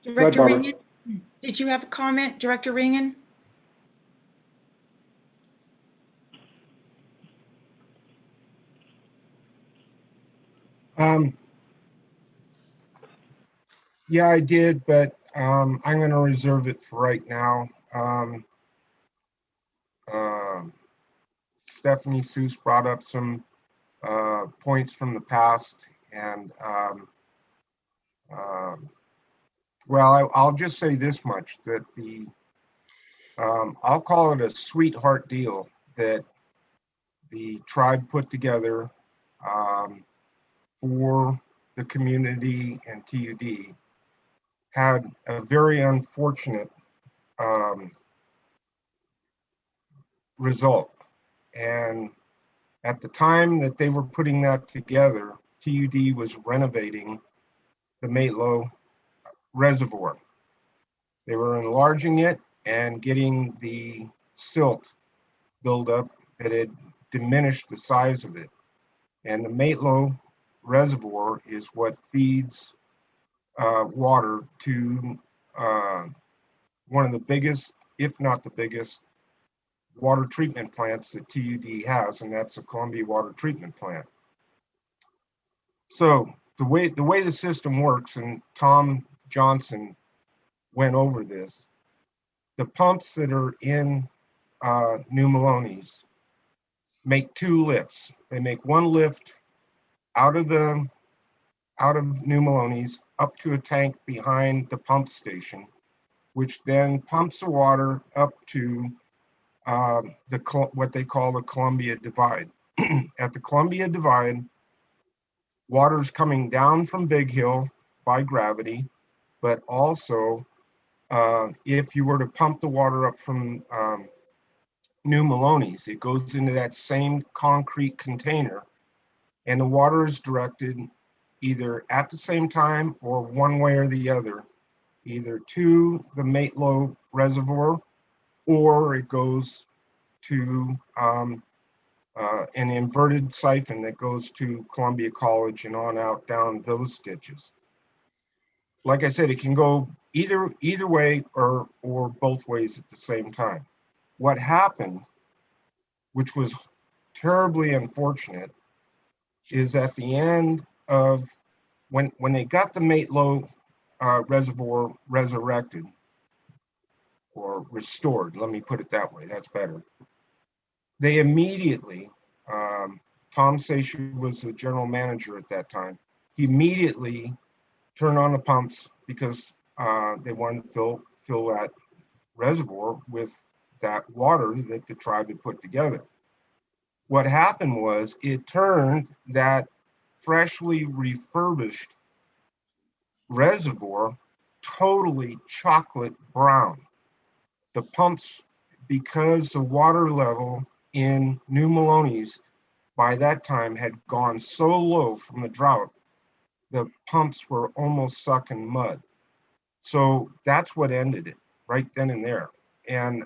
Director Ringen, did you have a comment, Director Ringen? Yeah, I did, but I'm going to reserve it for right now. Stephanie Seuss brought up some points from the past, and well, I'll just say this much, that I'll call it a sweetheart deal that the tribe put together for the community and TUD had a very unfortunate result. And at the time that they were putting that together, TUD was renovating the Matelow Reservoir. They were enlarging it and getting the silt buildup that had diminished the size of it. And the Matelow Reservoir is what feeds water to one of the biggest, if not the biggest, water treatment plants that TUD has, and that's the Columbia Water Treatment Plant. So the way the system works, and Tom Johnson went over this, the pumps that are in New Maloney's make two lifts. They make one lift out of New Maloney's up to a tank behind the pump station, which then pumps the water up to what they call the Columbia Divide. At the Columbia Divide, water's coming down from Big Hill by gravity, but also if you were to pump the water up from New Maloney's, it goes into that same concrete container, and the water is directed either at the same time or one way or the other, either to the Matelow Reservoir, or it goes to an inverted siphon that goes to Columbia College and on out down those ditches. Like I said, it can go either way or both ways at the same time. What happened, which was terribly unfortunate, is at the end of when they got the Matelow Reservoir resurrected or restored, let me put it that way, that's better. They immediately, Tom Seshu was the general manager at that time, he immediately turned on the pumps because they wanted to fill that reservoir with that water that the tribe had put together. What happened was it turned that freshly refurbished reservoir totally chocolate brown. The pumps, because the water level in New Maloney's by that time had gone so low from the drought, the pumps were almost sucking mud. So that's what ended it right then and there. And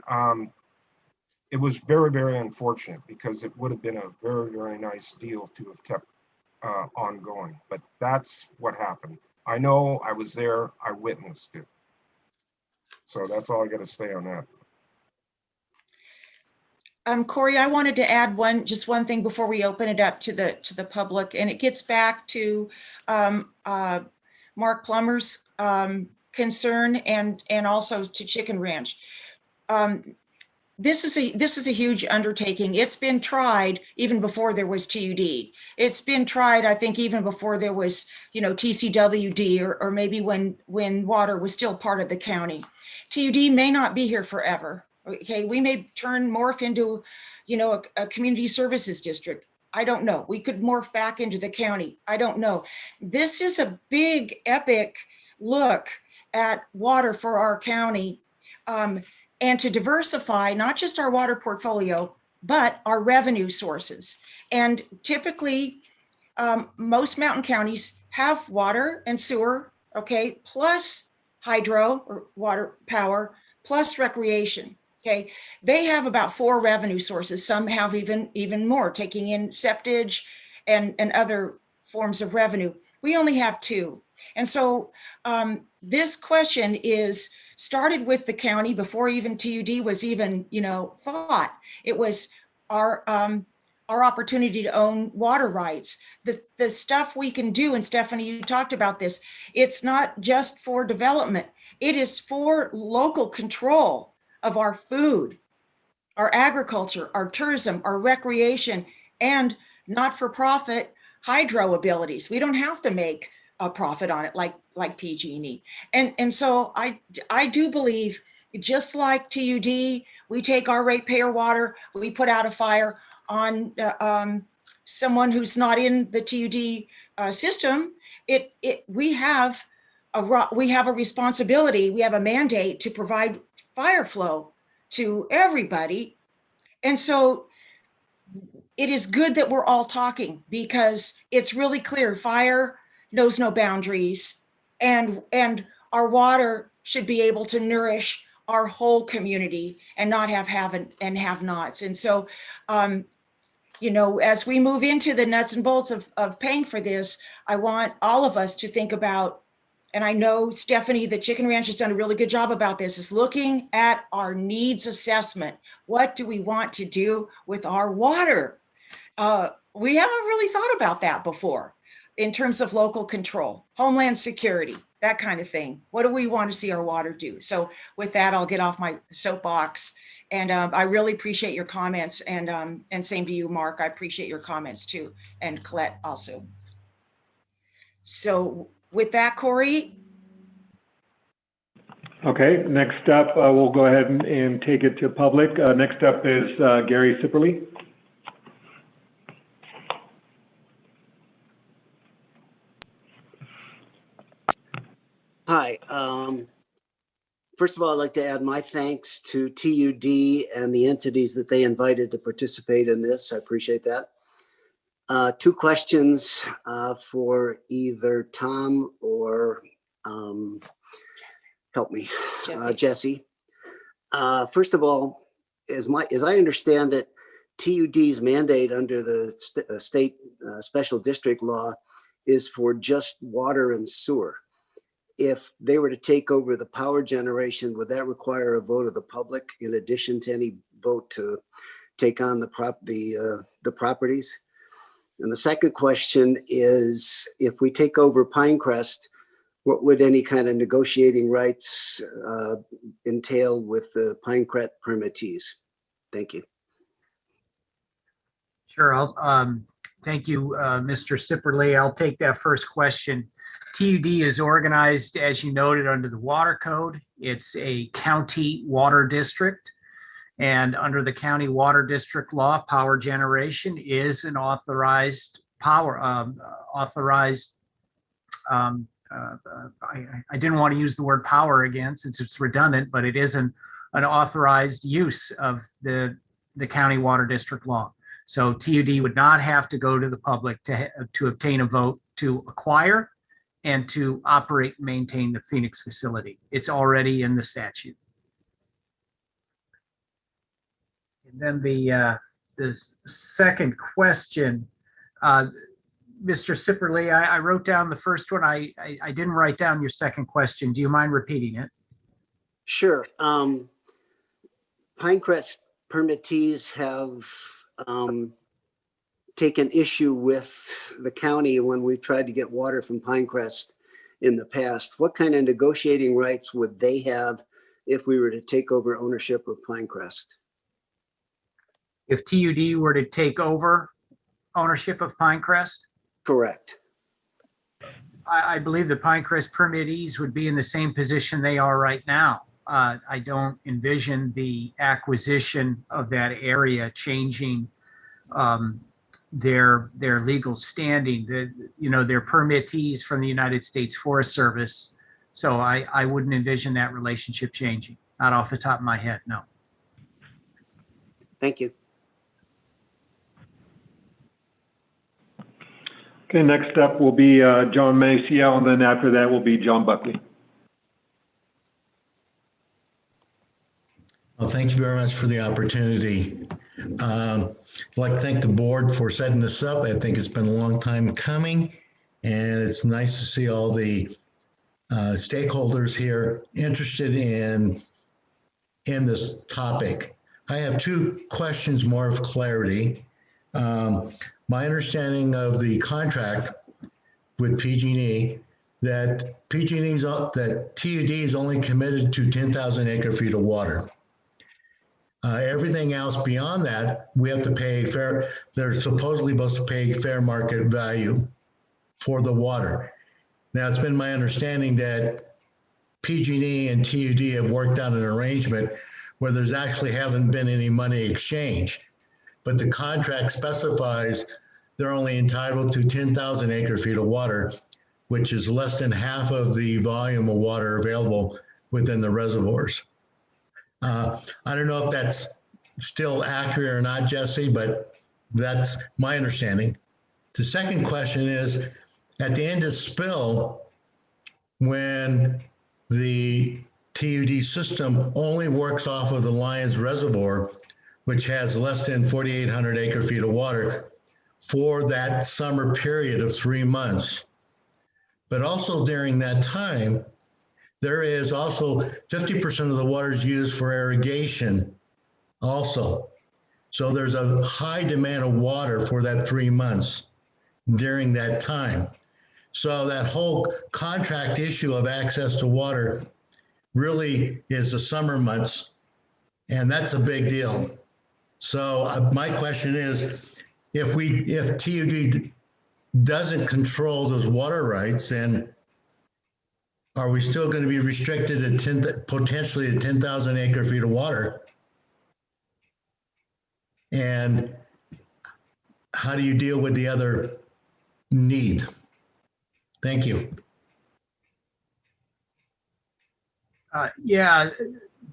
it was very, very unfortunate because it would have been a very, very nice deal to have kept ongoing. But that's what happened. I know, I was there, I witnessed it. So that's all I got to say on that. Corey, I wanted to add just one thing before we open it up to the public, and it gets back to Mark Plummer's concern and also to Chicken Ranch. This is a huge undertaking. It's been tried even before there was TUD. It's been tried, I think, even before there was, TCWD or maybe when water was still part of the county. TUD may not be here forever. Okay, we may morph into, a community services district. I don't know. We could morph back into the county. I don't know. This is a big, epic look at water for our county, and to diversify not just our water portfolio, but our revenue sources. And typically, most mountain counties have water and sewer, okay, plus hydro or water power, plus recreation. Okay, they have about 4 revenue sources. Some have even more, taking in septage and other forms of revenue. We only have 2. And so this question is started with the county before even TUD was even, thought. It was our opportunity to own water rights. The stuff we can do, and Stephanie, you talked about this, it's not just for development. It is for local control of our food, our agriculture, our tourism, our recreation, and not-for-profit hydro abilities. We don't have to make a profit on it like PG&E. And so I do believe, just like TUD, we take our ratepayer water, we put out a fire. on someone who's not in the TUD system, we have a responsibility, we have a mandate to provide fire flow to everybody. And so it is good that we're all talking, because it's really clear fire knows no boundaries, and our water should be able to nourish our whole community and not have and have nots. And so, you know, as we move into the nuts and bolts of paying for this, I want all of us to think about, and I know Stephanie, the Chicken Ranch, has done a really good job about this, is looking at our needs assessment. What do we want to do with our water? We haven't really thought about that before in terms of local control, homeland security, that kind of thing. What do we want to see our water do? So with that, I'll get off my soapbox. And I really appreciate your comments. And same to you, Mark. I appreciate your comments too. And Colette also. So with that, Corey. Okay, next up, we'll go ahead and take it to public. Next up is Gary Sipperly. Hi. First of all, I'd like to add my thanks to TUD and the entities that they invited to participate in this. I appreciate that. Two questions for either Tom or help me, Jesse. First of all, as I understand it, TUD's mandate under the state special district law is for just water and sewer. If they were to take over the power generation, would that require a vote of the public in addition to any vote to take on the properties? And the second question is, if we take over Pinecrest, what would any kind of negotiating rights entail with the Pinecrest permittees? Thank you. Sure. Thank you, Mr. Sipperly. I'll take that first question. TUD is organized, as you noted, under the Water Code. It's a county water district. And under the county water district law, power generation is an authorized power, I didn't want to use the word power again since it's redundant, but it is an authorized use of the county water district law. So TUD would not have to go to the public to obtain a vote to acquire and to operate and maintain the Phoenix facility. It's already in the statute. And then the second question, Mr. Sipperly, I wrote down the first one. I didn't write down your second question. Do you mind repeating it? Sure. Pinecrest permittees have taken issue with the county when we've tried to get water from Pinecrest in the past. What kind of negotiating rights would they have if we were to take over ownership of Pinecrest? If TUD were to take over ownership of Pinecrest? Correct. I believe the Pinecrest permittees would be in the same position they are right now. I don't envision the acquisition of that area changing their legal standing. They're permittees from the United States Forest Service. So I wouldn't envision that relationship changing. Not off the top of my head, no. Thank you. Okay, next up will be John Maciel, and then after that will be John Buckley. Well, thank you very much for the opportunity. I'd like to thank the board for setting this up. I think it's been a long time coming, and it's nice to see all the stakeholders here interested in this topic. I have two questions more of clarity. My understanding of the contract with PG&E that TUD is only committed to 10,000 acre feet of water. Everything else beyond that, we have to pay fair. They're supposedly supposed to pay fair market value for the water. Now, it's been my understanding that PG&E and TUD have worked out an arrangement where there's actually haven't been any money exchange. but the contract specifies they're only entitled to 10,000 acre feet of water, which is less than half of the volume of water available within the reservoirs. I don't know if that's still accurate or not, Jesse, but that's my understanding. The second question is, at the end of spill, when the TUD system only works off of the Lyons Reservoir, which has less than 4,800 acre feet of water for that summer period of 3 months. But also during that time, there is also 50% of the water is used for irrigation also. So there's a high demand of water for that 3 months during that time. So that whole contract issue of access to water really is the summer months, and that's a big deal. So my question is, if TUD doesn't control those water rights, then are we still going to be restricted to potentially to 10,000 acre feet of water? And how do you deal with the other need? Thank you. Yeah,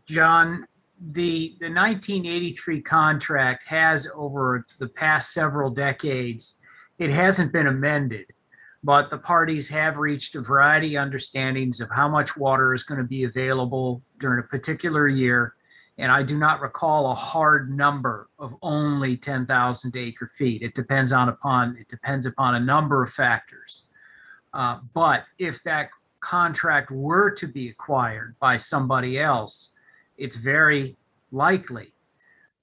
John, the 1983 contract has, over the past several decades, it hasn't been amended, but the parties have reached a variety of understandings of how much water is going to be available during a particular year. And I do not recall a hard number of only 10,000 acre feet. It depends upon a number of factors. But if that contract were to be acquired by somebody else, it's very likely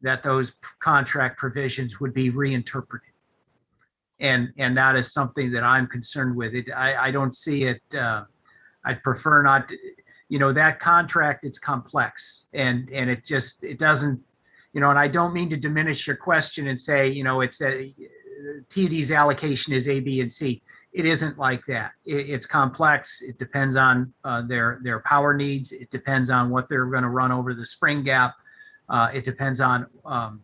that those contract provisions would be reinterpreted. And that is something that I'm concerned with. I don't see it, I'd prefer not to, that contract, it's complex, and it doesn't, and I don't mean to diminish your question and say, it's TUD's allocation is A, B, and C. It isn't like that. It's complex. It depends on their power needs. It depends on what they're going to run over the spring gap. It depends on the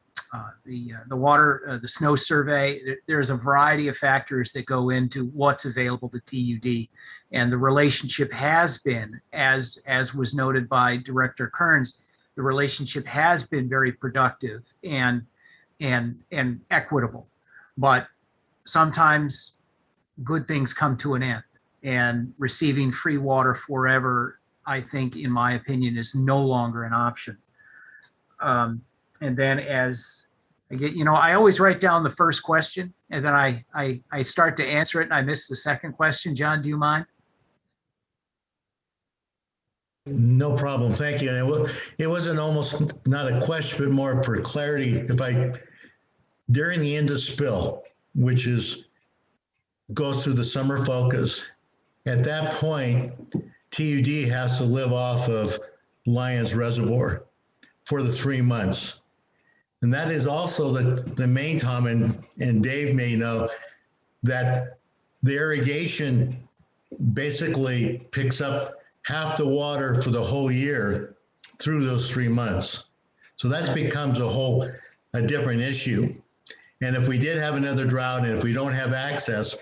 water, the snow survey. There's a variety of factors that go into what's available to TUD, and the relationship has been, as was noted by Director Kearns, the relationship has been very productive and equitable. But sometimes good things come to an end, and receiving free water forever, I think, in my opinion, is no longer an option. And then as I get, I always write down the first question, and then I start to answer it and I miss the second question. John, do you mind? No problem. Thank you. And it wasn't almost not a question, but more for clarity. During the end of spill, which goes through the summer focus, at that point, TUD has to live off of Lyons Reservoir for the 3 months. And that is also the main time, and Dave may know, that the irrigation basically picks up half the water for the whole year through those 3 months. So that becomes a different issue. And if we did have another drought, and if we don't have access,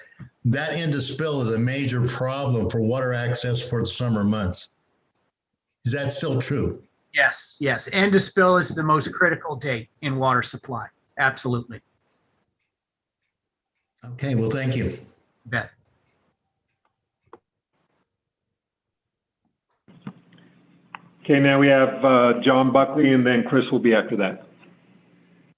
that end of spill is a major problem for water access for the summer months. Is that still true? Yes. End of spill is the most critical date in water supply. Absolutely. Okay, well, thank you. Bet. Okay, now we have John Buckley, and then Chris will be after that.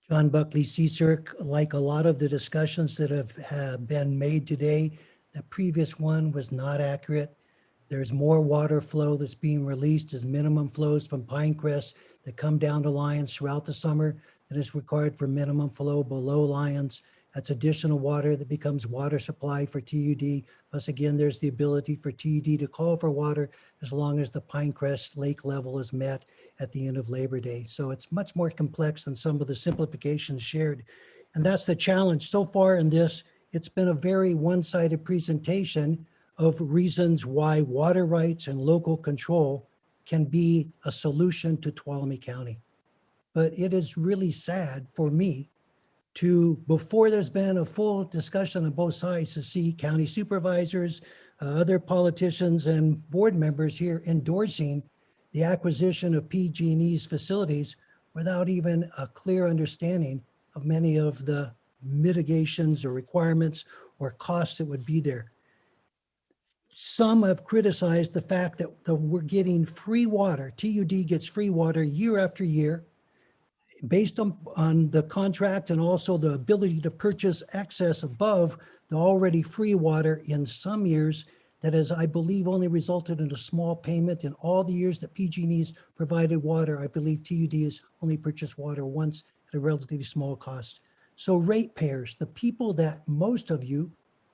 John Buckley, CSERC. Like a lot of the discussions that have been made today, the previous one was not accurate. There's more water flow that's being released as minimum flows from Pinecrest that come down to Lyons throughout the summer that is required for minimum flow below Lyons. That's additional water that becomes water supply for TUD. Plus, again, there's the ability for TUD to call for water as long as the Pinecrest lake level is met at the end of Labor Day. So it's much more complex than some of the simplifications shared. And that's the challenge. So far in this, it's been a very one-sided presentation of reasons why water rights and local control can be a solution to Tuolumne County. But it is really sad for me to, before there's been a full discussion on both sides, to see county supervisors, other politicians and board members here endorsing the acquisition of PG&E's facilities without even a clear understanding of many of the mitigations or requirements or costs that would be there. Some have criticized the fact that we're getting free water. TUD gets free water year after year based on the contract and also the ability to purchase excess above the already free water in some years that has, I believe, only resulted in a small payment. In all the years that PG&E's provided water, I believe TUD has only purchased water once at a relatively small cost. So ratepayers, the people that most of you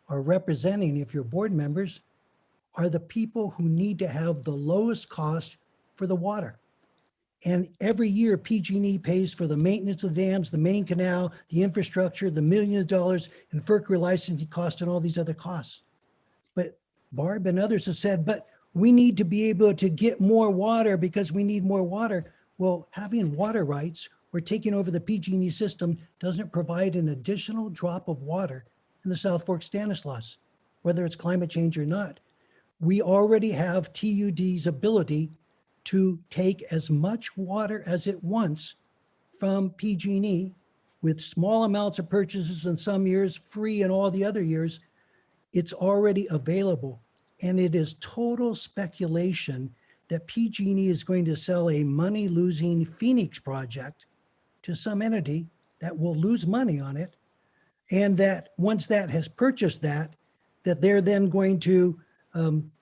are representing, if you're board members, are the people who need to have the lowest cost for the water. And every year PG&E pays for the maintenance of the dams, the main canal, the infrastructure, the millions of dollars in FERC relicensing costs and all these other costs. But Barb and others have said, but we need to be able to get more water because we need more water. Well, having water rights or taking over the PG&E system doesn't provide an additional drop of water in the South Fork Stanislaus, whether it's climate change or not. We already have TUD's ability to take as much water as it wants from PG&E with small amounts of purchases in some years, free in all the other years. It's already available. And it is total speculation that PG&E is going to sell a money-losing Phoenix project to some entity that will lose money on it. And that once that has purchased that they're then going to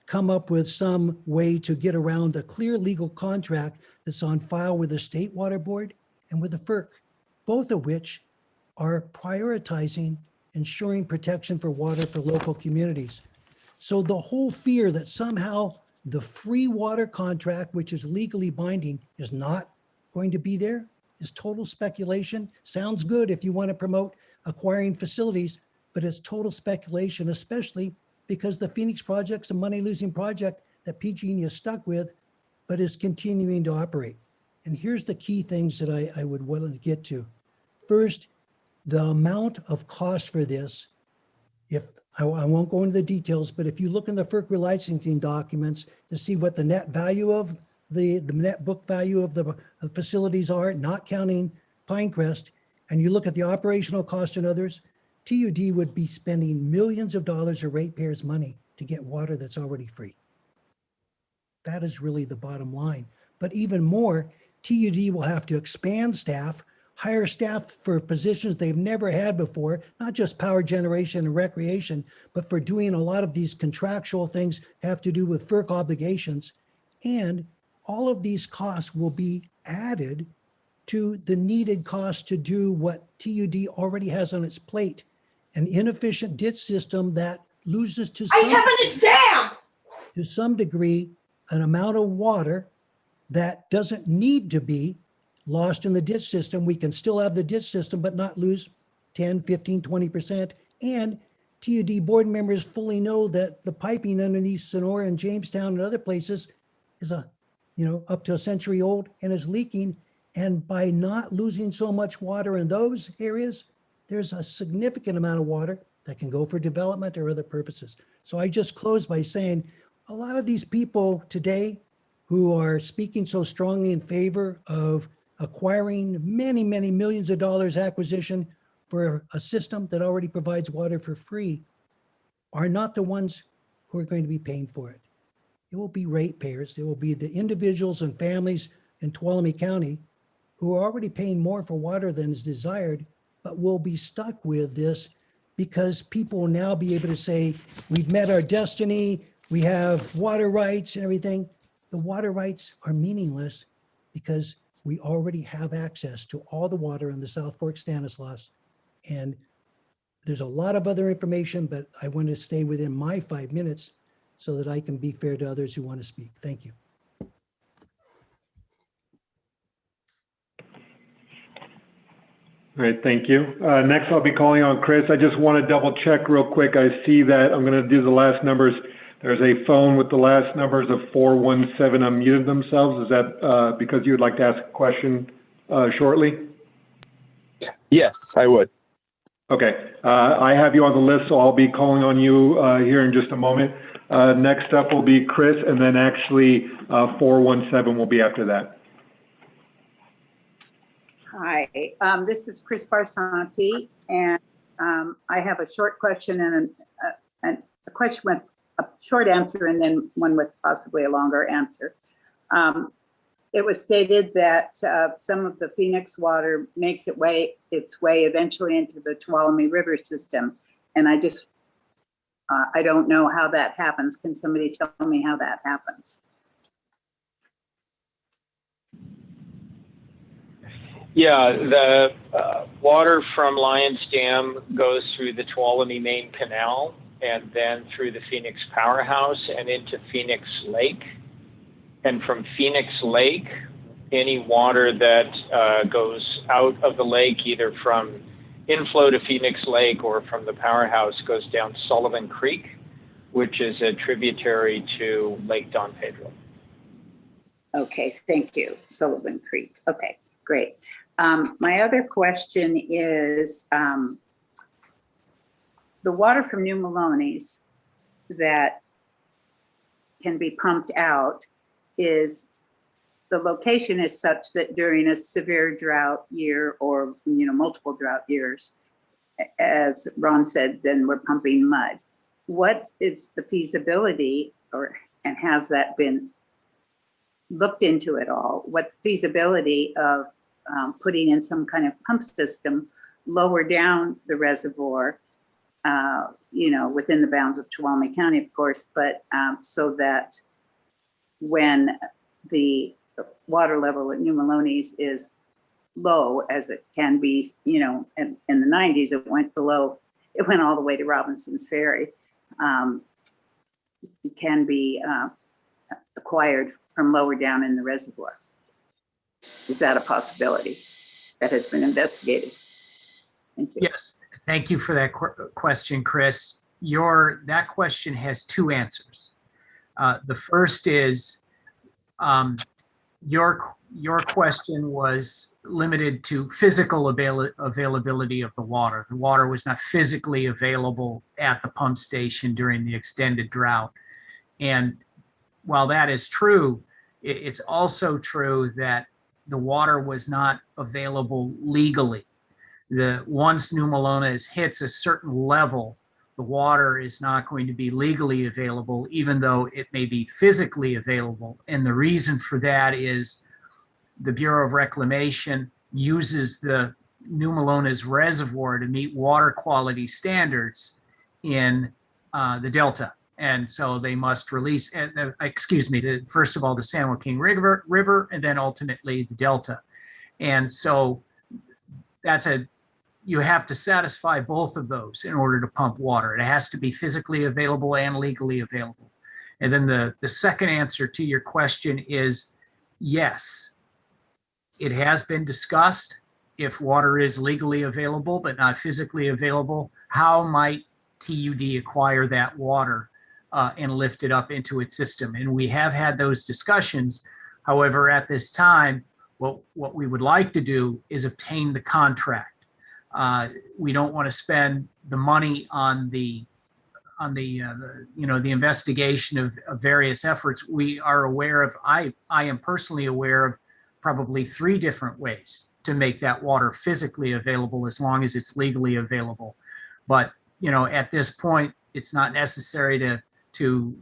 come up with some way to get around a clear legal contract that's on file with the State Water Board and with the FERC, both of which are prioritizing ensuring protection for water for local communities. So the whole fear that somehow the free water contract, which is legally binding, is not going to be there is total speculation. Sounds good if you want to promote acquiring facilities, but it's total speculation, especially because the Phoenix project's a money-losing project that PG&E is stuck with, but is continuing to operate. And here's the key things that I would want to get to. First, the amount of cost for this, if I won't go into the details, but if you look in the FERC relicensing documents to see what the net value of the net book value of the facilities are, not counting Pinecrest, and you look at the operational cost and others, TUD would be spending millions of dollars of ratepayers' money to get water that's already free. That is really the bottom line. But even more, TUD will have to expand staff, hire staff for positions they've never had before, not just power generation and recreation, but for doing a lot of these contractual things have to do with FERC obligations. And all of these costs will be added to the needed cost to do what TUD already has on its plate, an inefficient ditch system that loses to some degree an amount of water that doesn't need to be lost in the ditch system. We can still have the ditch system, but not lose 10, 15, 20%. And TUD board members fully know that the piping underneath Sonora and Jamestown and other places is up to a century old and is leaking. And by not losing so much water in those areas, there's a significant amount of water that can go for development or other purposes. So I just close by saying a lot of these people today who are speaking so strongly in favor of acquiring many, many millions of dollars acquisition for a system that already provides water for free are not the ones who are going to be paying for it. It will be ratepayers. It will be the individuals and families in Tuolumne County who are already paying more for water than is desired, but will be stuck with this because people will now be able to say, we've met our destiny, we have water rights and everything. The water rights are meaningless because we already have access to all the water in the South Fork Stanislaus. And there's a lot of other information, but I want to stay within my 5 minutes so that I can be fair to others who want to speak. Thank you. All right, thank you. Next, I'll be calling on Chris. I just want to double check real quick. I see that I'm going to do the last numbers. There's a phone with the last numbers of 417 unmuted themselves. Is that because you would like to ask a question shortly? Yes, I would. Okay, I have you on the list, so I'll be calling on you here in just a moment. Next up will be Chris, and then actually 417 will be after that. Hi, this is Chris Barsanti, and I have a short question and a question with a short answer and then one with possibly a longer answer. It was stated that some of the Phoenix water makes its way eventually into the Tuolumne River system, and I don't know how that happens. Can somebody tell me how that happens? Yeah, the water from Lions Dam goes through the Tuolumne Main Canal and then through the Phoenix Powerhouse and into Phoenix Lake. And from Phoenix Lake, any water that goes out of the lake, either from inflow to Phoenix Lake or from the powerhouse, goes down Sullivan Creek, which is a tributary to Lake Don Pedro. Okay, thank you. Sullivan Creek. Okay, great. My other question is the water from New Maloney's that can be pumped out, is the location is such that during a severe drought year or multiple drought years, as Ron said, then we're pumping mud. What is the feasibility, and has that been looked into at all? What feasibility of putting in some kind of pump system lower down the reservoir, within the bounds of Tuolumne County, of course, but so that when the water level at New Maloney's is low, as it can be, in the 90s, it went all the way to Robinson's Ferry. It can be acquired from lower down in the reservoir. Is that a possibility that has been investigated? Thank you. Yes, thank you for that question, Chris. That question has two answers. The first is your question was limited to physical availability of the water. The water was not physically available at the pump station during the extended drought. And while that is true, it's also true that the water was not available legally. Once New Maloney's hits a certain level, the water is not going to be legally available, even though it may be physically available. And the reason for that is the Bureau of Reclamation uses the New Maloney's reservoir to meet water quality standards in the Delta. And so they must release, first of all, the San Joaquin River, and then ultimately the Delta. And so you have to satisfy both of those in order to pump water. It has to be physically available and legally available. And then the second answer to your question is yes, it has been discussed. If water is legally available but not physically available, how might TUD acquire that water and lift it up into its system? And we have had those discussions. However, at this time, what we would like to do is obtain the contract. We don't want to spend the money on the investigation of various efforts. We are aware of, I am personally aware of probably 3 different ways to make that water physically available as long as it's legally available. But at this point, it's not necessary to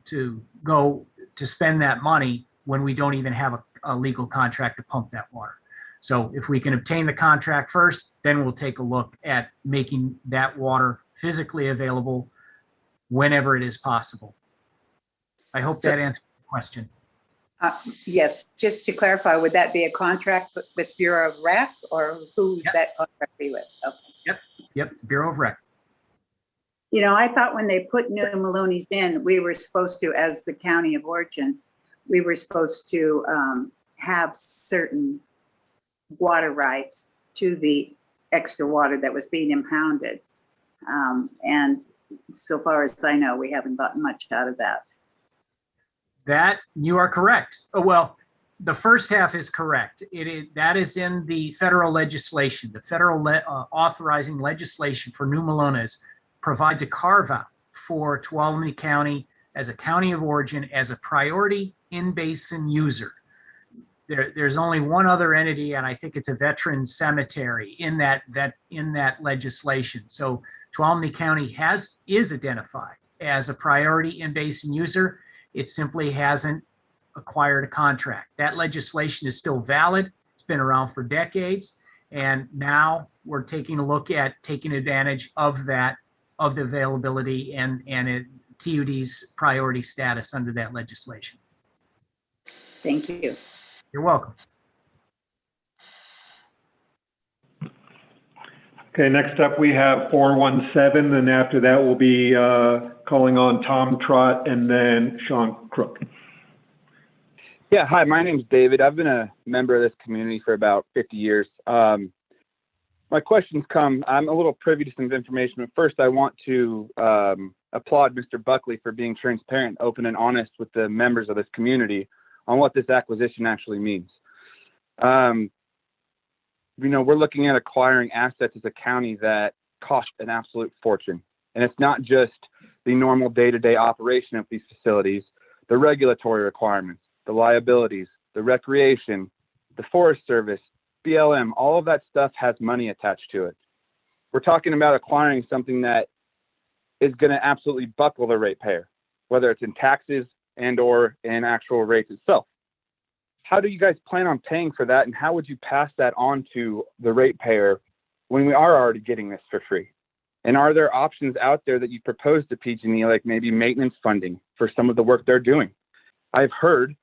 go to spend that money when we don't even have a legal contract to pump that water. So if we can obtain the contract first, then we'll take a look at making that water physically available whenever it is possible. I hope that answers the question. Yes, just to clarify, would that be a contract with Bureau of Rec, or who would that contract be with? Okay. Yep, Bureau of Rec. I thought when they put New Maloney's in, we were supposed to, as the county of origin, we were supposed to have certain water rights to the extra water that was being impounded. And so far as I know, we haven't gotten much out of that. That you are correct. Oh, well, the first half is correct. That is in the federal legislation. The federal authorizing legislation for New Melones provides a carve out for Tuolumne County as a county of origin as a priority in-basin user. There's only one other entity, and I think it's a veteran cemetery in that legislation. So Tuolumne County is identified as a priority in-basin user. It simply hasn't acquired a contract. That legislation is still valid. It's been around for decades, and now we're taking a look at taking advantage of that, of the availability and TUD's priority status under that legislation. Thank you. You're welcome. Okay, next up we have 417, and after that we'll be calling on Tom Trott and then Sean Crook. Yeah, hi, my name's David. I've been a member of this community for about 50 years. My questions come, I'm a little privy to some information, but first I want to applaud Mr. Buckley for being transparent, open, and honest with the members of this community on what this acquisition actually means. You know, we're looking at acquiring assets as a county that cost an absolute fortune. And it's not just the normal day-to-day operation of these facilities, the regulatory requirements, the liabilities, the recreation, the Forest Service, BLM, all of that stuff has money attached to it. We're talking about acquiring something that is going to absolutely buckle the ratepayer, whether it's in taxes and or in actual rates itself. How do you guys plan on paying for that, and how would you pass that on to the ratepayer when we are already getting this for free? And are there options out there that you propose to PG&E, like maybe maintenance funding for some of the work they're doing? I've heard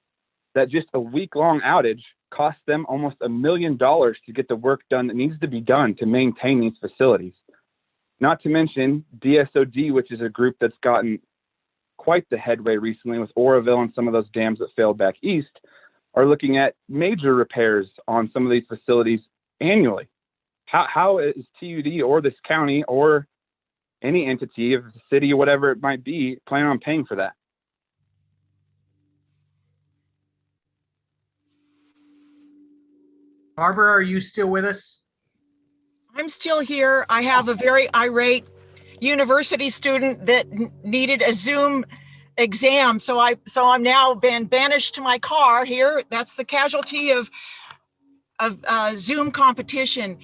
that just a week-long outage costs them almost $1 million to get the work done that needs to be done to maintain these facilities. Not to mention DSOD, which is a group that's gotten quite the headway recently with Oroville and some of those dams that failed back east, are looking at major repairs on some of these facilities annually. How is TUD or this county or any entity of the city or whatever it might be planning on paying for that? Barbara, are you still with us? I'm still here. I have a very irate university student that needed a Zoom exam, so I'm now been banished to my car here. That's the casualty of Zoom competition.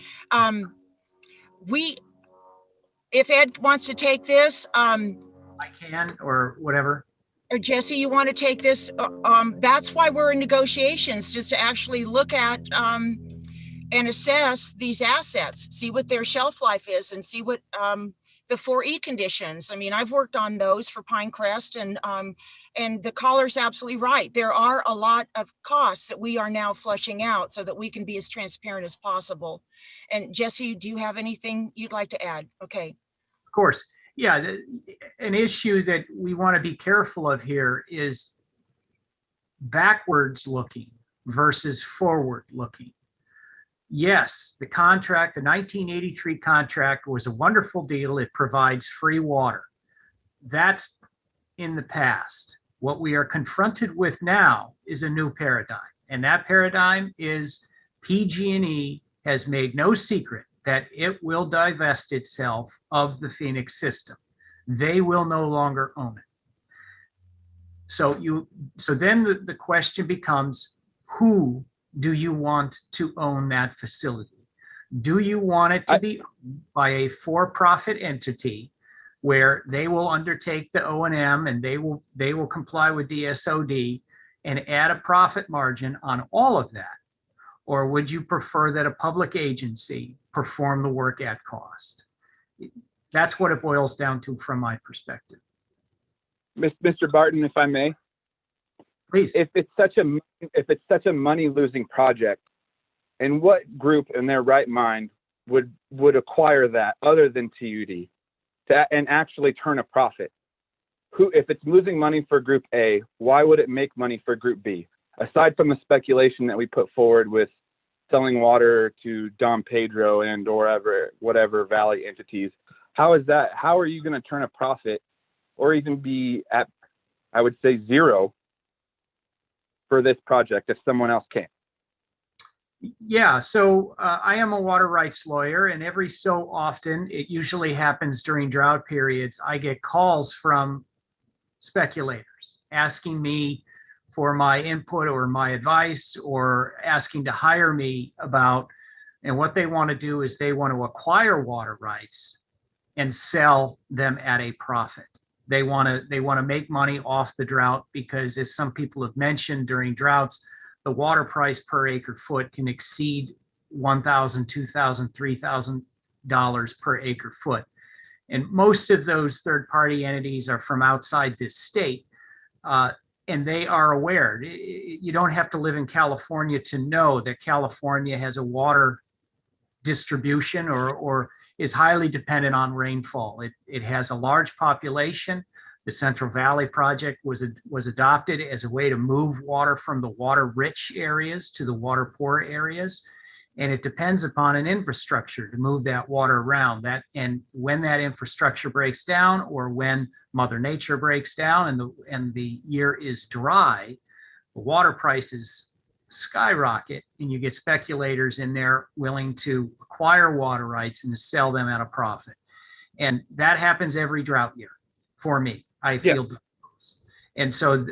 If Ed wants to take this, I can, or whatever. Or Jesse, you want to take this? That's why we're in negotiations, just to actually look at and assess these assets, see what their shelf life is, and see what the 4E conditions. I mean, I've worked on those for Pinecrest, and the caller's absolutely right. There are a lot of costs that we are now flushing out so that we can be as transparent as possible. And Jesse, do you have anything you'd like to add? Okay. Of course. Yeah, an issue that we want to be careful of here is backwards looking versus forward looking. Yes, the contract, the 1983 contract was a wonderful deal. It provides free water. That's in the past. What we are confronted with now is a new paradigm. And that paradigm is PG&E has made no secret that it will divest itself of the Phoenix system. They will no longer own it. So then the question becomes, who do you want to own that facility? Do you want it to be owned by a for-profit entity where they will undertake the O&M and they will comply with DSOD and add a profit margin on all of that? Or would you prefer that a public agency perform the work at cost? That's what it boils down to from my perspective. Mr. Barton, if I may. Please. If it's such a money-losing project, and what group in their right mind would acquire that other than TUD and actually turn a profit? If it's losing money for Group A, why would it make money for Group B? Aside from the speculation that we put forward with selling water to Dom Pedro and or whatever Valley entities, how are you going to turn a profit or even be at, I would say, zero for this project if someone else can't? Yeah, so I am a water rights lawyer, and every so often, it usually happens during drought periods, I get calls from speculators asking me for my input or my advice, or asking to hire me about, and what they want to do is they want to acquire water rights and sell them at a profit. They want to make money off the drought, because as some people have mentioned, during droughts, the water price per acre foot can exceed $1,000, $2,000, $3,000 per acre foot. And most of those third-party entities are from outside this state, and they are aware. You don't have to live in California to know that California has a water distribution or is highly dependent on rainfall. It has a large population. The Central Valley Project was adopted as a way to move water from the water-rich areas to the water-poor areas. And it depends upon an infrastructure to move that water around. And when that infrastructure breaks down, or when Mother Nature breaks down and the year is dry, the water prices skyrocket, and you get speculators in there willing to acquire water rights and to sell them at a profit. And that happens every drought year for me. I feel those. And so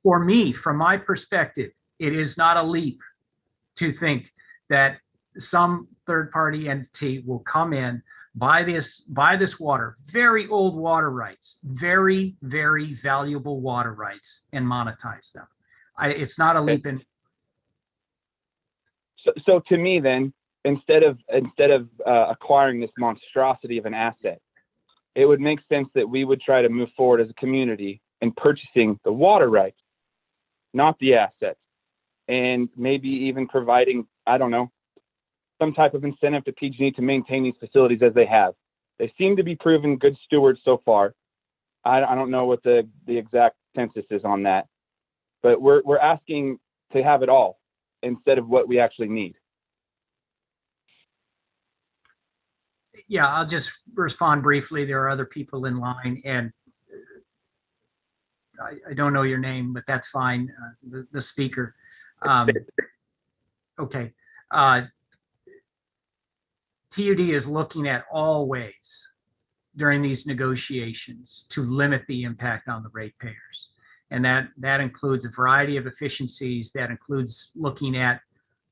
for me, from my perspective, it is not a leap to think that some third-party entity will come in, buy this water, very old water rights, very, very valuable water rights, and monetize them. It's not a leap in. So to me, then, instead of acquiring this monstrosity of an asset, it would make sense that we would try to move forward as a community in purchasing the water rights, not the assets, and maybe even providing, I don't know, some type of incentive to PG&E to maintain these facilities as they have. They seem to be proven good stewards so far. I don't know what the exact census is on that, but we're asking to have it all instead of what we actually need. Yeah, I'll just respond briefly. There are other people in line, and I don't know your name, but that's fine. The speaker. Okay. TUD is looking at all ways during these negotiations to limit the impact on the ratepayers. And that includes a variety of efficiencies. That includes looking at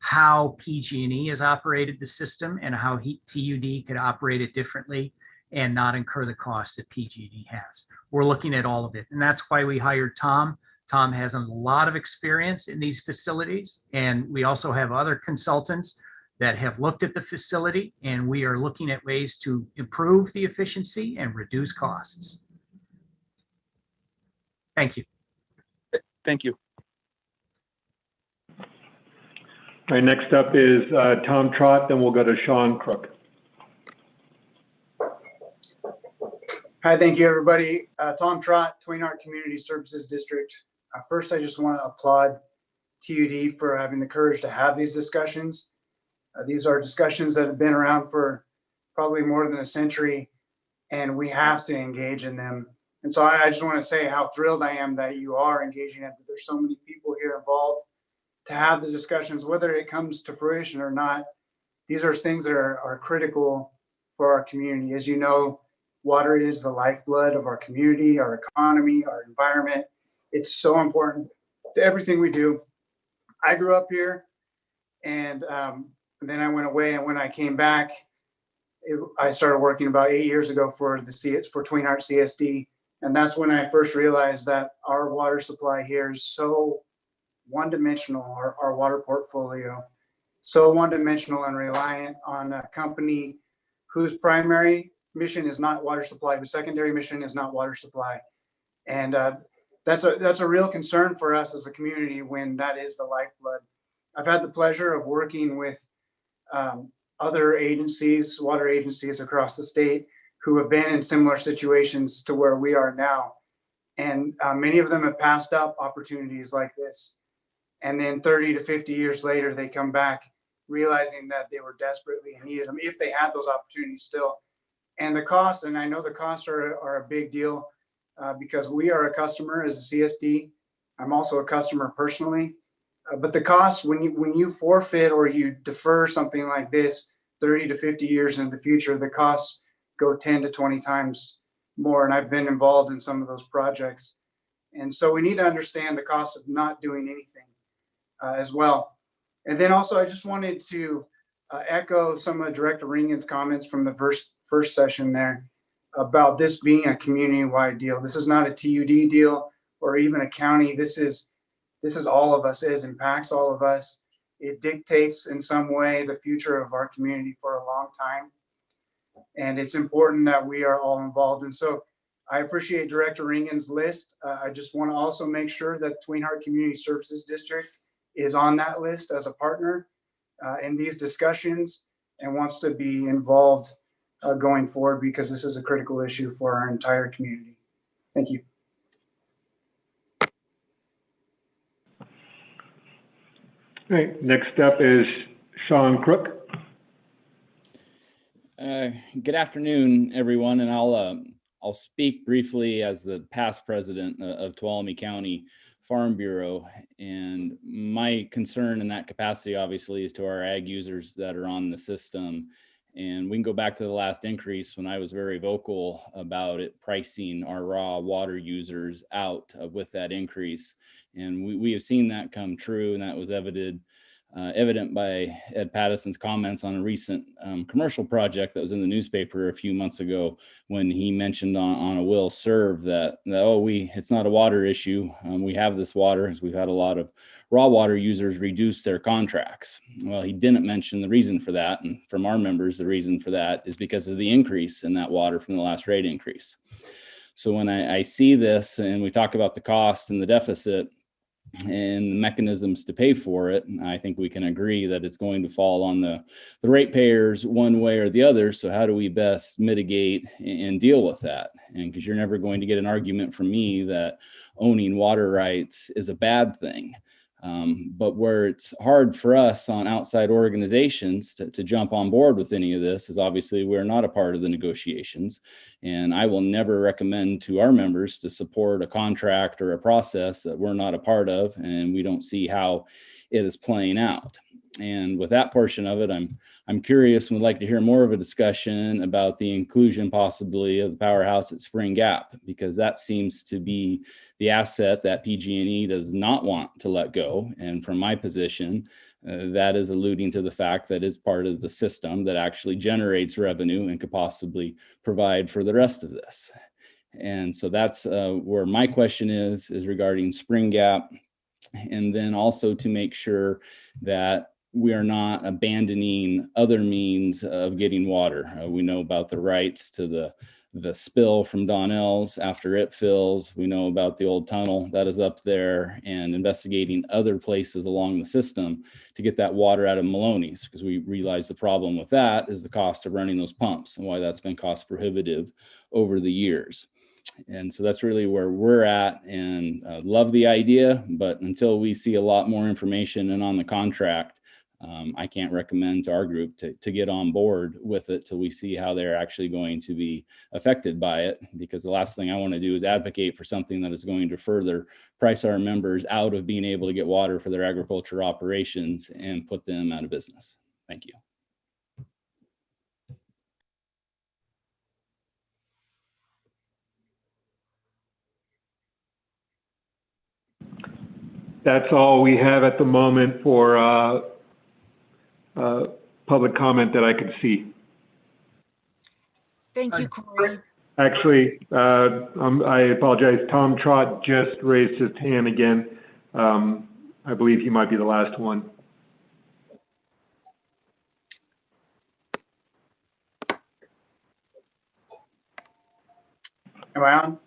how PG&E has operated the system and how TUD could operate it differently and not incur the costs that PG&E has. We're looking at all of it. And that's why we hired Tom. Tom has a lot of experience in these facilities. And we also have other consultants that have looked at the facility, and we are looking at ways to improve the efficiency and reduce costs. Thank you. Thank you. All right, next up is Tom Trott, then we'll go to Sean Crook. Hi, thank you, everybody. Tom Trott, Twin Arc Community Services District. First, I just want to applaud TUD for having the courage to have these discussions. These are discussions that have been around for probably more than a century, and we have to engage in them. And so I just want to say how thrilled I am that you are engaging it. There's so many people here involved to have the discussions, whether it comes to fruition or not. These are things that are critical for our community. As you know, water is the lifeblood of our community, our economy, our environment. It's so important to everything we do. I grew up here, and then I went away, and when I came back, I started working about 8 years ago for Twin Arc CSD, and that's when I first realized that our water supply here is so one-dimensional, our water portfolio, so one-dimensional and reliant on a company whose primary mission is not water supply, whose secondary mission is not water supply. And that's a real concern for us as a community when that is the lifeblood. I've had the pleasure of working with other agencies, water agencies across the state who have been in similar situations to where we are now. And many of them have passed up opportunities like this. And then 30 to 50 years later, they come back realizing that they were desperately needed them if they had those opportunities still. And the cost, and I know the costs are a big deal because we are a customer as a CSD, I'm also a customer personally. But the cost when you forfeit or you defer something like this 30 to 50 years into the future, the costs go 10 to 20 times more. And I've been involved in some of those projects. And so we need to understand the cost of not doing anything as well. And then also, I just wanted to echo some of Director Ringen's comments from the first session there about this being a community-wide deal. This is not a TUD deal or even a county. This is all of us. It impacts all of us. It dictates in some way the future of our community for a long time. And it's important that we are all involved. And so I appreciate Director Ringen's list. I just want to also make sure that Tween Heart Community Services District is on that list as a partner in these discussions and wants to be involved going forward, because this is a critical issue for our entire community. Thank you. All right, next up is Sean Crook. Good afternoon, everyone, and I'll speak briefly as the past president of Tuolumne County Farm Bureau, and my concern in that capacity obviously is to our ag users that are on the system. And we can go back to the last increase when I was very vocal about it pricing our raw water users out with that increase. And we have seen that come true, and that was evident by Ed Pattison's comments on a recent commercial project that was in the newspaper a few months ago, when he mentioned on a will serve that it's not a water issue. We have this water, as we've had a lot of raw water users reduce their contracts. Well, he didn't mention the reason for that. And from our members, the reason for that is because of the increase in that water from the last rate increase. So when I see this and we talk about the cost and the deficit and the mechanisms to pay for it, I think we can agree that it's going to fall on the ratepayers one way or the other. So how do we best mitigate and deal with that? And because you're never going to get an argument from me that owning water rights is a bad thing. But where it's hard for us on outside organizations to jump on board with any of this is obviously we're not a part of the negotiations. And I will never recommend to our members to support a contract or a process that we're not a part of and we don't see how it is playing out. And with that portion of it, I'm curious and would like to hear more of a discussion about the inclusion possibly of the powerhouse at Spring Gap, because that seems to be the asset that PG&E does not want to let go. And from my position, that is alluding to the fact that is part of the system that actually generates revenue and could possibly provide for the rest of this. And so that's where my question is regarding Spring Gap. And then also to make sure that we are not abandoning other means of getting water. We know about the rights to the spill from Donnell's after it fills. We know about the old tunnel that is up there, and investigating other places along the system to get that water out of Maloney's, because we realize the problem with that is the cost of running those pumps and why that's been cost prohibitive over the years. And so that's really where we're at, and love the idea, but until we see a lot more information and on the contract, I can't recommend to our group to get on board with it till we see how they're actually going to be affected by it, because the last thing I want to do is advocate for something that is going to further price our members out of being able to get water for their agriculture operations and put them out of business. Thank you. That's all we have at the moment for public comment that I could see. Thank you, Corey. Actually, I apologize. Tom Trott just raised his hand again. I believe he might be the last one. Am I on?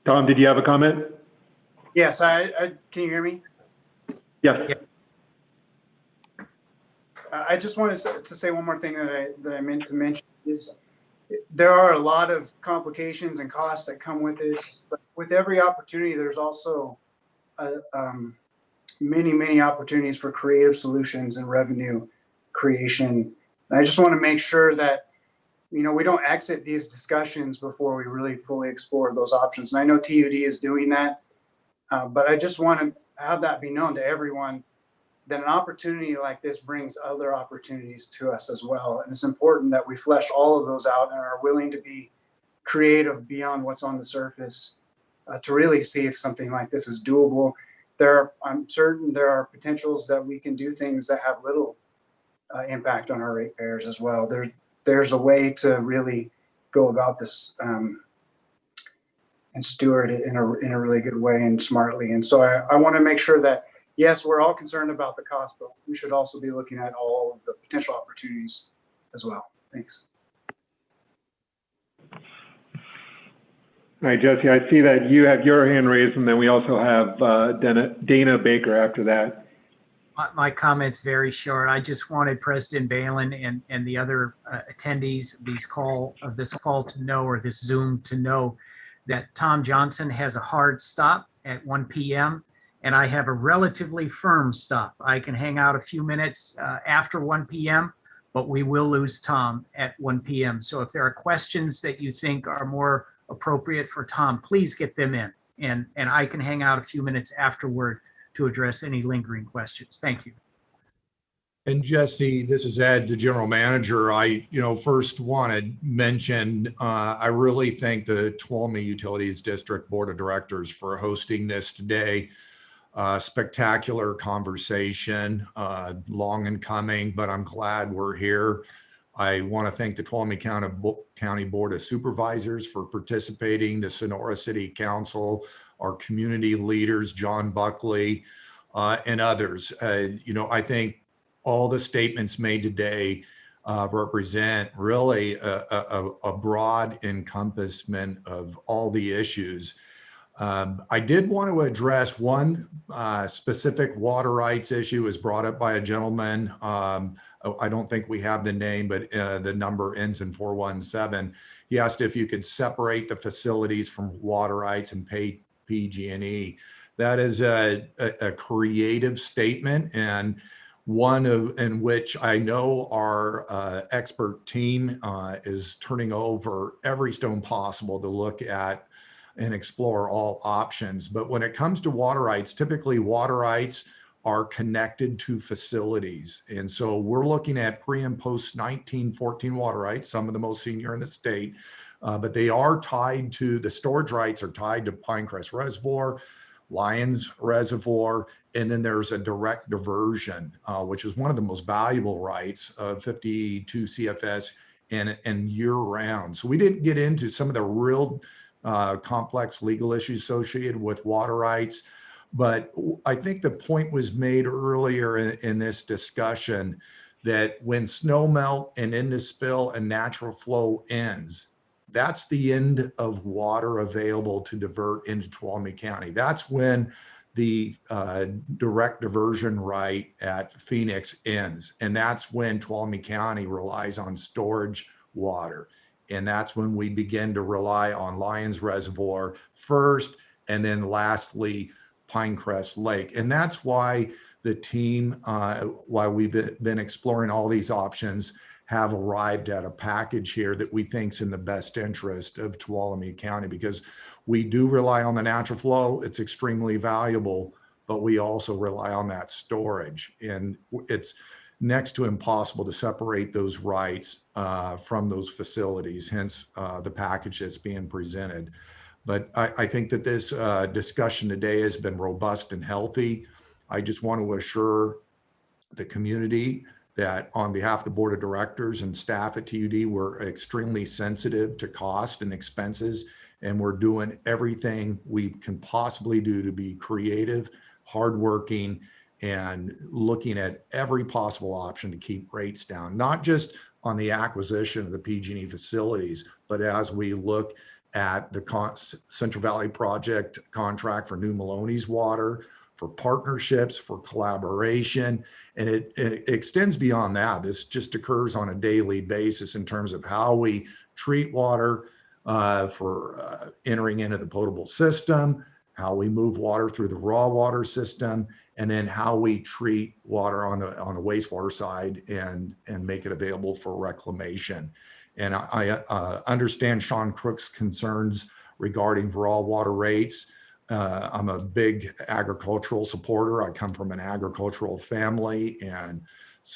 Tom, did you have a comment? Yes, I can you hear me? Yes. I just wanted to say one more thing that I meant to mention is there are a lot of complications and costs that come with this, but with every opportunity, there's also many opportunities for creative solutions and revenue creation. And I just want to make sure that we don't exit these discussions before we really fully explore those options. And I know TUD is doing that, but I just want to have that be known to everyone that an opportunity like this brings other opportunities to us as well. And it's important that we flesh all of those out and are willing to be creative beyond what's on the surface to really see if something like this is doable. I'm certain there are potentials that we can do things that have little impact on our ratepayers as well. There's a way to really go about this and steward it in a really good way and smartly. And so I want to make sure that, yes, we're all concerned about the cost, but we should also be looking at all of the potential opportunities as well. Thanks. All right, Jesse, I see that you have your hand raised, and then we also have Dana Baker after that. My comment's very short. I just wanted President Balin and the other attendees of this call to know, or this Zoom to know, that Tom Johnson has a hard stop at 1 p.m. and I have a relatively firm stop. I can hang out a few minutes after 1 p.m., but we will lose Tom at 1 p.m. So if there are questions that you think are more appropriate for Tom, please get them in, and I can hang out a few minutes afterward to address any lingering questions. Thank you. And Jesse, this is Ed, the general manager. I, first want to mention, I really thank the Tuolumne Utilities District Board of Directors for hosting this today. Spectacular conversation, long in coming, but I'm glad we're here. I want to thank the Tuolumne County Board of Supervisors for participating, the Sonora City Council, our community leaders, John Buckley, and others. I think all the statements made today represent really a broad encompassment of all the issues. I did want to address one specific water rights issue was brought up by a gentleman. I don't think we have the name, but the number ends in 417. He asked if you could separate the facilities from water rights and pay PG&E. That is a creative statement, and one in which I know our expert team is turning over every stone possible to look at and explore all options. But when it comes to water rights, typically water rights are connected to facilities. And so we're looking at pre and post 1914 water rights, some of the most senior in the state, but they are tied to, the storage rights are tied to Pinecrest Reservoir, Lyons Reservoir, and then there's a direct diversion, which is one of the most valuable rights of 52 CFS and year round. So we didn't get into some of the real complex legal issues associated with water rights. But I think the point was made earlier in this discussion that when snow melt and into spill and natural flow ends, that's the end of water available to divert into Tuolumne County. That's when the direct diversion right at Phoenix ends. And that's when Tuolumne County relies on storage water. And that's when we begin to rely on Lyons Reservoir first, and then lastly, Pinecrest Lake. And that's why the team, while we've been exploring all these options, have arrived at a package here that we think is in the best interest of Tuolumne County, because we do rely on the natural flow. It's extremely valuable, but we also rely on that storage. And it's next to impossible to separate those rights from those facilities, hence the package that's being presented. But I think that this discussion today has been robust and healthy. I just want to assure the community that on behalf of the board of directors and staff at TUD, we're extremely sensitive to cost and expenses, and we're doing everything we can possibly do to be creative, hardworking, and looking at every possible option to keep rates down, not just on the acquisition of the PG&E facilities, but as we look at the Central Valley Project contract for New Maloney's water, for partnerships, for collaboration, and it extends beyond that. This just occurs on a daily basis in terms of how we treat water for entering into the potable system, how we move water through the raw water system, and then how we treat water on the wastewater side and make it available for reclamation. And I understand Sean Crook's concerns regarding raw water rates. I'm a big agricultural supporter. I come from an agricultural family and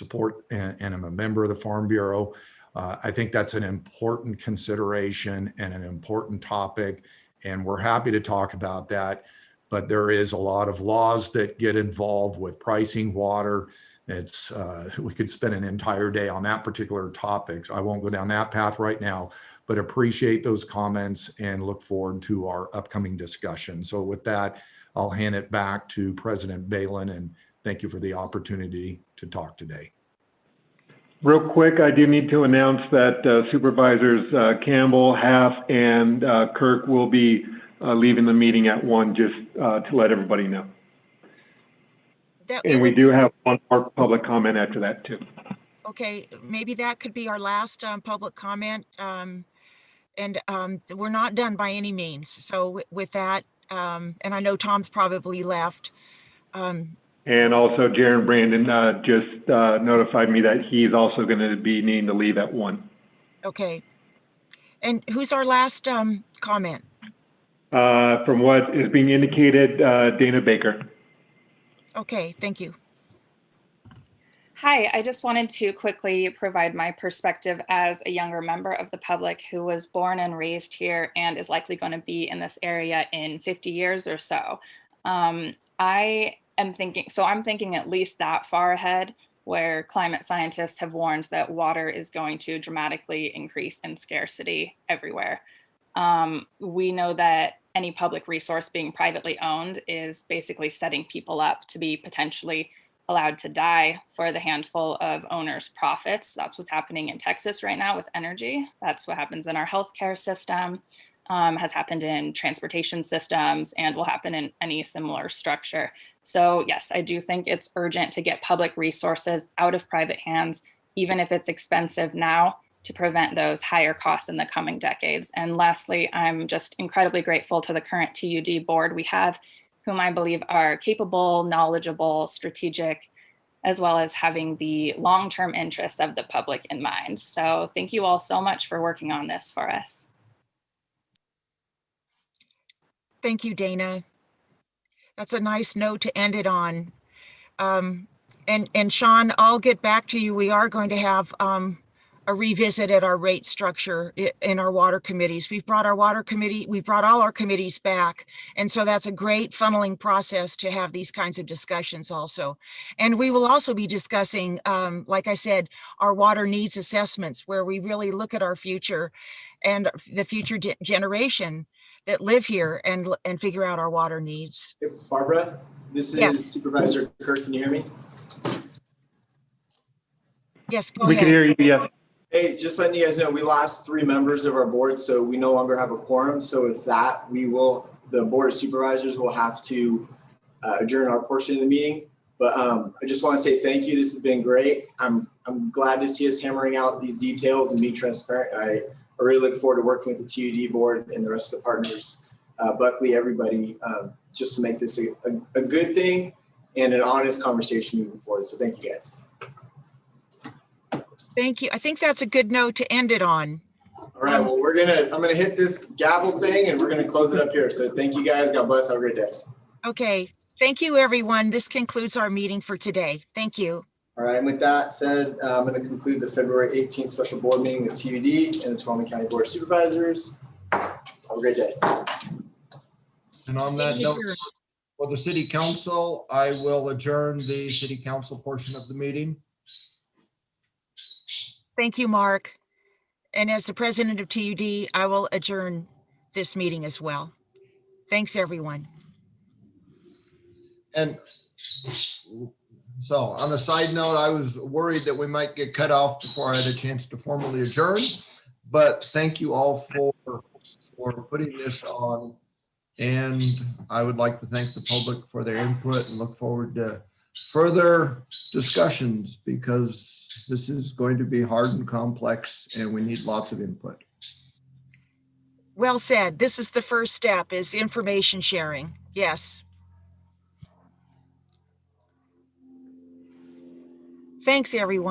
I'm a member of the Farm Bureau. I think that's an important consideration and an important topic, and we're happy to talk about that. But there is a lot of laws that get involved with pricing water. We could spend an entire day on that particular topic. So I won't go down that path right now, but appreciate those comments and look forward to our upcoming discussion. So with that, I'll hand it back to President Balin, and thank you for the opportunity to talk today. Real quick, I do need to announce that Supervisors Campbell, Half, and Kirk will be leaving the meeting at 1, just to let everybody know. And we do have one more public comment after that too. Okay, maybe that could be our last public comment. And we're not done by any means. So with that, and I know Tom's probably left. And also Jaron Brandon just notified me that he's also going to be needing to leave at 1. Okay. And who's our last comment? From what is being indicated, Dana Baker. Okay, thank you. Hi, I just wanted to quickly provide my perspective as a younger member of the public who was born and raised here and is likely going to be in this area in 50 years or so. I'm thinking at least that far ahead, where climate scientists have warned that water is going to dramatically increase in scarcity everywhere. We know that any public resource being privately owned is basically setting people up to be potentially allowed to die for the handful of owners' profits. That's what's happening in Texas right now with energy. That's what happens in our healthcare system, has happened in transportation systems, and will happen in any similar structure. So yes, I do think it's urgent to get public resources out of private hands, even if it's expensive now, to prevent those higher costs in the coming decades. And lastly, I'm just incredibly grateful to the current TUD board we have, whom I believe are capable, knowledgeable, strategic, as well as having the long-term interests of the public in mind. So thank you all so much for working on this for us. Thank you, Dana. That's a nice note to end it on. And Sean, I'll get back to you. We are going to have a revisit at our rate structure in our water committees. We've brought all our committees back. And so that's a great funneling process to have these kinds of discussions also. And we will also be discussing, like I said, our water needs assessments, where we really look at our future and the future generation that live here and figure out our water needs. Barbara, this is Supervisor Kirk. Can you hear me? Yes, go ahead. We can hear you, yes. Hey, just letting you guys know, we lost 3 members of our board, so we no longer have a quorum. So with that, the Board of Supervisors will have to adjourn our portion of the meeting. But I just want to say thank you. This has been great. I'm glad to see us hammering out these details and be transparent. I really look forward to working with the TUD board and the rest of the partners, Buckley, everybody, just to make this a good thing and an honest conversation moving forward. So thank you guys. Thank you. I think that's a good note to end it on. All right. Well, I'm gonna hit this gavel thing and we're gonna close it up here. So thank you guys. God bless. Have a great day. Okay. Thank you, everyone. This concludes our meeting for today. Thank you. All right. And with that said, I'm going to conclude the February 18th special board meeting with TUD and the Tuolumne County Board of Supervisors. Have a great day. And on that note, for the city council, I will adjourn the city council portion of the meeting. Thank you, Mark. And as the president of TUD, I will adjourn this meeting as well. Thanks, everyone. And so on a side note, I was worried that we might get cut off before I had a chance to formally adjourn, but thank you all for putting this on. And I would like to thank the public for their input and look forward to further discussions, because this is going to be hard and complex and we need lots of input. Well said. This is the first step, is information sharing. Yes. Thanks, everyone.